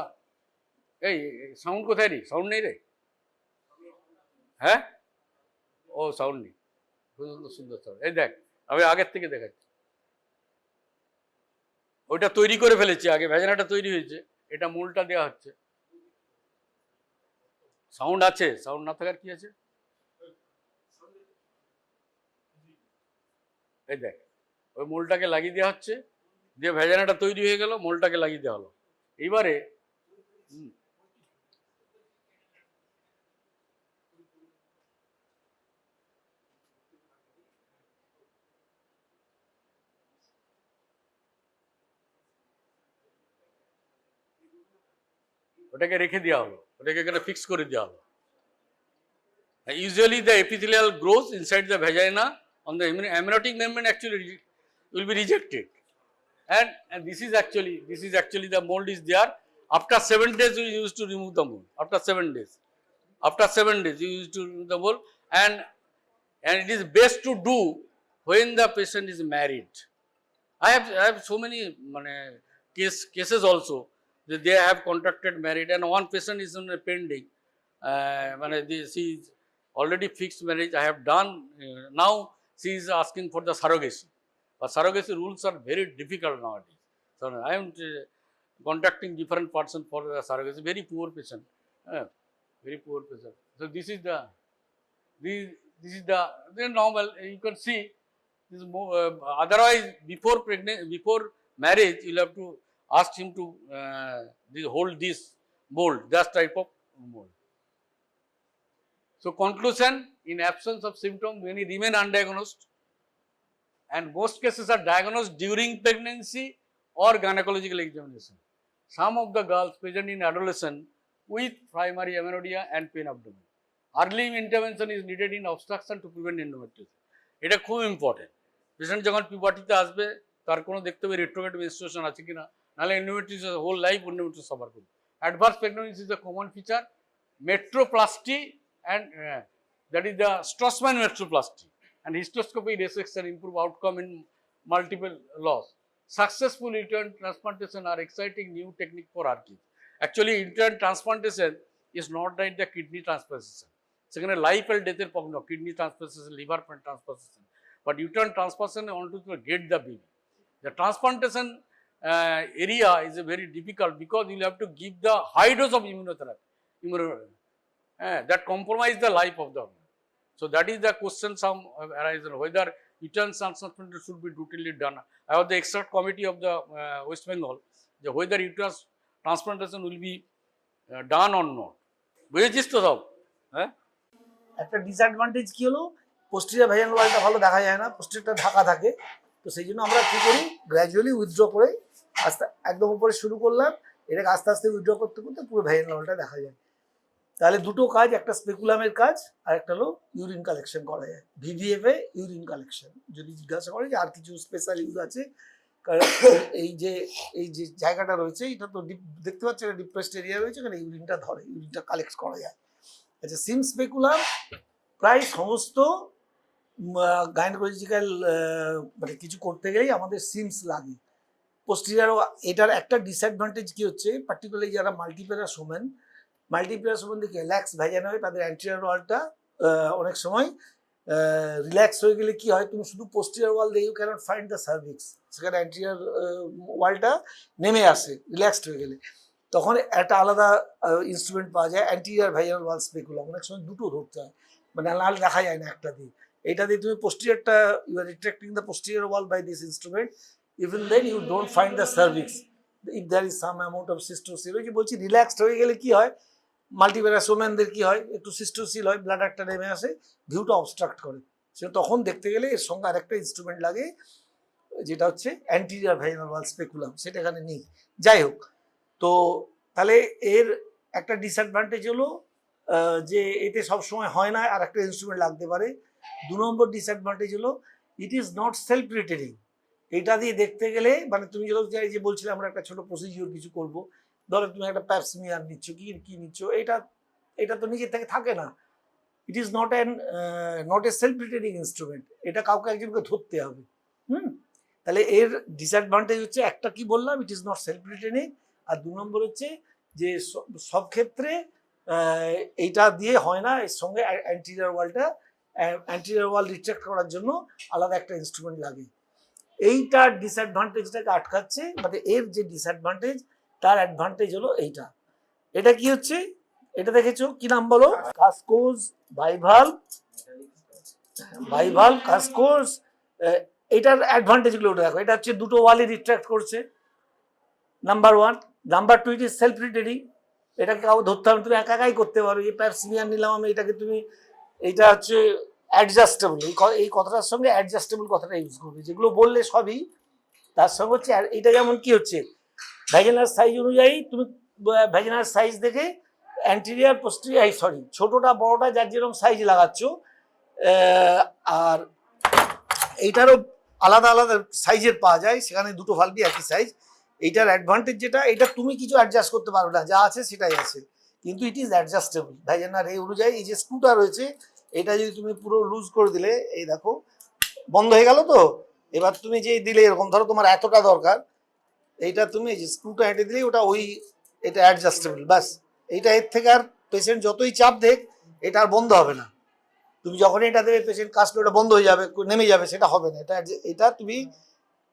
এই sound কোথায় রে, sound নেই রে, হ্যাঁ, ও sound নেই, সুন্দর সুন্দর sound. এই দেখ আমি আগের থেকে দেখাচ্ছি, ওইটা তৈরি করে ফেলেছি আগে, ভ্যাজানাটা তৈরি হয়েছে, এটা মূলটা দেওয়া হচ্ছে। সাউন্ড আছে, সাউন্ড না থাকার কি আছে, এই দেখ ওই মূলটাকে লাগিয়ে দেওয়া হচ্ছে, দিয়ে ভ্যাজানাটা তৈরি হয়ে গেল, মূলটাকে লাগিয়ে দেওয়া হলো। এইবারে ওটাকে রেখে দেওয়া হলো, ওটাকে এখানে ফিক্স করে দেওয়া হলো। Usually the epithelial growth inside the vagina on the amniotic membrane actually will be rejected, and this is actually the mold is there. After 7 days we used to remove the mold. After 7 days you used to remove the mold, and it is best to do when the patient is married. I have so many cases also that they have contracted married, and one patient is on a pending. She is already fixed marriage. I have done. Now she is asking for the surrogacy, but surrogacy rules are very difficult nowadays. So I am contacting different person for the surrogacy. Very poor patient, very poor patient. So this is the normal. You can see this more, otherwise before marriage you will have to ask him to hold this mold, that type of mold. So conclusion, in absence of symptoms, many remain undiagnosed, and most cases are diagnosed during pregnancy or gynecological examination. Some of the girls present in adolescence with primary amenorrhea and pain abdomen. Early intervention is needed in obstruction to prevent endometriosis. এটা খুব important. Patient যখন পিউবার্টিতে আসবে তার কোনো দেখতে হবে retrograde menstruation আছে কিনা, নাহলে endometriosis whole life endometriosis suffer করবে। Adverse pregnancy is a common feature. Metroplasty, and that is the Strassman metroplasty, and hysteroscopy resection improve outcome in multiple loss. Successful uterine transplantation are exciting new technique for RT. Actually uterine transplantation is not like the kidney transplantation. সেখানে life and ডেথের problem, kidney transplantation, liver transplantation, but uterine transplantation want to get the baby. The transplantation area is a very difficult because you will have to give the high dose of immunotherapy, that compromise the life of the woman. So that is the question some arise, whether uterine transplantation should be routinely done. I have the expert committee of the West Bengal, whether uterine transplantation will be done or not. বুঝেছিস তো সব? হ্যাঁ,
একটা disadvantage কি হলো, posterior vaginal ওয়ালটা ভালো দেখা যায় না, পোস্টেরিয়রটা ঢাকা থাকে, তো সেই জন্য আমরা কি করি, গ্র্যাজুয়ালি উইথড্র করে আস্তে একদম উপরে শুরু করলাম, এটাকে আস্তে আস্তে উইথড্র করতে করতে পুরো ভ্যাজাইনাল ওয়ালটা দেখা যায়। তাহলে দুটো কাজ, একটা স্পেকুলামের কাজ আর একটা হলো ইউরিন কালেকশন করা যায়। ভিভিএফ এ ইউরিন কালেকশন যদি জিজ্ঞাসা করে যে আর কিছু স্পেশাল ইউজ আছে, কারণ এই যে জায়গাটা রয়েছে এটা তো দেখতে পাচ্ছি একটা ডিপ্রেসড এরিয়া রয়েছে, এখানে ইউরিনটা ধরে, ইউরিনটা কালেক্ট করা যায়। আচ্ছা, সিম স্পেকুলাম প্রায় সমস্ত গাইনোকোলজিক্যাল কিছু করতে গেলেই আমাদের সিমস লাগে। পোস্টেরিয়রও এটার একটা ডিসঅ্যাডভান্টেজ কি হচ্ছে, পার্টিকুলারলি যারা মাল্টিপ্যারাস ওমেন দেখে রিল্যাক্স ভ্যাজাইনা হয়, তাদের অ্যান্টেরিয়র ওয়ালটা অনেক সময় রিল্যাক্স হয়ে গেলে কি হয়, তুমি শুধু পোস্টেরিয়র ওয়াল দিয়ে you cannot find the cervix, সেখানে অ্যান্টেরিয়র ওয়ালটা নেমে আসে রিল্যাক্সড হয়ে গেলে, তখন একটা আলাদা ইনস্ট্রুমেন্ট পাওয়া যায়, অ্যান্টেরিয়র ভ্যাজাইনাল ওয়াল স্পেকুলাম। অনেক সময় দুটো ধরতে হয়, লাল দেখা যায় না একটা দিয়ে, এইটা দিয়ে তুমি পোস্টেরিয়রটা you are retracting the posterior wall by this instrument, even then you don't find the cervix if there is some amount of cystocele. ওই যে বলছি রিল্যাক্সড হয়ে গেলে কি হয়, মাল্টিপ্যারাস ওমেনদের কি হয়, একটু সিস্টোসিল হয়, ব্লাডারটা নেমে আসে, ভিউটা অবস্ট্রাক্ট করে, সে তখন দেখতে গেলে এর সঙ্গে আরেকটা ইনস্ট্রুমেন্ট লাগে, যেটা হচ্ছে অ্যান্টেরিয়র ভ্যাজাইনাল ওয়াল স্পেকুলাম, সেটা এখানে নেই। যাই হোক, তো তাহলে এর একটা ডিসঅ্যাডভান্টেজ হলো যে এতে সবসময় হয় না, আর একটা ইনস্ট্রুমেন্ট লাগতে পারে। 2 নম্বর ডিসঅ্যাডভান্টেজ হলো ইট ইজ নট সেলফ রিটেনিং। এটা দিয়ে দেখতে গেলে তুমি যে বলছিলে আমরা একটা ছোট প্রসিজিওর কিছু করবো, ধরো তুমি একটা প্যাপসমিয়ার নিচ্ছ, কি নিচ্ছ, এটা তো নিজের থেকে থাকে না, it is not a self retaining instrument, এটা কাউকে একজনকে ধরতে হবে। তাহলে এর ডিসঅ্যাডভান্টেজ হচ্ছে একটা কি বললাম, it is not self retaining, আর 2 নম্বর হচ্ছে যে সব ক্ষেত্রে এইটা দিয়ে হয় না, এর সঙ্গে অ্যান্টিরিয়র ওয়াল রিট্রাক্ট করার জন্য আলাদা একটা ইনস্ট্রুমেন্ট লাগে। এইটার ডিসঅ্যাডভান্টেজটাকে আটকাচ্ছে, মানে এর যে ডিসঅ্যাডভান্টেজ তার অ্যাডভান্টেজ হলো এইটা। এটা কি হচ্ছে, এটা দেখেছো কি নাম বলো? কাসকোজ বাইভাল কাসকোজ। এটার অ্যাডভান্টেজ গুলো দেখো, এটা হচ্ছে দুটো ওয়ালই রিট্রাক্ট করছে, number 1। Number 2, it is self retaining, এটাকে কাউ ধরতে হবে, তুমি একা একাই করতে পারো। এই প্যাপসমিয়ার নিলাম আমি, এটাকে তুমি, এইটা হচ্ছে অ্যাডজাস্টেবল, এই কথাটার সঙ্গে অ্যাডজাস্টেবল কথাটা ইউজ করবে, যেগুলো বললে সবই তার সঙ্গে হচ্ছে। আর এটা যেমন কি হচ্ছে, ভ্যাজিনাল সাইজ অনুযায়ী তুমি ভ্যাজিনাল সাইজ দেখে অ্যান্টিরিয়ার পোস্টেরিয়র, সরি ছোটটা বড়টা যার যেরকম সাইজ লাগাচ্ছ, আর এইটারও আলাদা আলাদা সাইজের পাওয়া যায়, সেখানে দুটো ভালভই একই সাইজ। এইটার অ্যাডভান্টেজ যেটা, এটা তুমি কিছু অ্যাডজাস্ট করতে পারবে না, যা আছে সেটাই আছে, কিন্তু ইট ইজ অ্যাডজাস্টেবল। ভ্যাজিনাল এই অনুযায়ী এই যে স্ক্রুটা রয়েছে, এটা যদি তুমি পুরো লুজ করে দিলে, এই দেখো বন্ধ হয়ে গেল তো, এবার তুমি যেই দিলে এরকম, ধরো তোমার এতটা দরকার, এইটা তুমি এই যে স্ক্রুটা হেঁটে দিলেই ওটা ওই, এটা অ্যাডজাস্টেবল, ব্যাস। এইটা এর থেকে আর পেশেন্ট যতই চাপ দেখ, এটা আর বন্ধ হবে না। তুমি যখনই এটা দেবে পেশেন্ট কাশলে ওটা বন্ধ হয়ে যাবে, নেমে যাবে, সেটা হবে না। এটা তুমি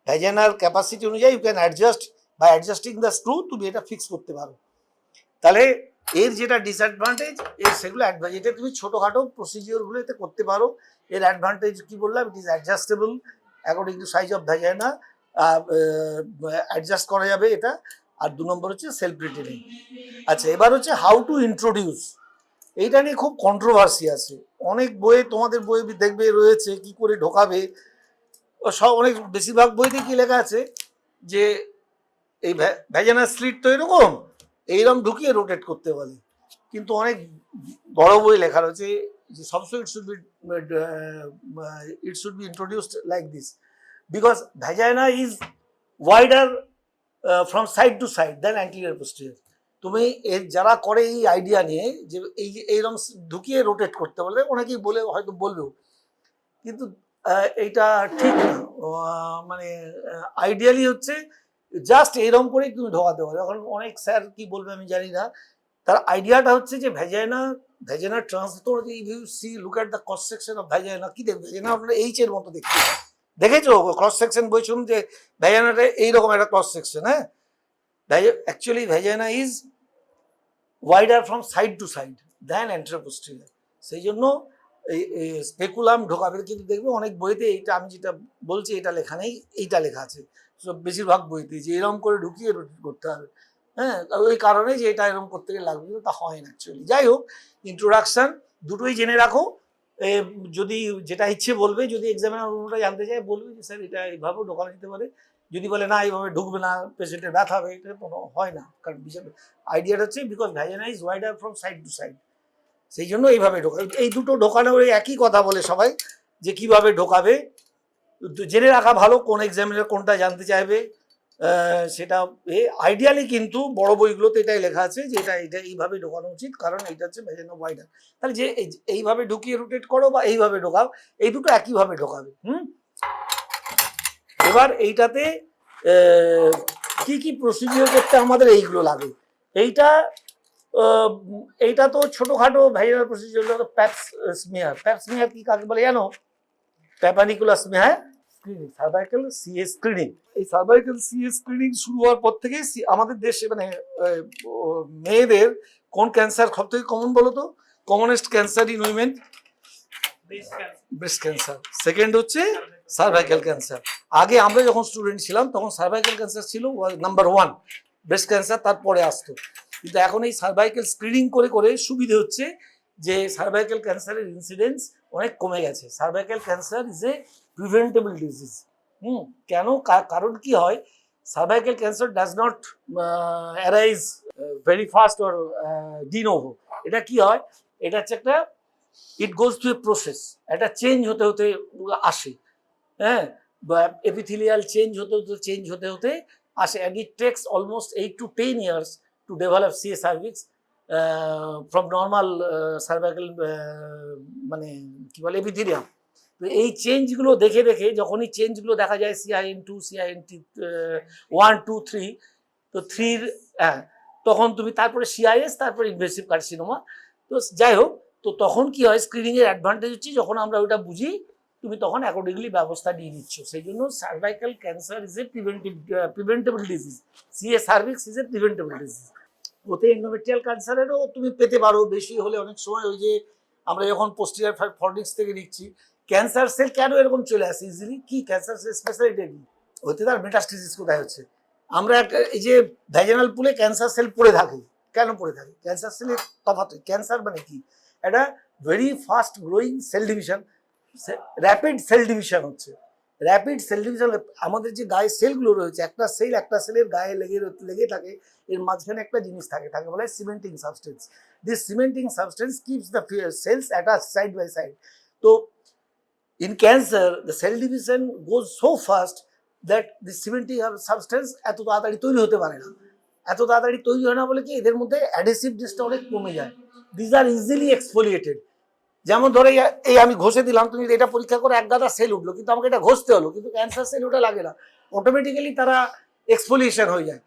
ভ্যাজিনাল ক্যাপাসিটি অনুযায়ী ইউ ক্যান অ্যাডজাস্ট, বা অ্যাডজাস্টিং দ্য স্ক্রু তুমি এটা ফিক্স করতে পারো। তাহলে এর যেটা ডিসঅ্যাডভান্টেজ, এর সেগুলো অ্যাডভান্টেজ, এটা তুমি ছোটোখাটো প্রসিজিওরগুলো এতে করতে পারো। এর অ্যাডভান্টেজ কি বললাম, it is adjustable according to size of vagina, adjust করা যাবে এটা। আর 2 নম্বর হচ্ছে সেলফ রিটেনিং। আচ্ছা, এবার হচ্ছে হাউ টু ইন্ট্রোডিউস। এইটা নিয়ে খুব কন্ট্রোভার্সি আছে, অনেক বইয়ে, তোমাদের বই দেখবে রয়েছে কি করে ঢোকাবে, সব অনেক বেশিরভাগ বইতে কি লেখা আছে যে এই ভ্যাজিনাল স্লিট তো এরকম এইরকম ঢুকিয়ে রোটেট করতে বলে, কিন্তু অনেক বড় বই লেখা রয়েছে যে সবসময় it should be introduced like this, because vagina is wider from side to side than anterior posterior. তুমি এর যারা করে এই আইডিয়া নিয়ে যে এইরকম ঢুকিয়ে রোটেট করতে বলে, অনেকেই বলে হয়তো বলবেও, কিন্তু এইটা ঠিক না। মানে আইডিয়ালি হচ্ছে জাস্ট এইরকম করেই তুমি ঢোকাতে পারো। এখন অনেক স্যার কি বলবে আমি জানি না, তার আইডিয়াটা হচ্ছে যে vagina transfer, you see look at the cross section of vagina, কি দেখবে ভ্যাজিনা আপনার এইচ এর মতো দেখতে, দেখেছো ক্রস সেকশন বই শুনুন যে ভ্যাজিনাটা এইরকম একটা ক্রস সেকশন। হ্যাঁ, actually vagina is wider from side to side than anterior posterior. সেই জন্য এই স্পেকুলাম ঢোকাবে, কিন্তু দেখবে অনেক বইতে এইটা আমি যেটা বলছি এটা লেখা নেই, এইটা লেখা আছে সব বেশিরভাগ বইতে, যে এরকম করে ঢুকিয়ে রোটেট করতে হবে। হ্যাঁ, ওই কারণে যে এটা এরকম করতে গেলে লাগবে, তা হয় না অ্যাকচুয়ালি। যাই হোক, ইন্ট্রোডাকশান দুটোই জেনে রাখো। যদি যেটা ইচ্ছে বলবে, যদি এক্সামিনার অন্যটা জানতে চায় বলবে যে স্যার এটা এইভাবেও ঢোকানো যেতে পারে, যদি বলে না এইভাবে ঢুকবে না, পেশেন্টের ব্যথা হবে, এটা কোনো হয় না। কারণ আইডিয়াটা হচ্ছে because vagina is wider from side to side, সেই জন্য এইভাবে ঢোকাবে। এই দুটো ঢোকানোর একই কথা বলে সবাই, যে কিভাবে ঢোকাবে জেনে রাখা ভালো, কোন এক্সামিনার কোনটা জানতে চাইবে সেটা। আইডিয়ালি কিন্তু বড় বইগুলোতে এটাই লেখা আছে যে এটা এইভাবে ঢোকানো উচিত, কারণ এইটা হচ্ছে ভ্যাজিনা ওয়াইডার। তাহলে যে এইভাবে ঢুকিয়ে রোটেট করো বা এইভাবে ঢোকাও, এই দুটো একইভাবে ঢোকাবে। এবার এইটাতে কি কি প্রসিডিওর করতে আমাদের এইগুলো লাগে, এইটা তো ছোটখাটো ভ্যাজিনাল প্রসিডিওর। প্যাপসমিয়ার কি কাকে বলে জানো? Papanicolaou smear screening, cervical CA screening. এই সার্ভাইকাল সিএ স্ক্রিনিং শুরু হওয়ার পর থেকেই আমাদের দেশে মানে মেয়েদের কোন ক্যান্সার সব থেকে কমন বলো তো? Commonest cancer in women breast cancer, second হচ্ছে সার্ভাইকাল ক্যান্সার। আগে আমরা যখন স্টুডেন্ট ছিলাম তখন সার্ভাইকাল ক্যান্সার ছিল নাম্বার 1, ব্রেস্ট ক্যান্সার তারপরে আসতো। কিন্তু এখন এই সার্ভাইকাল স্ক্রিনিং করে করে সুবিধে হচ্ছে যে সার্ভাইকাল ক্যান্সারের ইনসিডেন্স অনেক কমে গেছে। Cervical cancer is a preventable disease. কেন? কারণ কি হয়, cervical cancer does not arise very fast or D novo. এটা কি হয়, এটা হচ্ছে একটা ইট গোজ টু এ প্রসেস, একটা চেঞ্জ হতে হতে আসে। হ্যাঁ, এপিথেলিয়াল চেঞ্জ হতে হতে আসে, and it takes almost 8 to 10 years to develop CA cervix from normal cervical মানে কি বলে এপিথেলিয়াম। তো এই চেঞ্জগুলো দেখে দেখে যখনই চেঞ্জগুলো দেখা যায় CIN2, CIN1, 2, 3, তো 3 হ্যাঁ, তখন তুমি তারপরে সিআইএস, তারপরে ইনভেসিভ কার্সিনোমা। তো যাই হোক, তো তখন কি হয়, স্ক্রিনিং এর অ্যাডভান্টেজ হচ্ছে যখন আমরা ওটা বুঝি তুমি তখন অ্যাকর্ডিংলি ব্যবস্থা নিয়ে নিচ্ছ। সেই জন্য cervical cancer is a preventable disease, CA cervix is a preventable disease. ওতে এন্ডোমেট্রিয়াল ক্যান্সারেরও তুমি পেতে পারো, বেশি হলে অনেক সময় ওই যে আমরা যখন পোস্টিরিয়ার ফর্নিক্স থেকে লিখছি, ক্যান্সার সেল কেন এরকম চলে আসে ইজিলি, কি ক্যান্সার সেল স্পেশালিটি কি, ওতে তার মেটাস্টেসিস কোথায় হচ্ছে। আমরা এই যে ভ্যাজিনাল পুলে ক্যান্সার সেল পড়ে থাকে, কেন পড়ে থাকে, ক্যান্সার সেলের তফাৎ, ক্যান্সার মানে কি, একটা very fast growing cell division, rapid cell division হচ্ছে। র্যাপিড সেল ডিভিশন, আমাদের যে গায়ে সেলগুলো রয়েছে, একটা সেলের গায়ে লেগে থাকে, এর মাঝখানে একটা জিনিস থাকে বলে cementing substance. This cementing substance keeps the cells attach side by side. তো in cancer the cell division goes so fast that the cementing substance এত তাড়াতাড়ি তৈরি হতে পারে না। এত তাড়াতাড়ি তৈরি হয় না বলে কি, এদের মধ্যে অ্যাডহেসিভনেসটা অনেক কমে যায়। This are easily exfoliated. যেমন ধরে এই আমি ঘষে দিলাম, তুমি এটা পরীক্ষা করে এক গাদা সেল উঠলো, কিন্তু আমাকে এটা ঘষতে হলো, কিন্তু ক্যান্সার সেল ওটা লাগে না, অটোমেটিক্যালি তারা এক্সফোলিয়েশন হয়ে যায়।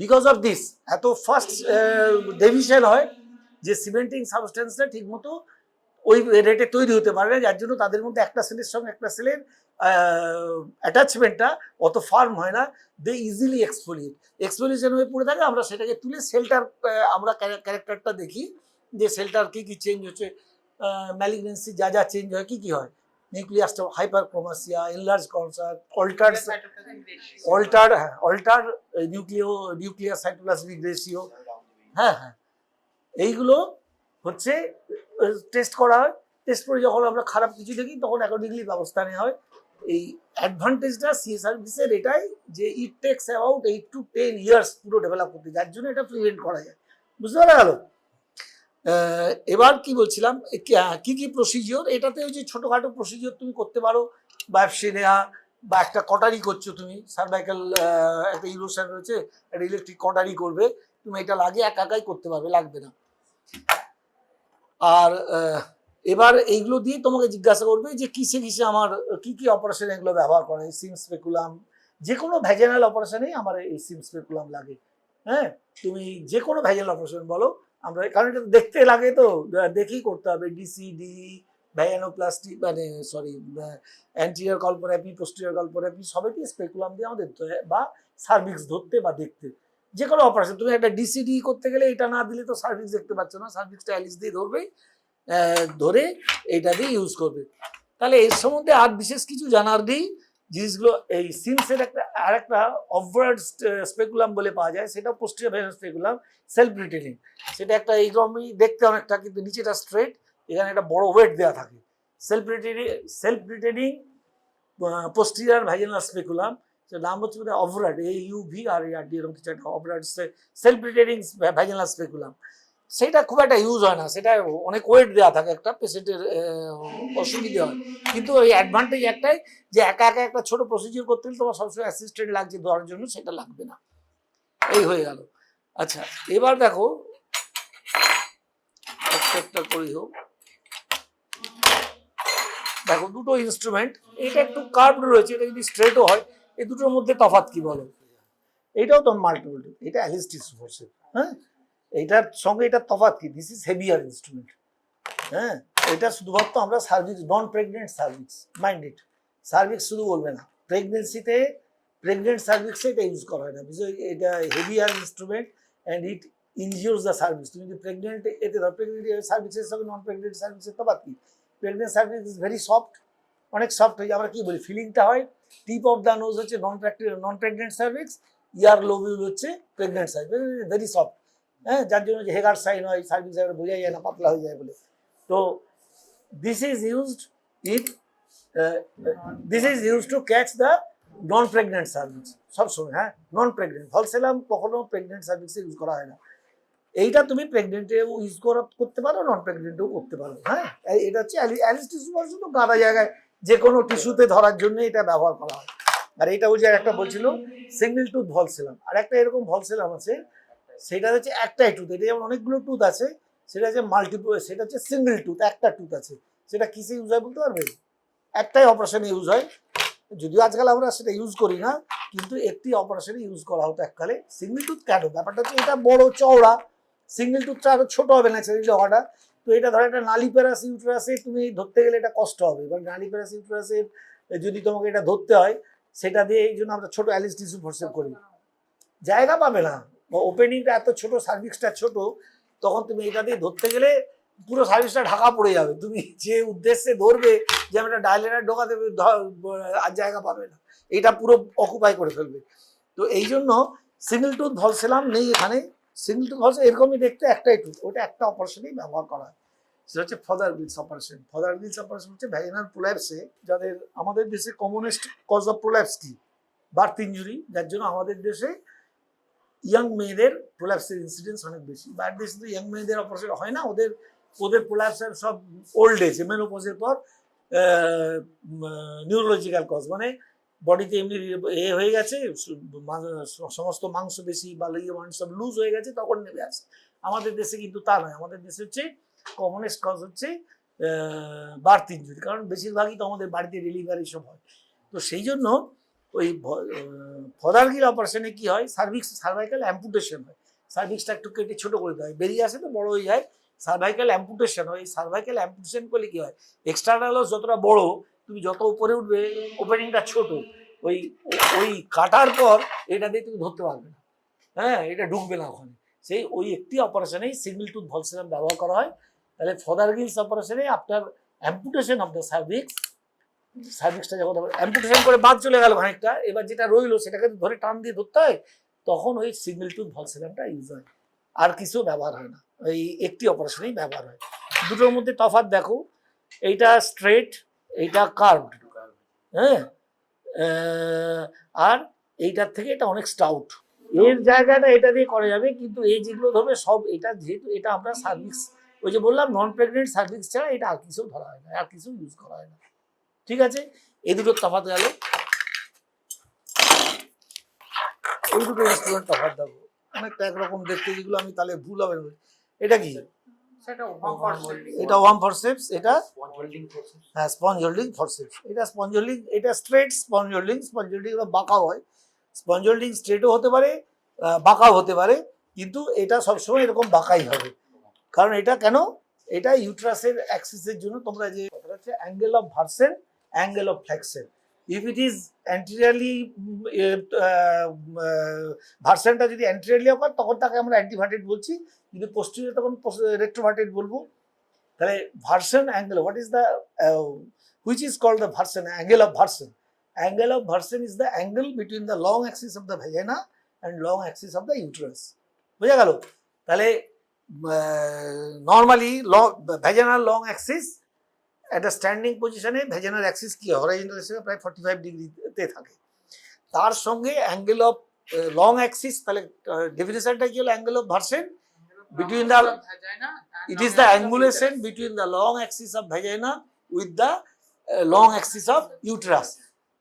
বিকজ অফ দিস এত ফাস্ট ডিভিশন হয় যে সিমেন্টিং সাবস্টেন্সটা ঠিক মতো ওই রেটে তৈরি হতে পারে না, যার জন্য তাদের মধ্যে একটা সেলের সঙ্গে একটা সেলের অ্যাটাচমেন্টটা অত ফার্ম হয় না, দে ইজিলি এক্সফোলিয়েশন হয়ে পড়ে থাকে। আমরা সেটাকে তুলে সেলটার আমরা ক্যারেক্টারটা দেখি যে সেলটার কি কি চেঞ্জ হচ্ছে, ম্যালিগনেন্সি যা চেঞ্জ হয়, কি হয়, নিউক্লিয়াসটা হাইপারক্রোমাসিয়া, এনলার্জ কনসার, অল্টার নিউক্লিয়ার সাইটোপ্লাজমিক রেশিও, হ্যাঁ, এইগুলো হচ্ছে টেস্ট করা হয়। টেস্ট করে যখন আমরা খারাপ কিছু দেখি তখন অ্যাকর্ডিংলি ব্যবস্থা নেওয়া হয়। এই অ্যাডভান্টেজটা সিএ সার্ভিসের এটাই যে it takes about 8 to 10 years পুরো ডেভেলপ করতে, যার জন্য এটা প্রিভেন্ট করা যায়। বুঝতে পারা গেল? এবার কি বলছিলাম, কি কি প্রসিজিওর, এটাতে ওই যে ছোটোখাটো প্রসিজিওর তুমি করতে পারো, বায়োপসি নেওয়া, বা একটা কটারি করছো তুমি, সার্ভাইকাল একটা ইউরোশন রয়েছে, একটা ইলেকট্রিক কটারি করবে, তুমি এটা লাগিয়ে একাই করতে পারবে, লাগবে না। আর এবার এইগুলো দিয়ে তোমাকে জিজ্ঞাসা করবে যে কিসে আমার কি অপারেশন এগুলো ব্যবহার করে, সিম স্পেকুলাম, যে কোনো ভ্যাজিনাল অপারেশনেই আমার এই সিম স্পেকুলাম লাগে। হ্যাঁ, তুমি যে কোনো ভ্যাজিনাল অপারেশন বলো, আমরা কারণ এটা দেখতে লাগে তো দেখেই করতে হবে, ডিসিডি, ভ্যাজিনোপ্লাস্টি, মানে সরি অ্যান্টিরিয়র কলপোরাপি, পোস্টেরিয়র কলপোরাপি, সবাইকে স্পেকুলাম দিয়ে আমাদের বা সার্ভিক্স ধরতে বা দেখতে, যে কোনো অপারেশন। তুমি একটা ডিসিডি করতে গেলে এটা না দিলে তো সার্ভিক্স দেখতে পাচ্ছ না, সার্ভিক্সটা অ্যালিস দিয়ে ধরে এইটা দিয়ে ইউজ করবে। তাহলে এর সম্বন্ধে আর বিশেষ কিছু জানার নেই। জিনিসগুলো এই সিমসের আরেকটা অবওয়ার্ড স্পেকুলাম বলে পাওয়া যায়, সেটা posterior venous speculum, self retaining. সেটা একটা এইরকমই দেখতে অনেকটা, কিন্তু নিচেটা স্ট্রেট, এখানে একটা বড় ওয়েট দেওয়া থাকে। Self retaining posterior vaginal speculum, নাম হচ্ছে অবওয়ার্ড, AUVRARD, এরকম কিছু একটা অবওয়ার্ড সেলফ রিটেনিং ভ্যাজিনাল স্পেকুলাম। সেটা খুব একটা ইউজ হয় না, সেটা অনেক ওয়েট দেওয়া থাকে, একটা পেশেন্টের অসুবিধা হয়। কিন্তু ওই অ্যাডভান্টেজ একটাই যে একা একটা ছোট প্রসিজিওর করতে গেলে তোমার সবসময় অ্যাসিস্ট্যান্ট লাগছে ধরার জন্য, সেটা লাগবে না। এই হয়ে গেল। আচ্ছা, এবার দেখো একটা করি হোক, দেখো দুটো ইনস্ট্রুমেন্ট, এটা একটু কার্ভড রয়েছে, এটা যদি স্ট্রেটও হয়, এই দুটোর মধ্যে তফাৎ কি বলো? এটাও তো মাল্টিপল, এটা অ্যালিস্টিস ফোর্সের, হ্যাঁ, এইটার সঙ্গে এটার তফাৎ কি? This is heavier instrument. হ্যাঁ, এটা শুধুমাত্র আমরা cervix, non pregnant cervix, mind it, cervix শুধু বলবে না, প্রেগনেন্সিতে প্রেগনেন্ট সার্ভিক্সে এটা ইউজ করা হয় না, বিকজ এটা heavier instrument and it injures the cervix. তুমি যদি প্রেগনেন্ট এতে ধর, প্রেগনেন্ট সার্ভিক্সের সঙ্গে নন প্রেগনেন্ট সার্ভিক্সের তফাৎ কি? Pregnant cervix is very soft, অনেক সফট হয়ে যায়, আমরা কি বলি, ফিলিংটা হয়। টিপ অফ দ্য নোজ হচ্ছে নন প্রেগনেন্ট সার্ভিক্স, ইয়ার লোবিউল হচ্ছে প্রেগনেন্ট সার্ভিক্স, ভেরি সফট। হ্যাঁ, যার জন্য যে হেগার সাইন হয়, সার্ভিক্স বোঝা যায় না, পাতলা হয়ে যায় বলে। তো this is used to catch the non pregnant cervix সবসময়। হ্যাঁ, নন প্রেগনেন্ট ভলসেলাম কখনো প্রেগনেন্ট সার্ভিক্সে ইউজ করা হয় না। এইটা তুমি প্রেগনেন্টেও ইউজ করতে পারো, নন প্রেগনেন্টেও করতে পারো। হ্যাঁ, এটা হচ্ছে অ্যালিস টিস্যু শুধু গাদা জায়গায় যে কোনো টিস্যুতে ধরার জন্য এটা ব্যবহার করা হয়। আর এইটা ওই যে একটা বলছিল সিঙ্গেল টুথ ভলসেলাম, আর একটা এরকম ভলসেলাম আছে, সেটা হচ্ছে একটাই টুথ, এটা যেমন অনেকগুলো টুথ আছে, সেটা হচ্ছে মাল্টিপল, সেটা হচ্ছে সিঙ্গেল টুথ, একটা টুথ আছে, সেটা কিসে ইউজ হয় বলতে পারবে? একটাই অপারেশনে ইউজ হয়, যদিও আজকাল আমরা সেটা ইউজ করি না, কিন্তু একটি অপারেশনে ইউজ করা হতো এককালে। সিঙ্গেল টুথ কেন, ব্যাপারটা হচ্ছে এটা বড় চওড়া, সিঙ্গেল টুথটা আরো ছোট হবে ন্যাচারালি হওয়াটা। তো এটা ধরো একটা নালিপ্যারাস ইউটেরাসে তুমি ধরতে গেলে এটা কষ্ট হবে, এবার নালিপ্যারাস ইউটেরাসের যদি তোমাকে এটা ধরতে হয়, সেটা দিয়ে এই জন্য আমরা ছোট অ্যালিস টিস্যু ফোরসেপ করি, জায়গা পাবে না, ওপেনিংটা এত ছোট, সার্ভিক্সটা ছোট, তখন তুমি এটা দিয়ে ধরতে গেলে পুরো সার্ভিসটা ঢাকা পড়ে যাবে। তুমি যে উদ্দেশ্যে ধরবে যে আমি একটা ডায়লেটার ঢোকা দেবে, আর জায়গা পাবে না, এটা পুরো অকুপাই করে ফেলবে। তো এই জন্য সিঙ্গেল টুথ ভলসেলাম নেই এখানে। সিঙ্গেল টুথ ভলসেলাম এরকমই দেখতে, একটাই টুথ, ওটা একটা অপারেশনেই ব্যবহার করা হয়, সেটা হচ্ছে ফদার গিলস অপারেশন। ফদার গিলস অপারেশন হচ্ছে ভ্যাজিনাল প্রোল্যাপসে, যাদের আমাদের দেশে কমনেস্ট কজ অফ প্রোল্যাপস কি, বার্থ ইঞ্জুরি, যার জন্য আমাদের দেশে ইয়াং মেয়েদের প্রোল্যাপসের ইনসিডেন্স অনেক বেশি। বাইরের দেশে তো ইয়াং মেয়েদের অপারেশন হয় না, ওদের প্রোল্যাপসের সব ওল্ড এজ, মেনোপজের পর নিউরোলজিক্যাল কজ, মানে বডিতে এমনি এ হয়ে গেছে, সমস্ত মাংস বেশি বা সব লুজ হয়ে গেছে, তখন নেমে আসে। আমাদের দেশে কিন্তু তা নয়, আমাদের দেশে হচ্ছে কমনেস্ট কজ হচ্ছে বার্থ ইঞ্জুরি, কারণ বেশিরভাগই তো আমাদের বাড়িতে ডেলিভারি সব হয়। তো সেই জন্য ওই ফদার গিল অপারেশনে কি হয়, সার্ভাইকাল অ্যাম্পুটেশন হয়, সার্ভিক্সটা একটু কেটে ছোট করে দেয়, বেরিয়ে আসে তো বড় হয়ে যায়, সার্ভাইকাল অ্যাম্পুটেশন হয়। সার্ভাইকাল অ্যাম্পুটেশন করলে কি হয়, এক্সটার্নাল যতটা বড়, তুমি যত উপরে উঠবে ওপেনিংটা ছোট, ওই ওই কাটার পর এটা দিয়ে তুমি ধরতে পারবে না, হ্যাঁ, এটা ঢুকবে না ওখানে। সেই ওই একটি অপারেশনেই সিঙ্গেল টুথ ভলসেলাম ব্যবহার করা হয়। তাহলে ফদার গিলস অপারেশনে আপনার অ্যাম্পুটেশন অফ দ্য সার্ভিক্সটা যখন অ্যাম্পুটেশন করে বাদ চলে গেল খানিকটা, এবার যেটা রইলো সেটাকে ধরে টান দিয়ে ধরতে হয়, তখন ওই সিঙ্গেল টুথ ভলসেলামটা ইউজ হয়, আর কিছু ব্যবহার হয় না, ওই একটি অপারেশনেই ব্যবহার হয়। দুটোর মধ্যে তফাৎ দেখো, এইটা স্ট্রেট, এইটা কার্ভড, হ্যাঁ, আর এইটার থেকে এটা অনেক স্টাউট, এর জায়গাটা এটা দিয়ে করা যাবে, কিন্তু এই যেগুলো ধরবে সব এটা, যেহেতু এটা আমরা সার্ভিক্স, ওই যে বললাম নন প্রেগনেন্ট সার্ভিক্স ছাড়া এটা আর কিছু ধরা হয় না, আর কিছু ইউজ করা হয় না। ঠিক আছে, এই দুটোর তফাৎ গেল। এই দুটো ইনস্ট্রুমেন্ট তফাৎ দেবো, অনেকটা একরকম দেখতে, যেগুলো আমি তাহলে ভুল হবে। এটা কি, এটা ওয়াম ফরসেপস, এটা হ্যাঁ স্পঞ্জ হোল্ডিং ফরসেপস, এটা স্পঞ্জ হোল্ডিং, এটা straight sponge holding, sponge holding বাঁকাও হয়, স্পঞ্জ হোল্ডিং স্ট্রেটও হতে পারে, বাঁকাও হতে পারে, কিন্তু এটা সবসময় এরকম বাঁকাই হবে। কারণ এটা কেন, এটা ইউট্রাসের অ্যাক্সিসের জন্য, তোমরা যে কথাটা হচ্ছে angle of version, angle of flexion. If it is anteriorly, ভার্সেনটা যদি অ্যান্টিরিয়ারলি হয় তখন তাকে আমরা অ্যান্টিভার্টেড বলছি, যদি পোস্টেরিয়র তখন রেট্রোভার্টেড বলবো। তাহলে version angle, what is the which is called the version, angle of version. Angle of version is the angle between the long axis of the vagina and long axis of the uterus. বুঝা গেল? তাহলে normally vaginal long Axis একটা standing পজিশনে, vaginal Axis কি horizontal হিসেবে প্রায় 45 ডিগ্রিতে থাকে, তার সঙ্গে অ্যাঙ্গেল অফ লং অ্যাক্সিস, তাহলে ডেফিনেশনটা কি হলো, angle of version between the, it is the angulation between the long axis of vagina with the long axis of uterus.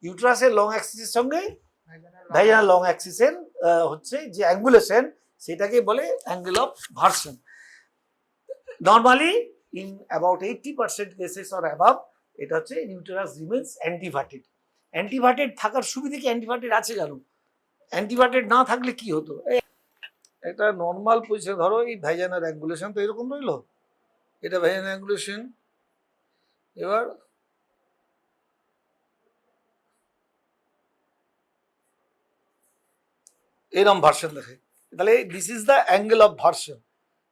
ইউট্রাসের লং অ্যাক্সিসের সঙ্গে ভ্যাজিনাল লং অ্যাক্সিসের হচ্ছে যে অ্যাঙ্গুলেশন, সেটাকে বলে angle of version. Normally in about 80% cases or above এটা হচ্ছে ইউটেরাস রিমেন্স অ্যান্টিভার্টেড। অ্যান্টিভার্টেড থাকার সুবিধা কি, অ্যান্টিভার্টেড আছে কেন, অ্যান্টিভার্টেড না থাকলে কি হতো, এটা নর্মাল পজিশন, ধরো এই ভ্যাজিনাল অ্যাঙ্গুলেশন তো এরকম রইলো, এটা ভ্যাজিনাল অ্যাঙ্গুলেশন, এবার এরকম ভার্সন দেখে, তাহলে this is the angle of version.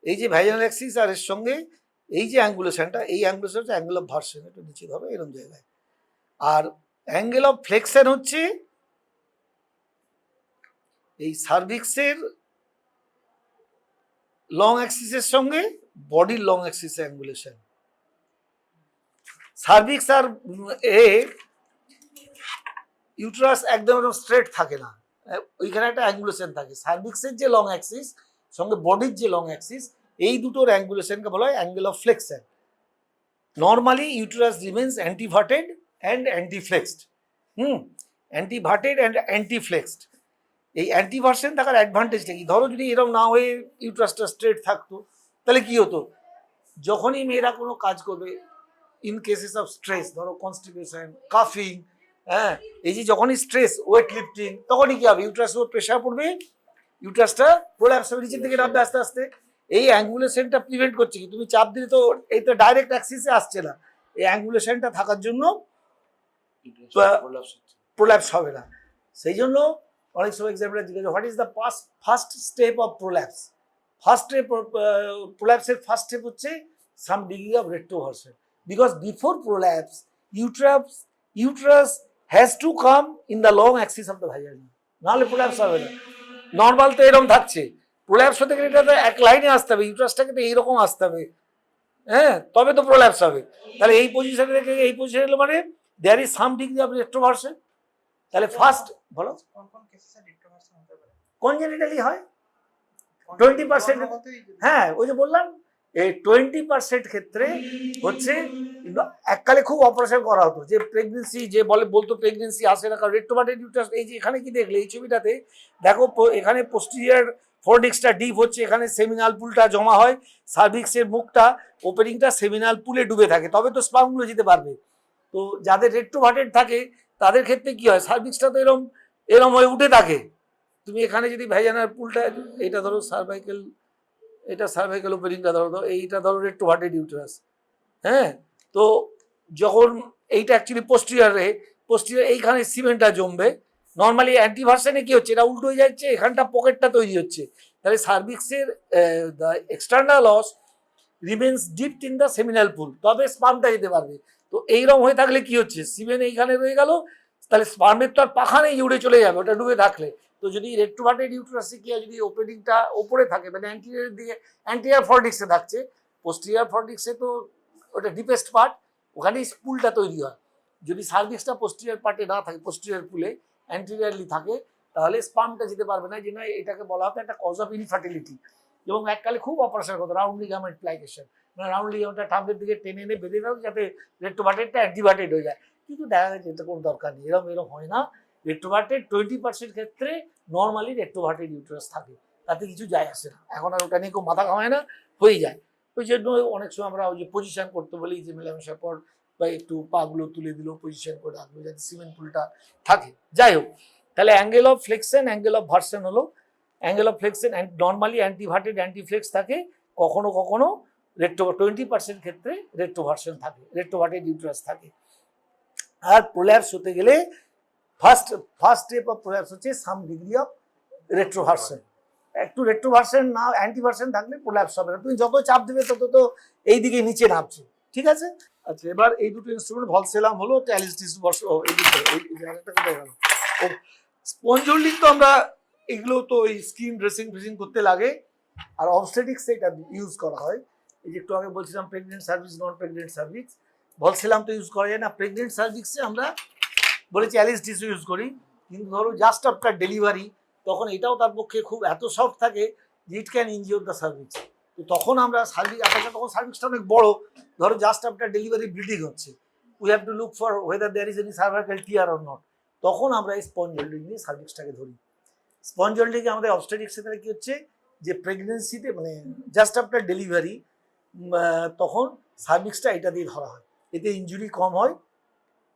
এই যে ভ্যাজিনাল অ্যাক্সিস আর এর সঙ্গে এই যে অ্যাঙ্গুলেশনটা, এই অ্যাঙ্গুলেশন হচ্ছে অ্যাঙ্গেল অফ ভার্সন, একটু নিচে ধরো এরকম জায়গায়। আর অ্যাঙ্গেল অফ ফ্লেক্সন হচ্ছে এই সার্ভিক্সের লং অ্যাক্সিসের সঙ্গে বডির লং অ্যাক্সিসের অ্যাঙ্গুলেশন। সার্ভিক্স আর ইউটেরাস একদম স্ট্রেট থাকে না, ওইখানে একটা অ্যাঙ্গুলেশন থাকে। সার্ভিক্সের যে লং অ্যাক্সিস সঙ্গে বডির যে লং অ্যাক্সিস, এই দুটোর অ্যাঙ্গুলেশনকে বলা হয় angle of flexion. Normally uterus remains anteverted and anteflexed. Anteverted and anteflexed. এই অ্যান্টিভার্সন থাকার অ্যাডভান্টেজটা কি, ধরো যদি এরকম না হয়ে ইউটেরাসটা স্ট্রেট থাকতো, তাহলে কি হতো, যখনই মেয়েরা কোনো কাজ করবে, ইন কেসেস অফ স্ট্রেস, ধরো কনস্টিপেশন, কাফিং, হ্যাঁ, এই যে যখনই স্ট্রেস ওয়েট লিফটিং তখনই কি হবে, ইউট্রাসের উপর প্রেশার পড়বে, ইউট্রাসটা প্রোল্যাপস হবে, নিচের দিকে নামবে আস্তে আস্তে। এই অ্যাঙ্গুলেশনটা প্রিভেন্ট করছে কি, তুমি চাপ দিলে তো এই তো ডাইরেক্ট অ্যাক্সিসে আসছে না, এই অ্যাঙ্গুলেশনটা থাকার জন্য প্রোল্যাপস হবে না। সেই জন্য অনেক সময় এক্সাম্পল জিজ্ঞাসা, what is the first step of prolapse? First step প্রোল্যাপসের ফার্স্ট স্টেপ হচ্ছে some degree of retroversion, because before prolapse uterus has to come in the long axis of the vagina, নাহলে প্রোল্যাপস হবে না। Normal তো এরকম থাকছে, prolapse হতে গেলে এটা তো এক লাইনে আসতে হবে, ইউট্রাসটাকে তো এইরকম আসতে হবে, হ্যাঁ, তবে তো প্রোল্যাপস হবে। তাহলে এই পজিশনে রেখে এই পজিশনে এলো মানে there is some degree of retroversion. তাহলে ফার্স্ট বলো কনজেনিটালি হয় 20%, হ্যাঁ ওই যে বললাম এই 20% ক্ষেত্রে হচ্ছে এককালে খুব অপারেশন করা হতো, যে প্রেগনেন্সি যে বলতো প্রেগনেন্সি আসে না, কারণ রেট্রোভার্টেড ইউটারাস। এই যে এখানে কি দেখলে এই ছবিটাতে দেখো, এখানে পোস্টিরিয়ার ফোরডিক্সটা ডিপ হচ্ছে, এখানে সেমিনাল পুলটা জমা হয়, সার্ভিক্সের মুখটা ওপেনিংটা সেমিনাল পুলে ডুবে থাকে, তবে তো স্পামগুলো যেতে পারবে। তো যাদের রেট্রোভার্টেড থাকে তাদের ক্ষেত্রে কি হয়, সার্ভিক্সটা তো এরম এরম হয়ে উঠে থাকে। তুমি এখানে যদি ভ্যাজানাল পুলটা, এটা ধরো সার্ভাইকেল, এটা সার্ভাইকেল ওপেনিংটা ধরো, এইটা ধরো রেট্রোভার্টেড ইউটারাস, হ্যাঁ। তো যখন এইটা অ্যাকচুয়ালি পোস্টিরিয়ার এইখানে সিমেন্টটা জমবে, নর্মালি অ্যান্টিভার্সনে কি হচ্ছে, এটা উল্টো হয়ে যাচ্ছে, এখানটা পকেটটা তৈরি হচ্ছে, তাহলে সার্ভিক্সের the external os remains dipped in the seminal pool, তবে স্পামটা যেতে পারবে। তো এইরকম হয়ে থাকলে কি হচ্ছে, সিমেন্ট এইখানে রয়ে গেল, তাহলে স্পার্মের তো আর পাখা নেই উড়ে চলে যাবে ওটা ডুবে থাকলে। তো যদি রেট্রোভার্টেড ইউটারাসে কি হয়, যদি ওপেনিংটা ওপরে থাকে মানে অ্যান্টিরিয়ার দিকে, অ্যান্টিরিয়ার ফরডিক্সে থাকছে, পোস্টিরিয়ার ফরডিক্সে তো ওটা ডিপেস্ট পার্ট, ওখানেই পুলটা তৈরি হয়। যদি সার্ভিক্সটা পোস্টিরিয়ার পার্টে না থাকে, পোস্টিরিয়ার পুলে অ্যান্টিরিয়ারলি থাকে, তাহলে স্পামটা যেতে পারবে না, যে নয় এটাকে বলা হতো একটা কজ অফ ইনফার্টিলিটি। এবং এককালে খুব অপারেশন করতো রাউন্ড লিগামেন্ট প্লাইকেশন, মানে রাউন্ড লিগামেন্টটা টামদের দিকে টেনে এনে বেঁধে দাও যাতে রেট্রোভার্টেডটা অ্যান্টিভার্টেড হয়ে যায়। কিন্তু দেখা গেছে এটা কোনো দরকার নেই, এরকম হয় না। রেট্রোভার্টেড 20% ক্ষেত্রে নর্মালি রেট্রোভার্টেড ইউটারাস থাকে, তাতে কিছু যায় আসে না, এখন আর ওটা নিয়ে কেউ মাথা ঘামায় না, হয়ে যায়। ওই জন্য অনেক সময় আমরা ওই যে পজিশন করতে বলি, যে মেলামেশার পর বা একটু পাগুলো তুলে দিল, পজিশন করে রাখলো যাতে সিমেন্ট পুলটা থাকে। যাই হোক, তাহলে angle of flexion, angle of version হলো, অ্যাঙ্গেল অফ ফ্লেক্সন নর্মালি অ্যান্টিভার্টেড অ্যান্টিফ্লেক্স থাকে, কখনো কখনো 20% ক্ষেত্রে রেট্রোভার্সন থাকে, রেট্রোভার্টেড ইউটারাস থাকে। আর প্রোল্যাপস হতে গেলে ফার্স্ট স্টেপ অফ প্রোল্যাপস হচ্ছে সাম ডিগ্রি অফ রেট্রোভার্সন। একটু রেট্রোভার্সন না অ্যান্টিভার্সন থাকলে প্রোল্যাপস হবে না, তুমি যত চাপ দেবে তত তো এই দিকে নিচে নামছে, ঠিক আছে। আচ্ছা, এবার এই দুটো ইনস্ট্রুমেন্ট ভলসেলাম হলো, ট্যালিস টিস্যু স্পঞ্জোল্ডিং, তো আমরা এগুলো তো ওই স্কিন ড্রেসিং ফ্রেসিং করতে লাগে, আর অবস্টেটিক্সে এটা ইউজ করা হয়। এই যে একটু আগে বলছিলাম প্রেগনেন্ট সার্ভিক্স, নন প্রেগনেন্ট সার্ভিক্স, ভলসেলাম তো ইউজ করা যায় না। প্রেগনেন্ট সার্ভিক্সে আমরা বলেছি অ্যালিস টিস্যু ইউজ করি, কিন্তু ধরো জাস্ট আফটার ডেলিভারি, তখন এটাও তার পক্ষে খুব এত সফট থাকে যে it can injure the cervix. তো তখন আমরা সার্ভিক্স, তখন সার্ভিক্সটা অনেক বড়, ধরো জাস্ট আফটার ডেলিভারি ব্লিডিং হচ্ছে, we have to look for whether there is any cervical tear or not, তখন আমরা এই স্পঞ্জ হোল্ডিং দিয়ে সার্ভিক্সটাকে ধরি। স্পঞ্জ হোল্ডিংয়ে আমাদের অবস্টেটিক্সে তাহলে কি হচ্ছে, যে প্রেগনেন্সিতে মানে জাস্ট আফটার ডেলিভারি, তখন সার্ভিক্সটা এটা দিয়ে ধরা হয়, এতে ইনজুরি কম হয়,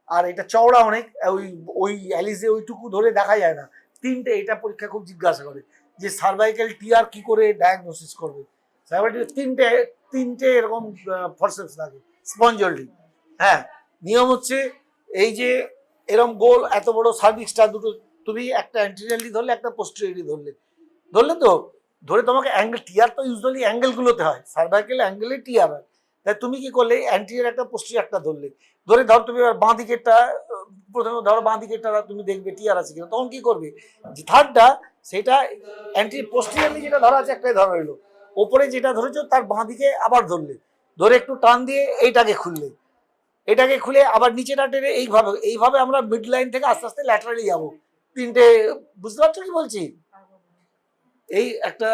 আর এটা চওড়া অনেক, ওই অ্যালিসে ওইটুকু ধরে দেখা যায় না। তিনটে, এটা পরীক্ষা খুব জিজ্ঞাসা করে যে সার্ভাইকাল টিয়ার কি করে ডায়াগনোসিস করবে, সার্ভাইকাল তিনটে এরকম ফরসেপস লাগে স্পঞ্জ হোল্ডিং। হ্যাঁ, নিয়ম হচ্ছে এই যে এরকম গোল এত বড় সার্ভিক্সটা দুটো, তুমি একটা অ্যান্টিরিয়ারলি ধরলে, একটা পোস্টেরিয়রলি ধরলে তো ধরে তোমাকে অ্যাঙ্গেল, টিয়ার তো ইউজুয়ালি অ্যাঙ্গেলগুলোতে হয়, সার্ভাইকাল অ্যাঙ্গেলে টিয়ার হয়, তাই তুমি কি করলে অ্যান্টিরিয়ার একটা পোস্টেরিয়র একটা ধরলে, ধরো তুমি এবার বাঁ দিকেরটা, প্রথমে ধরো বাঁ দিকেরটা তুমি দেখবে টিয়ার আছে কিনা, তখন কি করবে, যে থার্ডটা সেটা পোস্টেরিয়রলি যেটা ধরা আছে একটাই ধরা হইলো, ওপরে যেটা ধরেছো তার বাঁ দিকে আবার ধরে একটু টান দিয়ে এটাকে খুলে আবার নিচেটা টেনে এইভাবে আমরা মিড লাইন থেকে আস্তে আস্তে ল্যাটারালি যাবো। তিনটে, বুঝতে পারছো কি বলছি? এই একটা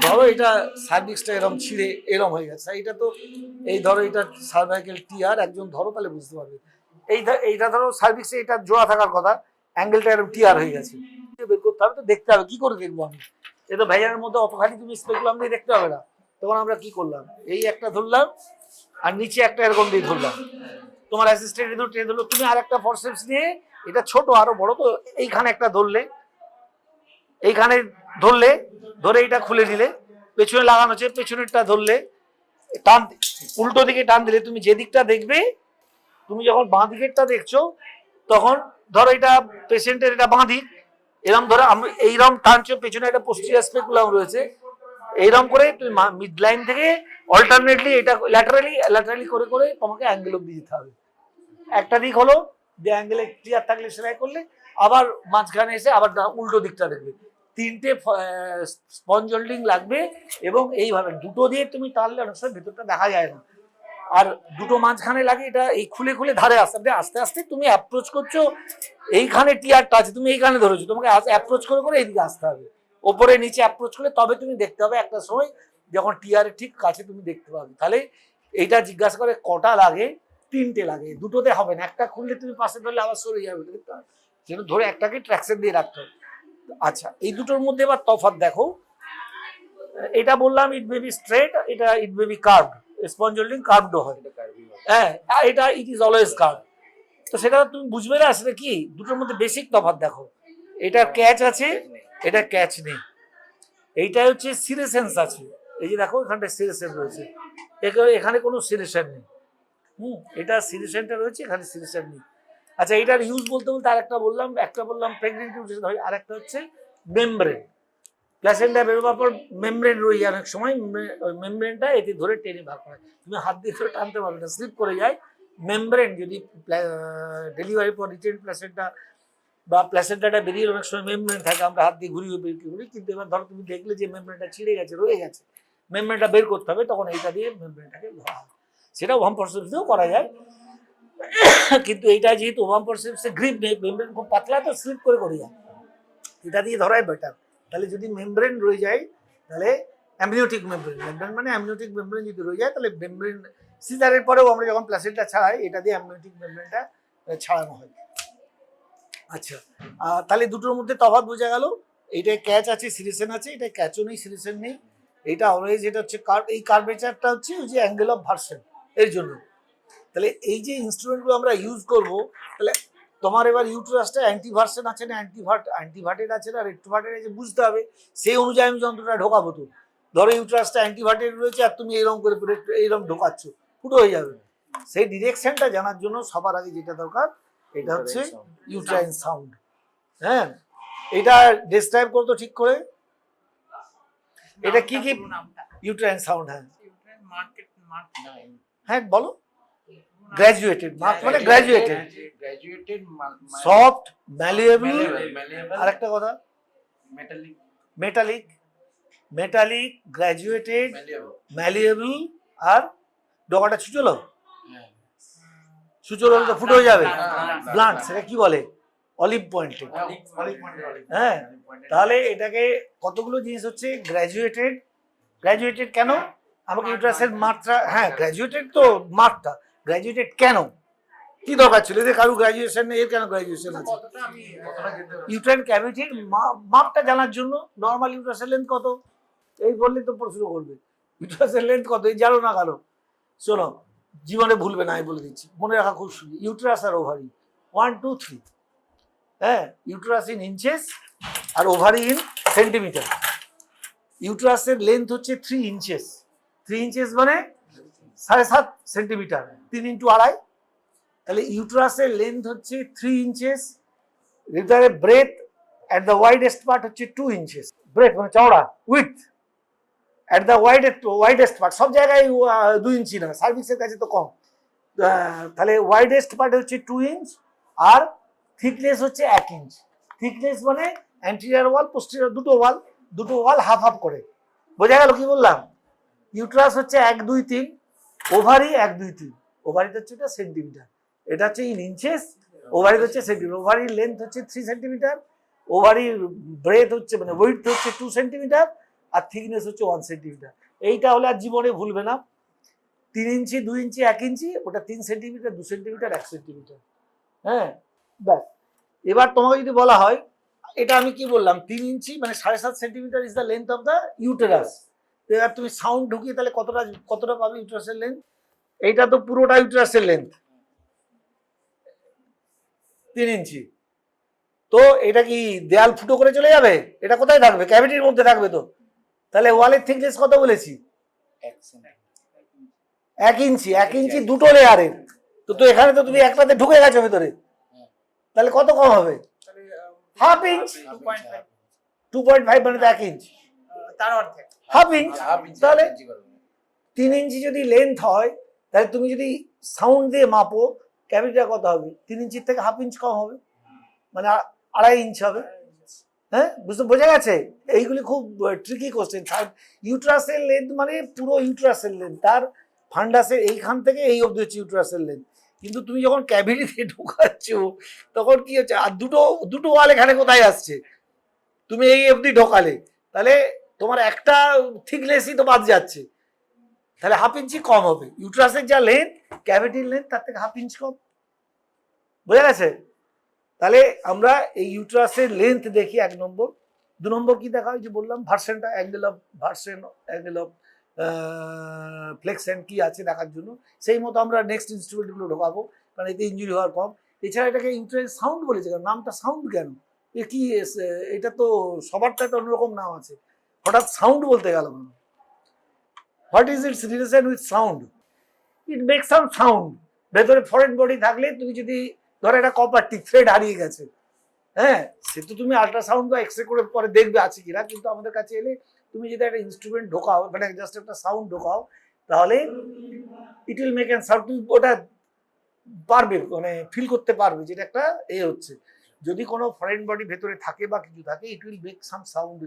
ধরো এটা সার্ভিক্সটা এরকম ছিঁড়ে এরম হয়ে গেছে, এইটা তো এই ধরো এটা সার্ভাইকাল টিয়ার, একজন ধরো তাহলে বুঝতে পারবে। এইটা ধরো সার্ভিক্সে এটা জোড়া থাকার কথা, অ্যাঙ্গেলটা এরকম টিয়ার হয়ে গেছে, বের করতে হবে, তো দেখতে হবে, কি করে দেখবো আমি, এ তো ভেজানের মধ্যে অতখানি তুমি স্পেকুলাম দিয়ে দেখতে হবে না। তখন আমরা কি করলাম, এই একটা ধরলাম আর নিচে একটা এরকম দিয়ে ধরলাম, তোমার অ্যাসিস্ট্যান্ট টেনে ধরলো, তুমি আর একটা ফরসেপস নিয়ে, এটা ছোট আরো বড় তো, এইখানে একটা ধরলে, এইখানে ধরলে, ধরে এটা খুলে দিলে, পেছনে লাগানো আছে, পেছনেরটা ধরলে টান, উল্টো দিকে টান দিলে তুমি যে দিকটা দেখবে, তুমি যখন বাঁ দিকেরটা দেখছো তখন ধরো এটা পেশেন্টের এটা বাঁ দিক, এরম ধরো এইরকম টানছো, পেছনে একটা পোস্টিরিয়ার স্পেকুলাম রয়েছে, এইরকম করে তুমি মিড লাইন থেকে অল্টারনেটলি এটা ল্যাটারালি করে করে তোমাকে অ্যাঙ্গেল অব্দি দিতে হবে। একটা দিক হলো যে অ্যাঙ্গেলে ক্লিয়ার থাকলে সেলাই করলে, আবার মাঝখানে এসে আবার উল্টো দিকটা দেখবে। 3টে স্পঞ্জ হোল্ডিং লাগবে, এবং এইভাবে দুটো দিয়ে তুমি টানলে অনেক সময় ভেতরটা দেখা যায় না, আর দুটো মাঝখানে লাগে, এটা এই খুলে খুলে ধারে আস্তে আস্তে আস্তে তুমি অ্যাপ্রোচ করছো, এইখানে টিয়ারটা আছে, তুমি এইখানে ধরেছো, তোমাকে অ্যাপ্রোচ করে করে এইদিকে আসতে হবে, ওপরে নিচে অ্যাপ্রোচ করে, তবে তুমি দেখতে হবে একটা সময় যখন টিয়ারের ঠিক কাছে তুমি দেখতে পাবে। তাহলে এইটা জিজ্ঞাসা করে কটা লাগে, 3টে লাগে, দুটোতে হবে না, একটা খুললে তুমি পাশে ধরলে আবার সরে যাবে, সেটা ধরে একটাকে ট্র্যাকশন দিয়ে রাখতে হবে। আচ্ছা, এই দুটোর মধ্যে এবার তফাৎ দেখো, এটা বললাম ইট মে বি স্ট্রেট, এটা it may be curved, sponge holding curved হয়, হ্যাঁ, এটা ইট ইজ অলওয়েজ কার্ভ। তো সেটা তুমি বুঝবে না, সেটা কি দুটোর মধ্যে বেসিক তফাৎ দেখো, এটা ক্যাচ আছে, এটা ক্যাচ নেই, এইটা হচ্ছে সিরেসেন্স আছে, এই যে দেখো এখানটা সিরেসেন রয়েছে, এখানে কোনো সিরেশন নেই, এটা সিরেশনটা রয়েছে, এখানে সিরেশন নেই। আচ্ছা, এটার ইউজ বলতে বলতে আরেকটা বললাম, একটা বললাম প্রেগনেন্ট ইউজ, আর একটা হচ্ছে মেমব্রেন, প্লাসেন্টা বেরোবার পর মেমব্রেন রয়ে যায়, অনেক সময় মেমব্রেনটা এতে ধরে টেনে বার করে, তুমি হাত দিয়ে ধরে টানতে পারবে না, স্লিপ করে যায় মেমব্রেন, যদি ডেলিভারির পর রিটেন প্লাসেন্টা বা প্লাসেন্টাটা বেরিয়ে অনেক সময় মেমব্রেন থাকে, আমরা হাত দিয়ে ঘুরিয়ে বের করি, কিন্তু এবার ধরো তুমি দেখলে যে মেমব্রেনটা ছিঁড়ে গেছে, রয়ে গেছে, মেমব্রেনটা বের করতে হবে, তখন এইটা দিয়ে মেমব্রেনটাকে ধরা হয়, সেটা ওভাম ফরসেপস দিয়েও করা যায়, কিন্তু এইটা যেহেতু ওভাম ফরসেপসে গ্রিপ নেই, মেমব্রেন খুব পাতলা তো স্লিপ করে করে যায়, এটা দিয়ে ধরাই বেটার। তাহলে যদি মেমব্রেন রয়ে যায়, তাহলে অ্যামনিওটিক মেমব্রেন, মানে অ্যামনিওটিক মেমব্রেন যদি রয়ে যায়, তাহলে মেমব্রেন সিজারের পরেও আমরা যখন প্লাসেন্টা ছাড়াই, এটা দিয়ে অ্যামনিওটিক মেমব্রেনটা ছাড়ানো হয়। আচ্ছা, তাহলে দুটোর মধ্যে তফাৎ বোঝা গেল, এইটায় ক্যাচ আছে, সিরিসেন আছে, এটা ক্যাচও নেই, সিরিসেন নেই, এটা অলওয়েজ, এটা হচ্ছে কার্ভ, এই কার্ভেচারটা হচ্ছে ওই যে অ্যাঙ্গেল অফ ভার্সন এর জন্য। তাহলে এই যে ইনস্ট্রুমেন্টগুলো আমরা ইউজ করব, তাহলে তোমার এবার ইউটেরাসটা অ্যান্টিভার্সন আছে না অ্যান্টিভার্টেড আছে না রেট্রোভার্টেড আছে বুঝতে হবে, সেই অনুযায়ী আমি যন্ত্রটা ঢোকাবো। তো ধরো ইউটেরাসটা অ্যান্টিভার্টেড রয়েছে আর তুমি এইরকম করে এইরকম ঢোকাচ্ছ, ফুটো হয়ে যাবে, সেই ডিরেকশনটা জানার জন্য সবার আগে যেটা দরকার, এটা হচ্ছে ইউট্রাইন সাউন্ড। হ্যাঁ, এটা ডেসক্রাইব করতো ঠিক করে, এটা কি কি ইউট্রাইন সাউন্ড? হ্যাঁ বলো। গ্র্যাজুয়েটেড, মার্ক মানে গ্র্যাজুয়েটেড, সফট, ম্যালিয়েবল, আর একটা কথা মেটালিক, গ্র্যাজুয়েটেড, ম্যালিয়েবল, আর ডগাটা ছুচলো তো ফুটো হয়ে যাবে, ব্লান্ট, সেটা কি বলে, অলিভ পয়েন্টেড। হ্যাঁ, তাহলে এটাকে কতগুলো জিনিস হচ্ছে, গ্র্যাজুয়েটেড কেন, আমাকে ইউট্রাসের মাত্রা, হ্যাঁ গ্র্যাজুয়েটেড তো মাত্রা, গ্র্যাজুয়েটেড কেন, কি দরকার ছিল, এদের কারো গ্র্যাজুয়েশন নেই, এর কেন গ্র্যাজুয়েশন আছে, ইউট্রাইন ক্যাভিটির মাপটা জানার জন্য। নর্মাল ইউট্রাসের লেন্থ কত, এই বললে তো প্রশ্ন করবে, ইউট্রাসের লেন্থ কত, এই জানো না কালো, শোনো জীবনে ভুলবে না, আমি বলে দিচ্ছি, মনে রাখা খুব সুন্দর, ইউট্রাস আর ওভারি 1 2 3, হ্যাঁ, ইউট্রাস ইন ইঞ্চেস আর ওভারি ইন সেন্টিমিটার। ইউট্রাসের লেন্থ হচ্ছে 3 ইঞ্চেস, 3 ইঞ্চেস মানে 7.5 সেন্টিমিটার, 3 × 2.5, তাহলে ইউট্রাসের লেন্থ হচ্ছে 3 ইঞ্চেস, ভিতরে breath at the widest part হচ্ছে 2 ইঞ্চেস, ব্রেথ মানে চওড়া, with at the widest part, সব জায়গায় 2 ইঞ্চি না, সার্ভিক্সের কাছে তো কম, তাহলে ওয়াইডেস্ট পার্ট হচ্ছে 2 ইঞ্চ, আর থিকনেস হচ্ছে 1 ইঞ্চ। থিকনেস মানে অ্যান্টেরিয়র ওয়াল পোস্টেরিয়র দুটো ওয়াল হাফ হাফ করে, বোঝা গেল কি বললাম? ইউট্রাস হচ্ছে 1 2 3, ওভারি 1 2 3, ওভারিটা হচ্ছে এটা সেন্টিমিটার, এটা হচ্ছে ইন ইঞ্চেস, ওভারি হচ্ছে সেন্টিমিটার, ওভারির লেন্থ হচ্ছে 3 সেন্টিমিটার, ওভারির ব্রেথ হচ্ছে মানে উইডথ হচ্ছে 2 সেন্টিমিটার, আর থিকনেস হচ্ছে 1 সেন্টিমিটার। এইটা হলে আর জীবনে ভুলবে না, 3 ইঞ্চি 2 ইঞ্চি 1 ইঞ্চি, ওটা 3 সেন্টিমিটার 2 সেন্টিমিটার 1 সেন্টিমিটার। হ্যাঁ ব্যাস, এবার তোমাকে যদি বলা হয়, এটা আমি কি বললাম, 3 ইঞ্চি মানে 7.5 centimetre is the length of the uterus, এবার তুমি সাউন্ড ঢুকিয়ে তাহলে কতটা পাবে ইউটেরাসের লেন্থ, এইটা তো পুরোটা ইউটেরাসের লেন্থ, 3 ইঞ্চি। তো এটা কি দেয়াল ফুটো করে চলে যাবে? এটা কোথায় থাকবে? ক্যাভিটির মধ্যে থাকবে তো। তাহলে ওয়ালের থিকনেস কত বলেছি? 1 ইঞ্চি। 1 ইঞ্চি দুটো লেয়ারের। তো এখানে তো তুমি একটাতে ঢুকে গেছো ভেতরে, তাহলে কত কম হবে? Half inch. 2.5 মানে 1 ইঞ্চ,
তার অর্ধেক,
হাফ ইঞ্চ। তাহলে 3 ইঞ্চি যদি লেন্থ হয়, তাহলে তুমি যদি সাউন্ড দিয়ে মাপো ক্যাভিটিটা কত হবে? 3 ইঞ্চির থেকে হাফ ইঞ্চ কম হবে, মানে 2.5 ইঞ্চ হবে। হ্যাঁ, বোঝা গেছে? এইগুলি খুব ট্রিকি কোশ্চেন। ইউট্রাসের লেন্থ মানে পুরো ইউট্রাসের লেন্থ, তার ফান্ডাসের এইখান থেকে এই অবধি হচ্ছে ইউট্রাসের লেন্থ। কিন্তু তুমি যখন ক্যাভিটিতে ঢোকাচ্ছ তখন কি হচ্ছে, আর দুটো ওয়াল এখানে কোথায় আসছে? তুমি এই অবধি ঢোকালে, তাহলে তোমার একটা থিকনেসই তো বাদ যাচ্ছে, তাহলে হাফ ইঞ্চি কম হবে। ইউট্রাসের যা লেন্থ, ক্যাভিটির লেন্থ তার থেকে হাফ ইঞ্চ কম। বোঝা গেছে? তাহলে আমরা এই ইউট্রাসের লেন্থ দেখি 1 নম্বর। 2 নম্বর কি দেখা হয়, যে বললাম ভার্সনটা, angle of version, angle of flexion কি আছে দেখার জন্য সেই মতো আমরা নেক্সট ইনস্ট্রুমেন্টগুলো ঢোকাবো, কারণ এতে ইঞ্জুরি হওয়ার কম। এছাড়া এটাকে ইউট্রাস সাউন্ড বলেছে, কারণ নামটা সাউন্ড কেন? এ কি, এটা তো সবারটা একটা অন্যরকম নাম আছে, হঠাৎ সাউন্ড বলতে গেল কেন? What is it's relation with sound? It make some sound. ভেতরে ফরেন বডি থাকলে, তুমি যদি ধরো একটা কপার টিপ থ্রেড হারিয়ে গেছে, হ্যাঁ, সে তো তুমি আল্ট্রাসাউন্ড বা এক্সরে করে পরে দেখবে আছে কিনা, কিন্তু আমাদের কাছে এলে তুমি যদি একটা ইনস্ট্রুমেন্ট ঢোকাও, মানে জাস্ট একটা সাউন্ড ঢোকাও, তাহলে it will make an sound. তুমি ওটা পারবে, মানে ফিল করতে পারবে যেটা একটা হচ্ছে। যদি কোনো ফরেন বডি ভেতরে থাকে বা কিছু থাকে, it will make some sound.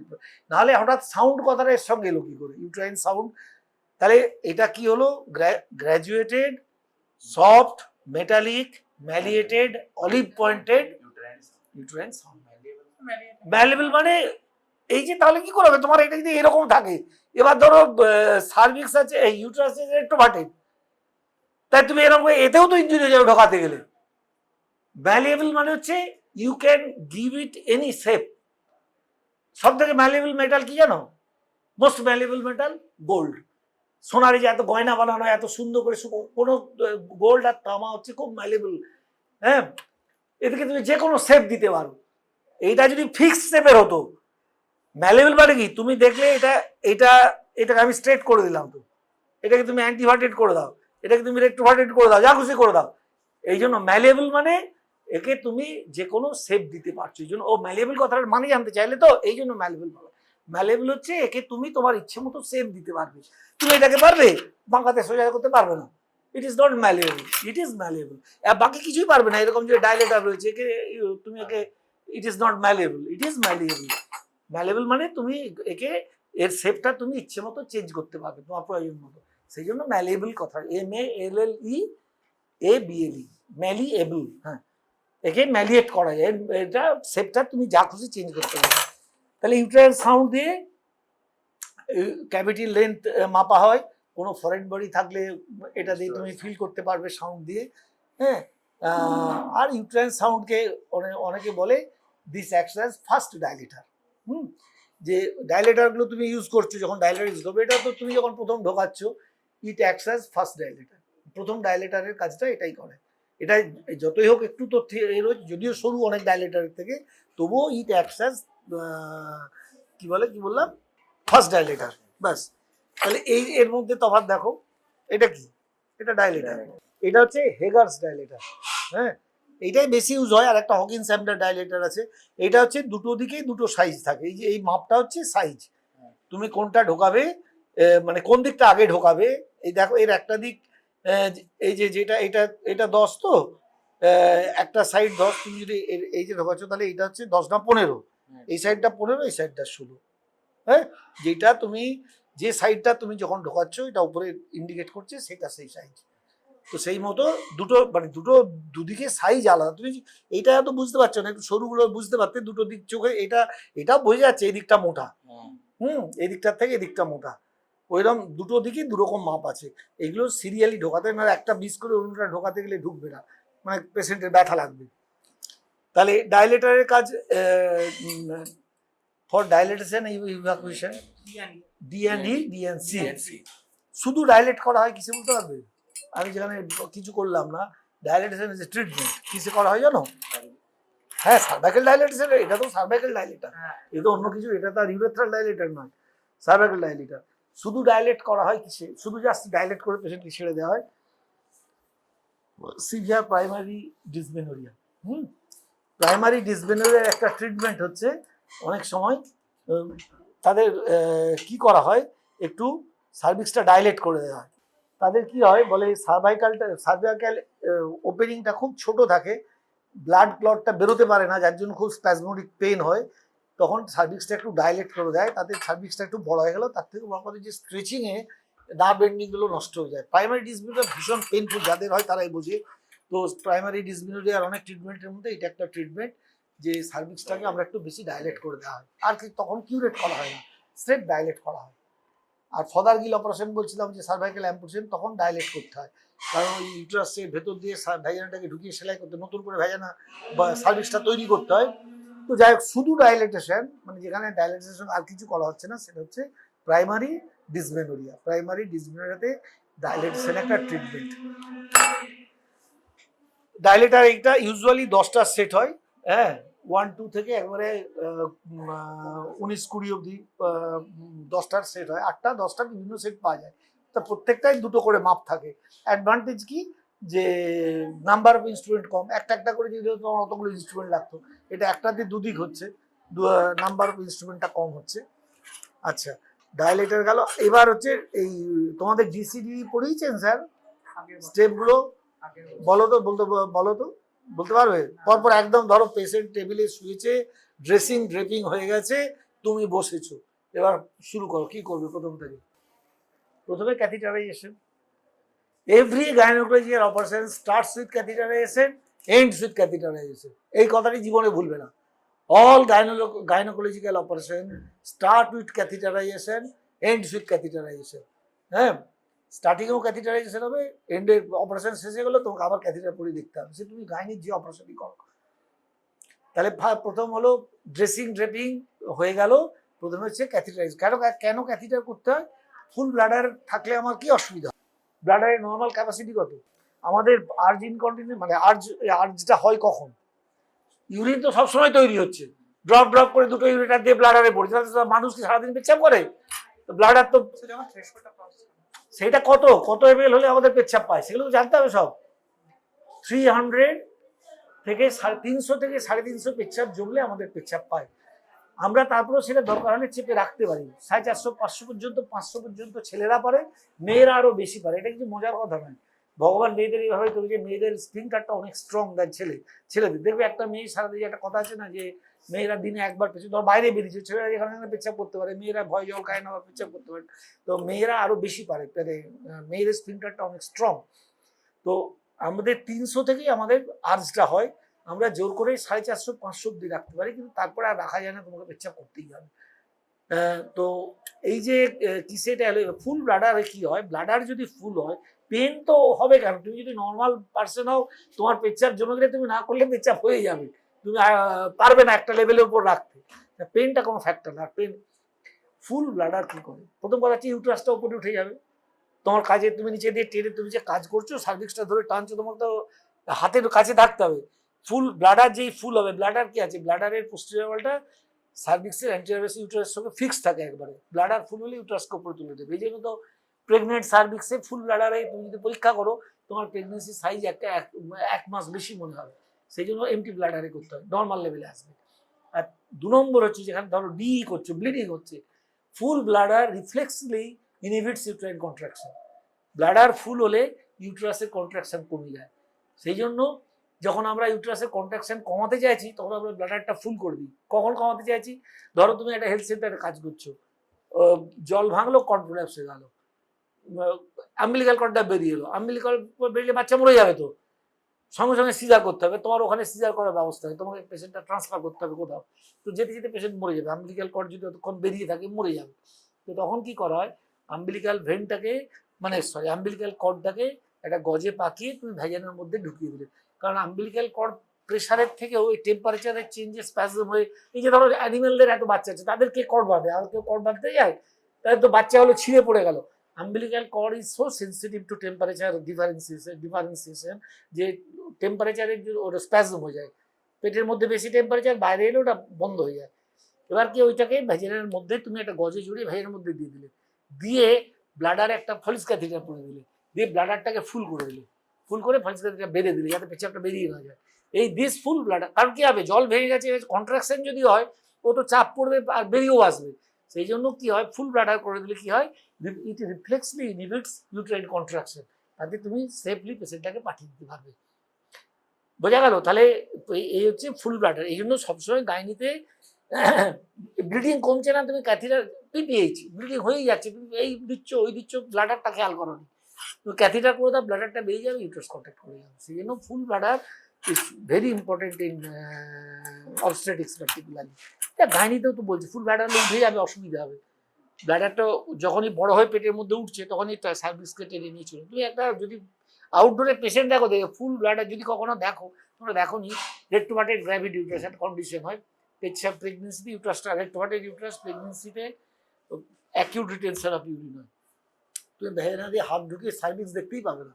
নাহলে হঠাৎ সাউন্ড কথাটা এর সঙ্গে এলো কি করে, ইউট্রাইন সাউন্ড? তাহলে এটা কি হলো? Graduated, soft, metallic, malleated, olive pointed uterine sound. Malleable মানে এই যে, তাহলে কি করবে তোমার, এটা যদি এরকম থাকে, এবার ধরো সার্ভিক্স আছে, এই ইউট্রাস একটু ভাটে, তাই তুমি এরকম, এতেও তো ইঞ্জুরি হয়ে যাবে ঢোকাতে গেলে। ম্যালিয়েবল মানে হচ্ছে you can give it any shape. সব থেকে ম্যালিয়েবল মেটাল কি জানো? Most malleable metal gold. সোনারে যে এত গয়না বানানো হয় এত সুন্দর করে, কোনো গোল্ড আর তামা হচ্ছে খুব ম্যালিয়েবল। হ্যাঁ, এদিকে তুমি যে কোনো শেপ দিতে পারো। এইটা যদি ফিক্সড শেপের হতো, ম্যালেবল মানে কি, তুমি দেখলে এটাকে আমি স্ট্রেট করে দিলাম, তো এটাকে তুমি অ্যান্টিভার্টেড করে দাও, এটাকে তুমি রেক্টোভার্টেড করে দাও, যা খুশি করে দাও। এই জন্য ম্যালেবল মানে একে তুমি যে কোনো শেপ দিতে পারছো। এই জন্য ও ম্যালেবল কথাটার মানে জানতে চাইলে তো, এই জন্য ম্যালেবল বলো। ম্যালেবল হচ্ছে একে তুমি তোমার ইচ্ছে মতো শেপ দিতে পারবে। তুমি এটাকে পারবে বাঁকাতে সোজা করতে পারবে না, it is not malleable, it is malleable. বাকি কিছুই পারবে না, এরকম যে ডাইলেটার রয়েছে একে তুমি একে, it is not malleable, it is malleable. Malleable মানে তুমি একে, এর শেপটা তুমি ইচ্ছে মতো চেঞ্জ করতে পারবে তোমার প্রয়োজন মতো, সেই জন্য ম্যালেবল কথা, MALLEABLE, ম্যালিয়েবল। হ্যাঁ, একে ম্যালিয়েট করা যায়, এটা শেপটা তুমি যা খুশি চেঞ্জ করতে পারবে। তাহলে ইউট্রাইন সাউন্ড দিয়ে ক্যাভিটির লেন্থ মাপা হয়। কোনো ফরেন বডি থাকলে এটা দিয়ে তুমি ফিল করতে পারবে সাউন্ড দিয়ে। হ্যাঁ, আর ইউট্রাইন সাউন্ডকে অনেকে বলে দিস অ্যাক্টস অ্যাজ ফার্স্ট ডাইলেটার। যে ডাইলেটারগুলো তুমি ইউজ করছো, যখন ডাইলেটার ইউজ করবে, এটা তো তুমি যখন প্রথম ঢোকাচ্ছ, ইট অ্যাক্টস অ্যাজ ফার্স্ট ডাইলেটার। প্রথম ডাইলেটারের কাজটা এটাই করে। এটা যতই হোক একটু তো যদিও সরু অনেক ডাইলেটারের থেকে, তবুও ইট অ্যাক্টস অ্যাজ কি বললাম, ফার্স্ট ডাইলেটার। ব্যাস, তাহলে এর মধ্যে তফাৎ দেখো। এটা কি? এটা ডাইলেটার, এটা হচ্ছে হেগার্স ডাইলেটার। হ্যাঁ, এইটাই বেশি ইউজ হয়। আর একটা হকিন্স স্যাম্পটার ডাইলেটার আছে, এটা হচ্ছে দুটো দিকেই দুটো সাইজ থাকে। এই যে এই মাপটা হচ্ছে সাইজ, তুমি কোনটা ঢোকাবে, মানে কোন দিকটা আগে ঢোকাবে। এই দেখো, এর একটা দিক, এই যে যেটা এটা 10, তো একটা সাইড 10, তুমি যদি এই যে ঢোকাচ্ছ, তাহলে এটা হচ্ছে 10 না 15, এই সাইডটা 15, এই সাইডটা 16। হ্যাঁ, যেটা তুমি যে সাইডটা তুমি যখন ঢোকাচ্ছ, এটা উপরে ইন্ডিকেট করছে, সেটা সেই সাইজ। তো সেই মতো দুটো, মানে দুদিকে সাইজ আলাদা। তুমি এইটা তো বুঝতে পারছো না, একটু সরুগুলো বুঝতে পারতে, দুটো দিক চোখে এটা বোঝা যাচ্ছে এই দিকটা মোটা, এই দিকটার থেকে এই দিকটা মোটা, ওইরকম দুটো দিকে দুরকম মাপ আছে। এগুলো সিরিয়ালি ঢোকাতে, না একটা মিস করে অন্যটা ঢোকাতে গেলে ঢুকবে না, মানে পেশেন্টের ব্যথা লাগবে। তাহলে ডাইলেটারের কাজ, for dilatation evacuation, D&E, D&C। শুধু ডাইলেট করা হয় কিসে বলতে পারবে? আমি যেখানে কিছু করলাম না, ডাইলেটেশন ইজ এ ট্রিটমেন্ট, কিসে করা হয় জানো? হ্যাঁ সার্ভাইকাল ডাইলেটেশন, এটা তো সার্ভাইকাল ডাইলেটার, এটা অন্য কিছু, এটা তো আর ইউরেথ্রাল ডাইলেটার নয়, সার্ভাইকাল ডাইলেটার। শুধু ডাইলেট করা হয় কিসে, শুধু জাস্ট ডাইলেট করে পেশেন্টকে ছেড়ে দেওয়া হয় সিভিয়ার প্রাইমারি ডিসমেনোরিয়া। প্রাইমারি ডিসমেনোরিয়ার একটা ট্রিটমেন্ট হচ্ছে অনেক সময় তাদের কি করা হয়, একটু সার্ভিক্সটা ডাইলেট করে দেওয়া হয়। তাদের কি হয় বলে সার্ভাইকাল ওপেনিংটা খুব ছোট থাকে, ব্লাড ক্লটটা বেরোতে পারে না, যার জন্য খুব স্প্যাজমোডিক পেন হয়, তখন সার্ভিক্সটা একটু ডাইলেট করে দেয়, তাদের সার্ভিক্সটা একটু বড় হয়ে গেল। তার থেকে বড় কথা যে স্ট্রেচিংয়ে নার্ভ এন্ডিংগুলো নষ্ট হয়ে যায়। প্রাইমারি ডিসমেনোরিয়া ভীষণ পেনফুল, যাদের হয় তারাই বোঝে। তো প্রাইমারি ডিসমেনোরিয়ার অনেক ট্রিটমেন্টের মধ্যে এটা একটা ট্রিটমেন্ট, যে সার্ভিক্সটাকে আমরা একটু বেশি ডাইলেট করে দেওয়া হয়। আর কি তখন কিউরেট করা হয় না, স্ট্রেট ডাইলেট করা হয়। আর ফদার গিল অপারেশন বলছিলাম যে সার্ভাইকাল অ্যাম্পুটেশন, তখন ডাইলেট করতে হয়, কারণ ওই ইউটেরাসের ভেতর দিয়ে ভ্যাজানাটাকে ঢুকিয়ে সেলাই করতে, নতুন করে ভ্যাজানা বা সার্ভিক্সটা তৈরি করতে হয়। তো যাই হোক, শুধু ডাইলেটেশন মানে যেখানে ডাইলেটেশন আর কিছু করা হচ্ছে না, সেটা হচ্ছে প্রাইমারি ডিসমেনোরিয়া। প্রাইমারি ডিসমেনোরিয়াতে ডাইলেটেশন একটা ট্রিটমেন্ট। ডাইলেটার এইটা ইউজুয়ালি 10টা সেট হয়, হ্যাঁ 1-2 থেকে একবারে 19-20 অবধি 10টার সেট হয়, 8টা 10টা বিভিন্ন সেট পাওয়া যায়। তা প্রত্যেকটাই দুটো করে মাপ থাকে। অ্যাডভান্টেজ কি, যে নাম্বার অফ ইনস্ট্রুমেন্ট কম, একটা একটা করে যদি তোমার অতগুলো ইনস্ট্রুমেন্ট লাগতো, এটা একটাতে দুদিক হচ্ছে, নাম্বার অফ ইনস্ট্রুমেন্টটা কম হচ্ছে। আচ্ছা, ডাইলেটার গেল। এবার হচ্ছে এই তোমাদের ডিসিডি পড়িয়েছেন স্যার, স্টেপগুলো বলো তো, বলতে পারবে পরপর? একদম ধরো পেশেন্ট টেবিলে শুয়েছে, ড্রেসিং ড্রেপিং হয়ে গেছে, তুমি বসেছো, এবার শুরু করো, কি করবে প্রথম থেকে? প্রথমে catheterization. Every gynaecological operation starts with catheterization, ends with catheterization. এই কথাটি জীবনে ভুলবে না। All gynaecological operation start with catheterization, ends with catheterization. হ্যাঁ, স্টার্টিংয়েও ক্যাথিটারাইজেশন হবে, এন্ডে অপারেশন শেষে গেলে তোমাকে আবার ক্যাথিটার পরে দেখতে হবে, সে তুমি গাইনির যে অপারেশনই করো। তাহলে প্রথম হলো ড্রেসিং ড্রেপিং হয়ে গেল, প্রথমে হচ্ছে ক্যাথিটারাইজ। কেন ক্যাথিটার করতে হয়? ফুল ব্লাডার থাকলে আমার কি অসুবিধা? ব্লাডারের নর্মাল ক্যাপাসিটি কত? আমাদের আর্জ ইনকন্টিনিউন্স মানে আর্জটা হয় কখন? ইউরিন তো সবসময় তৈরি হচ্ছে, ড্রপ ড্রপ করে দুটো ইউরিটার দিয়ে ব্লাডারে পড়ছে, মানুষ কি সারাদিন পেচ্ছাপ করে? ব্লাডার তো সেটা কত এমএল হলে আমাদের পেচ্ছাপ পায়, সেগুলো তো জানতে হবে সব। 300 থেকে 350 থেকে 350 পেচ্ছাপ জমলে আমাদের পেচ্ছাপ পায়। আমরা তারপরে সেটা দরকার হলে চেপে রাখতে পারি। 450 500 পর্যন্ত, 500 পর্যন্ত ছেলেরা পারে, মেয়েরা আরো বেশি পারে। এটা কিছু মজার কথা নয়, ভগবান মেয়েদের এইভাবে তৈরি, যে মেয়েদের স্প্রিংটারটা অনেক স্ট্রং দেন ছেলেদের। দেখবে একটা মেয়ে সারাদিন, একটা কথা আছে না, যে মেয়েরা দিনে একবার পেছাব, ধর বাইরে বেরিয়েছে, ছেলেরা যেখানে পেচ্ছাপ করতে পারে, মেয়েরা ভয় জল খায় না বা পেচ্ছাপ করতে পারে, তো মেয়েরা আরো বেশি পারে, মেয়েদের স্প্রিংটারটা অনেক স্ট্রং। তো আমাদের 300 থেকেই আমাদের আর্জটা হয়, আমরা জোর করে 450 500 অব্দি রাখতে পারি, কিন্তু তারপরে আর রাখা যায় না, তোমাকে পেচ্ছাপ করতেই হবে। তো এই যে কিসেটা ফুল ব্লাডারে কি হয়, ব্লাডার যদি ফুল হয় পেন তো হবে কেন? তুমি যদি নর্মাল পার্সন হও, তোমার পেচ্ছাপ জমে গেলে তুমি না করলে পেচ্ছাপ হয়ে যাবে, তুমি পারবে না একটা লেভেলের উপর রাখতে, পেনটা কোনো ফ্যাক্টর না। পেন ফুল ব্লাডার কি করে? প্রথম কথা হচ্ছে ইউট্রাসটা উপরে উঠে যাবে, তোমার কাজে তুমি নিচে দিয়ে টেনে তুমি যে কাজ করছো, সার্ভিক্সটা ধরে টানছো, তোমাকে তো হাতের কাছে থাকতে হবে। ফুল ব্লাডার যেই ফুল হবে, ব্লাডার কি আছে, ব্লাডারের পোস্টেরিয়র ওয়ালটা সার্ভিক্সের অ্যান্টেরিয়র ইউটেরাসের সঙ্গে ফিক্স থাকে একবারে, ব্লাডার ফুল হলে ইউটেরাসকে উপরে তুলে দেবে। এই জন্য তো প্রেগনেন্ট সার্ভিক্সে ফুল ব্লাডারে তুমি যদি পরীক্ষা করো, তোমার প্রেগনেন্সি সাইজ এক মাস বেশি মনে হবে, সেই জন্য এমটি ব্লাডারে করতে হয়, নর্মাল লেভেলে আসবে। আর 2 নম্বর হচ্ছে, যেখানে ধরো ডি করছো, ব্লিডিং হচ্ছে, full bladder reflexly inhibits uterine contraction. Bladder full হলে ইউটেরাসের কন্ট্রাকশন কমে যায়, সেই জন্য যখন আমরা ইউটেরাসের কন্ট্রাকশন কমাতে চাইছি, তখন আমরা ব্লাডারটা ফুল করে দিই। কখন কমাতে চাইছি? ধরো তুমি একটা হেলথ সেন্টারে কাজ করছো, জল ভাঙলো, কর্ড প্রোল্যাপস হয়ে গেল, আম্বিলিকাল কর্ডটা বেরিয়ে এলো, আম্বিলিকাল বেরিয়ে বাচ্চা মরে যাবে, তো সঙ্গে সঙ্গে সিজার করতে হবে, তোমার ওখানে সিজার করার ব্যবস্থা হয়, তোমাকে পেশেন্টটা ট্রান্সফার করতে হবে কোথাও, তো যেতে যেতে পেশেন্ট মরে যাবে, আম্বিলিকাল কর্ড যদি অতক্ষণ বেরিয়ে থাকে মরে যাবে। তো তখন কি করা হয়, আম্বিলিকাল ভেনটাকে আম্বিলিকাল কর্ডটাকে একটা গজে পাকিয়ে তুমি ভ্যাজানের মধ্যে ঢুকিয়ে দিলে, কারণ আম্বিলিকাল কর্ড প্রেশারের থেকেও এই টেম্পারেচারের চেঞ্জে স্প্যাজম হয়ে, এই যে ধরো অ্যানিমেলদের এত বাচ্চা আছে, তাদেরকে কর্ড বাঁধে, আর কেউ কর্ড বাঁধতে যায়, তাদের তো বাচ্চা হলো ছিঁড়ে পড়ে গেল। umbilical cord is so sensitive to temperature differentiation, যে টেম্পারেচারের ওর স্প্যাজম হয়ে যায়, পেটের মধ্যে বেশি টেম্পারেচার, বাইরে এলে ওটা বন্ধ হয়ে যায়। এবার কি ওইটাকে ভ্যাজিনার মধ্যে তুমি একটা গজে জুড়ে ভ্যাজিনার মধ্যে দিয়ে দিলে, দিয়ে ব্লাডারে একটা ফলিস ক্যাথিটার পরে দিলে, দিয়ে ব্লাডারটাকে ফুল করে দিলে, ফুল করে ফলিস ক্যাথিটার বেঁধে দিলে যাতে পেছাবটা বেরিয়ে না যায়। এই দিস ফুল ব্লাডার, কারণ কি হবে, জল ভেঙে গেছে, কন্ট্রাকশন যদি হয় ও তো চাপ পড়বে আর বেরিয়েও আসবে। সেই জন্য কি হয়, ফুল ব্লাডার করে দিলে কি হয়, ইট রিফ্লেক্সলি ইনহিবিটস ইউটেরাইন কন্ট্রাকশন, তাতে তুমি সেফলি পেশেন্টটাকে পাঠিয়ে দিতে পারবে। বোঝা গেল? তাহলে এই হচ্ছে ফুল ব্লাডার। এই জন্য সবসময় গাইনিতে ব্লিডিং কমছে না, তুমি ক্যাথিটার পিপিএইচ ব্লিডিং হয়েই যাচ্ছে, তুমি এই দিচ্ছ ওই দিচ্ছ, ব্লাডারটা খেয়াল করো নি, তুমি ক্যাথিটার করে দাও, ব্লাডারটা বেরিয়ে যাবে, ইউটারাস কন্ট্যাক্ট করে যাবে। সেই জন্য full bladder is very important in obstetrics particularly. গাইনিতেও তো বলছি ফুল ব্লাডার উঠে যাবে, অসুবিধা হবে। ব্লাডারটা যখনই বড় হয়ে পেটের মধ্যে উঠছে তখনই সার্ভিক্সকে টেনে নিয়েছিল। তুমি একটা যদি আউটডোরে পেশেন্ট দেখো, দেখে ফুল ব্লাডার যদি কখনো দেখো, তোমরা দেখো নি, রেট্রোভার্টেড গ্র্যাভিড ইউটারাস একটা কন্ডিশন হয়, পেটসাপ প্রেগনেন্সিতে ইউটারাসটা, রেট্রোভার্টেড ইউটারাস প্রেগনেন্সিতে অ্যাকিউট রিটেনশন অফ ইউরিন হয়। তুমি ভ্যাজিনা দিয়ে হাত ঢুকিয়ে সার্ভিক্স দেখতেই পাবে না,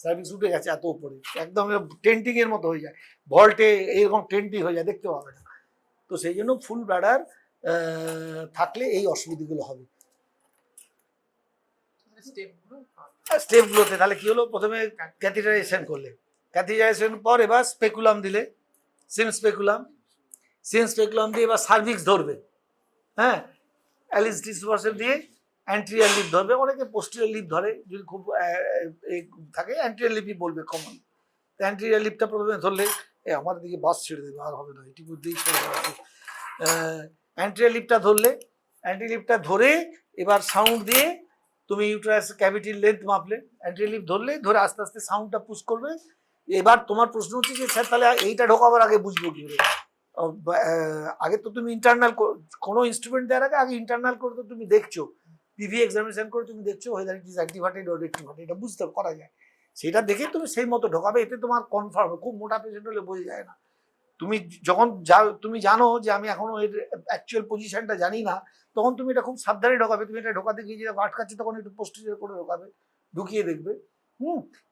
সার্ভিক্স উঠে গেছে এত উপরে, একদম টেন্টিং এর মতো হয়ে যায়, ভল্টে এইরকম টেন্টিং হয়ে যায়, দেখতে পাবে না। তো সেই জন্য ফুল ব্লাডার থাকলে এই অসুবিধাগুলো হবে। স্টেপগুলোতে তাহলে কি হলো, প্রথমে ক্যাথিটারাইজেশন করলে, ক্যাথিটারাইজেশন পর এবার স্পেকুলাম দিলে, সিম স্পেকুলাম দিয়ে এবার সার্ভিক্স ধরবে। হ্যাঁ, অ্যালিস ডিসপারশন দিয়ে অ্যান্টেরিয়র লিপ ধরবে, অনেকে পোস্টেরিয়র লিপ ধরে, যদি খুব থাকে অ্যান্টেরিয়র লিপই বলবে কমন। অ্যান্টেরিয়র লিপটা প্রথমে ধরলে, আমার দিকে বাস ছেড়ে দেবে, আর হবে না, এটি বুঝতেই ছেড়ে দেবে। অ্যান্টেরিয়র লিপটা ধরলে, অ্যান্টেরিয়র লিপটা ধরে এবার সাউন্ড দিয়ে তুমি ইউটেরাস ক্যাভিটির লেন্থ মাপলে, অ্যান্টেরিয়র লিপ ধরে আস্তে আস্তে সাউন্ডটা পুশ করবে। এবার তোমার প্রশ্ন হচ্ছে যে স্যার তাহলে এইটা ঢোকাবার আগে বুঝবো কি করে? আগে তো তুমি ইন্টারনাল কোনো ইনস্ট্রুমেন্ট দেওয়ার আগে ইন্টারনাল করে তো তুমি দেখছো, পিভি এক্সামিনেশন করে তুমি দেখছো whether it is activated or retracted, এটা বুঝতে করা যায়। সেটা দেখে তুমি সেই মতো ঢোকাবে, এতে তোমার কনফার্ম। খুব মোটা পেশেন্ট হলে বোঝা যায় না। তুমি যখন তুমি জানো যে আমি এখনো এর অ্যাকচুয়াল পজিশনটা জানি না, তখন তুমি এটা খুব সাবধানে ঢোকাবে। তুমি এটা ঢোকাতে গিয়ে যেটা আটকাচ্ছে তখন একটু পোস্টেরিয়র করে ঢোকাবে, ঢুকিয়ে দেখবে।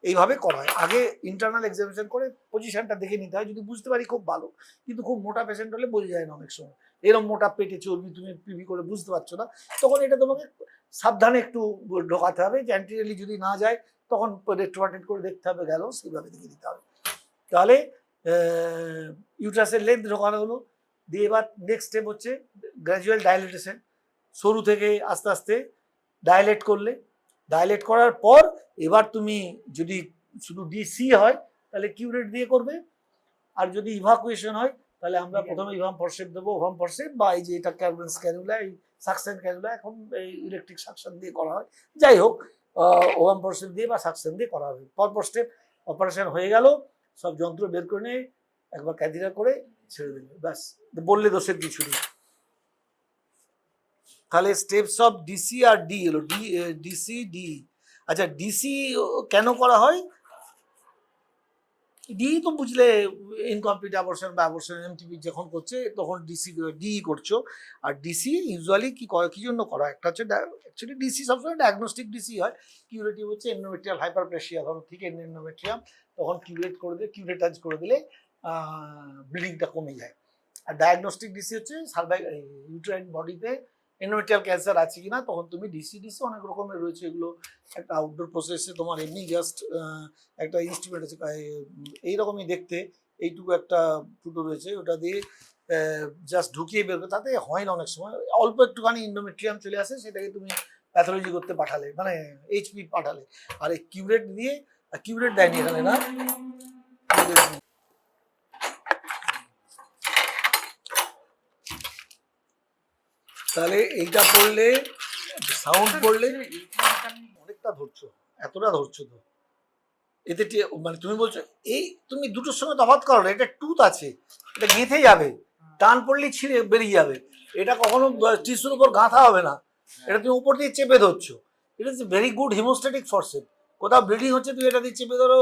এইভাবে করা হয়। আগে ইন্টারনাল এক্সামিনেশন করে পজিশনটা দেখে নিতে হয়, যদি বুঝতে পারি খুব ভালো, কিন্তু খুব মোটা পেশেন্ট হলে বোঝা যায় না অনেক সময়। এরকম মোটা পেটে চর্বি তুমি পিভি করে বুঝতে পারছো না, তখন এটা তোমাকে সাবধানে একটু ঢোকাতে হবে। যে অ্যান্টিরিয়রলি যদি না যায় তখন রেট্রোভার্টেড করে দেখতে হবে, গেল সেইভাবে দেখে দিতে হবে। তাহলে ইউট্রাসের লেন্থ ঢোকানো হলো, দিয়ে এবার নেক্সট স্টেপ হচ্ছে গ্র্যাজুয়াল ডায়ালেটেশন। সরু থেকে আস্তে আস্তে ডায়ালেট করলে, ডায়ালেট করার পর এবার তুমি যদি শুধু ডিসি হয় তাহলে কিউরেট দিয়ে করবে, আর যদি ইভাকুয়েশন হয় তাহলে আমরা প্রথমে ইভাম ফরসেপ দেবো, ওভাম ফরসেপ, বা এই যে এটা ক্যারভেন্স ক্যানুলা, এই সাকশন ক্যানুলা, এখন এই ইলেকট্রিক সাকশন দিয়ে করা হয়। যাই হোক, ওভাম ফরসেপ দিয়ে বা সাকশন দিয়ে করা হবে। পরপর স্টেপ, অপারেশন হয়ে গেল, সব যন্ত্র বের করে নিয়ে একবার ক্যাথিটার করে ছেড়ে দিলে, ব্যাস, বললে দোষের কিছু নেই। তাহলে স্টেপস অফ ডিসি আর ডি হলো ডিসি ডি। আচ্ছা, ডিসি কেন করা হয়? ডি তো বুঝলে, ইনকমপ্লিট অ্যাবর্শন বা অ্যাবর্শন এমটিপি যখন করছে তখন ডি করছো। আর ডিসি ইউজুয়ালি কি জন্য করা হয়? একটা হচ্ছে অ্যাকচুয়ালি ডিসি সবসময় ডায়াগনস্টিক ডিসি হয়। কিউরেটিভ হচ্ছে এন্ডোমেট্রিয়াল হাইপারপ্লেসিয়া, ধরো ঠিক এন্ডোমেট্রিয়াম, তখন কিউরেটাজ করে দিলে ব্লিডিংটা কমে যায়। আর ডায়াগনস্টিক ডিসি হচ্ছে ইউটেরাইন বডিতে এন্ডোমেট্রিয়াল ক্যান্সার আছে কিনা, তখন তুমি ডিসি অনেক রকমের রয়েছে, এগুলো একটা আউটডোর প্রসেসে তোমার এমনি জাস্ট একটা ইনস্ট্রুমেন্ট আছে এইরকমই দেখতে, এইটুকু একটা ফুটো রয়েছে, ওটা দিয়ে জাস্ট ঢুকিয়ে বের করে, তাতে হয় না অনেক সময়, অল্প একটুখানি এন্ডোমেট্রিয়াম চলে আসে, সেটাকে তুমি প্যাথোলজি করতে পাঠালে, মানে এইচপি পাঠালে। আর এই কিউরেট দিয়ে, কিউরেট দেয়নি এখানে না, তাহলে এইটা পড়লে, সাউন্ড পড়লে অনেকটা ধরছো, এতটা ধরছো তো এতে, মানে তুমি বলছো এই তুমি দুটোর সঙ্গে তফাৎ করো না, এটা টুথ আছে, এটা গেঁথে যাবে, টান পড়লেই ছিঁড়ে বেরিয়ে যাবে, এটা কখনো টিস্যুর উপর গাঁথা হবে না, এটা তুমি উপর দিয়ে চেপে ধরছো। এটা is very good haemostatic forcep. কোথাও ব্লিডিং হচ্ছে তুমি এটা দিয়ে চেপে ধরো,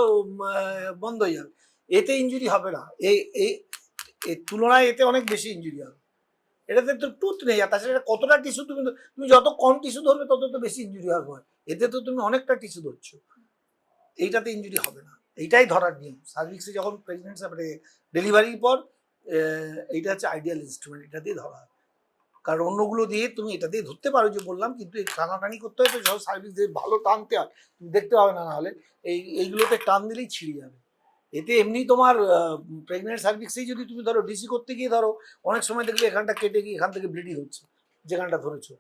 বন্ধ হয়ে যাবে, এতে ইঞ্জুরি হবে না। এই তুলনায় এতে অনেক বেশি ইঞ্জুরি হবে। এটাতে তো টুথ নেই, আর তাছাড়া এটা কতটা টিস্যু, তুমি যত কম টিস্যু ধরবে তত তো বেশি ইঞ্জুরি হবে। এতে তো তুমি অনেকটা টিস্যু ধরছো, এইটাতে ইঞ্জুরি হবে না, এইটাই ধরার নিয়ম। সার্ভিক্সে যখন প্রেগনেন্সি, মানে ডেলিভারির পর এইটা হচ্ছে আইডিয়াল ইনস্ট্রুমেন্ট, এটা দিয়ে ধরা হয়। কারণ অন্যগুলো দিয়ে তুমি এটা দিয়ে ধরতে পারো যে বললাম, কিন্তু এই টানাটানি করতে হয় তো, সব সার্ভিস দিয়ে ভালো টানতে হয়, তুমি দেখতে পাবে না, নাহলে এইগুলোতে টান দিলেই ছিঁড়ে যাবে। এতে এমনি তোমার প্রেগনেন্ট সার্ভিক্সেই যদি তুমি ধরো ডিসি করতে গিয়ে ধরো অনেক সময় দেখবে এখানটা কেটে গিয়ে এখান থেকে ব্লিডিং হচ্ছে যেখানটা ধরেছো,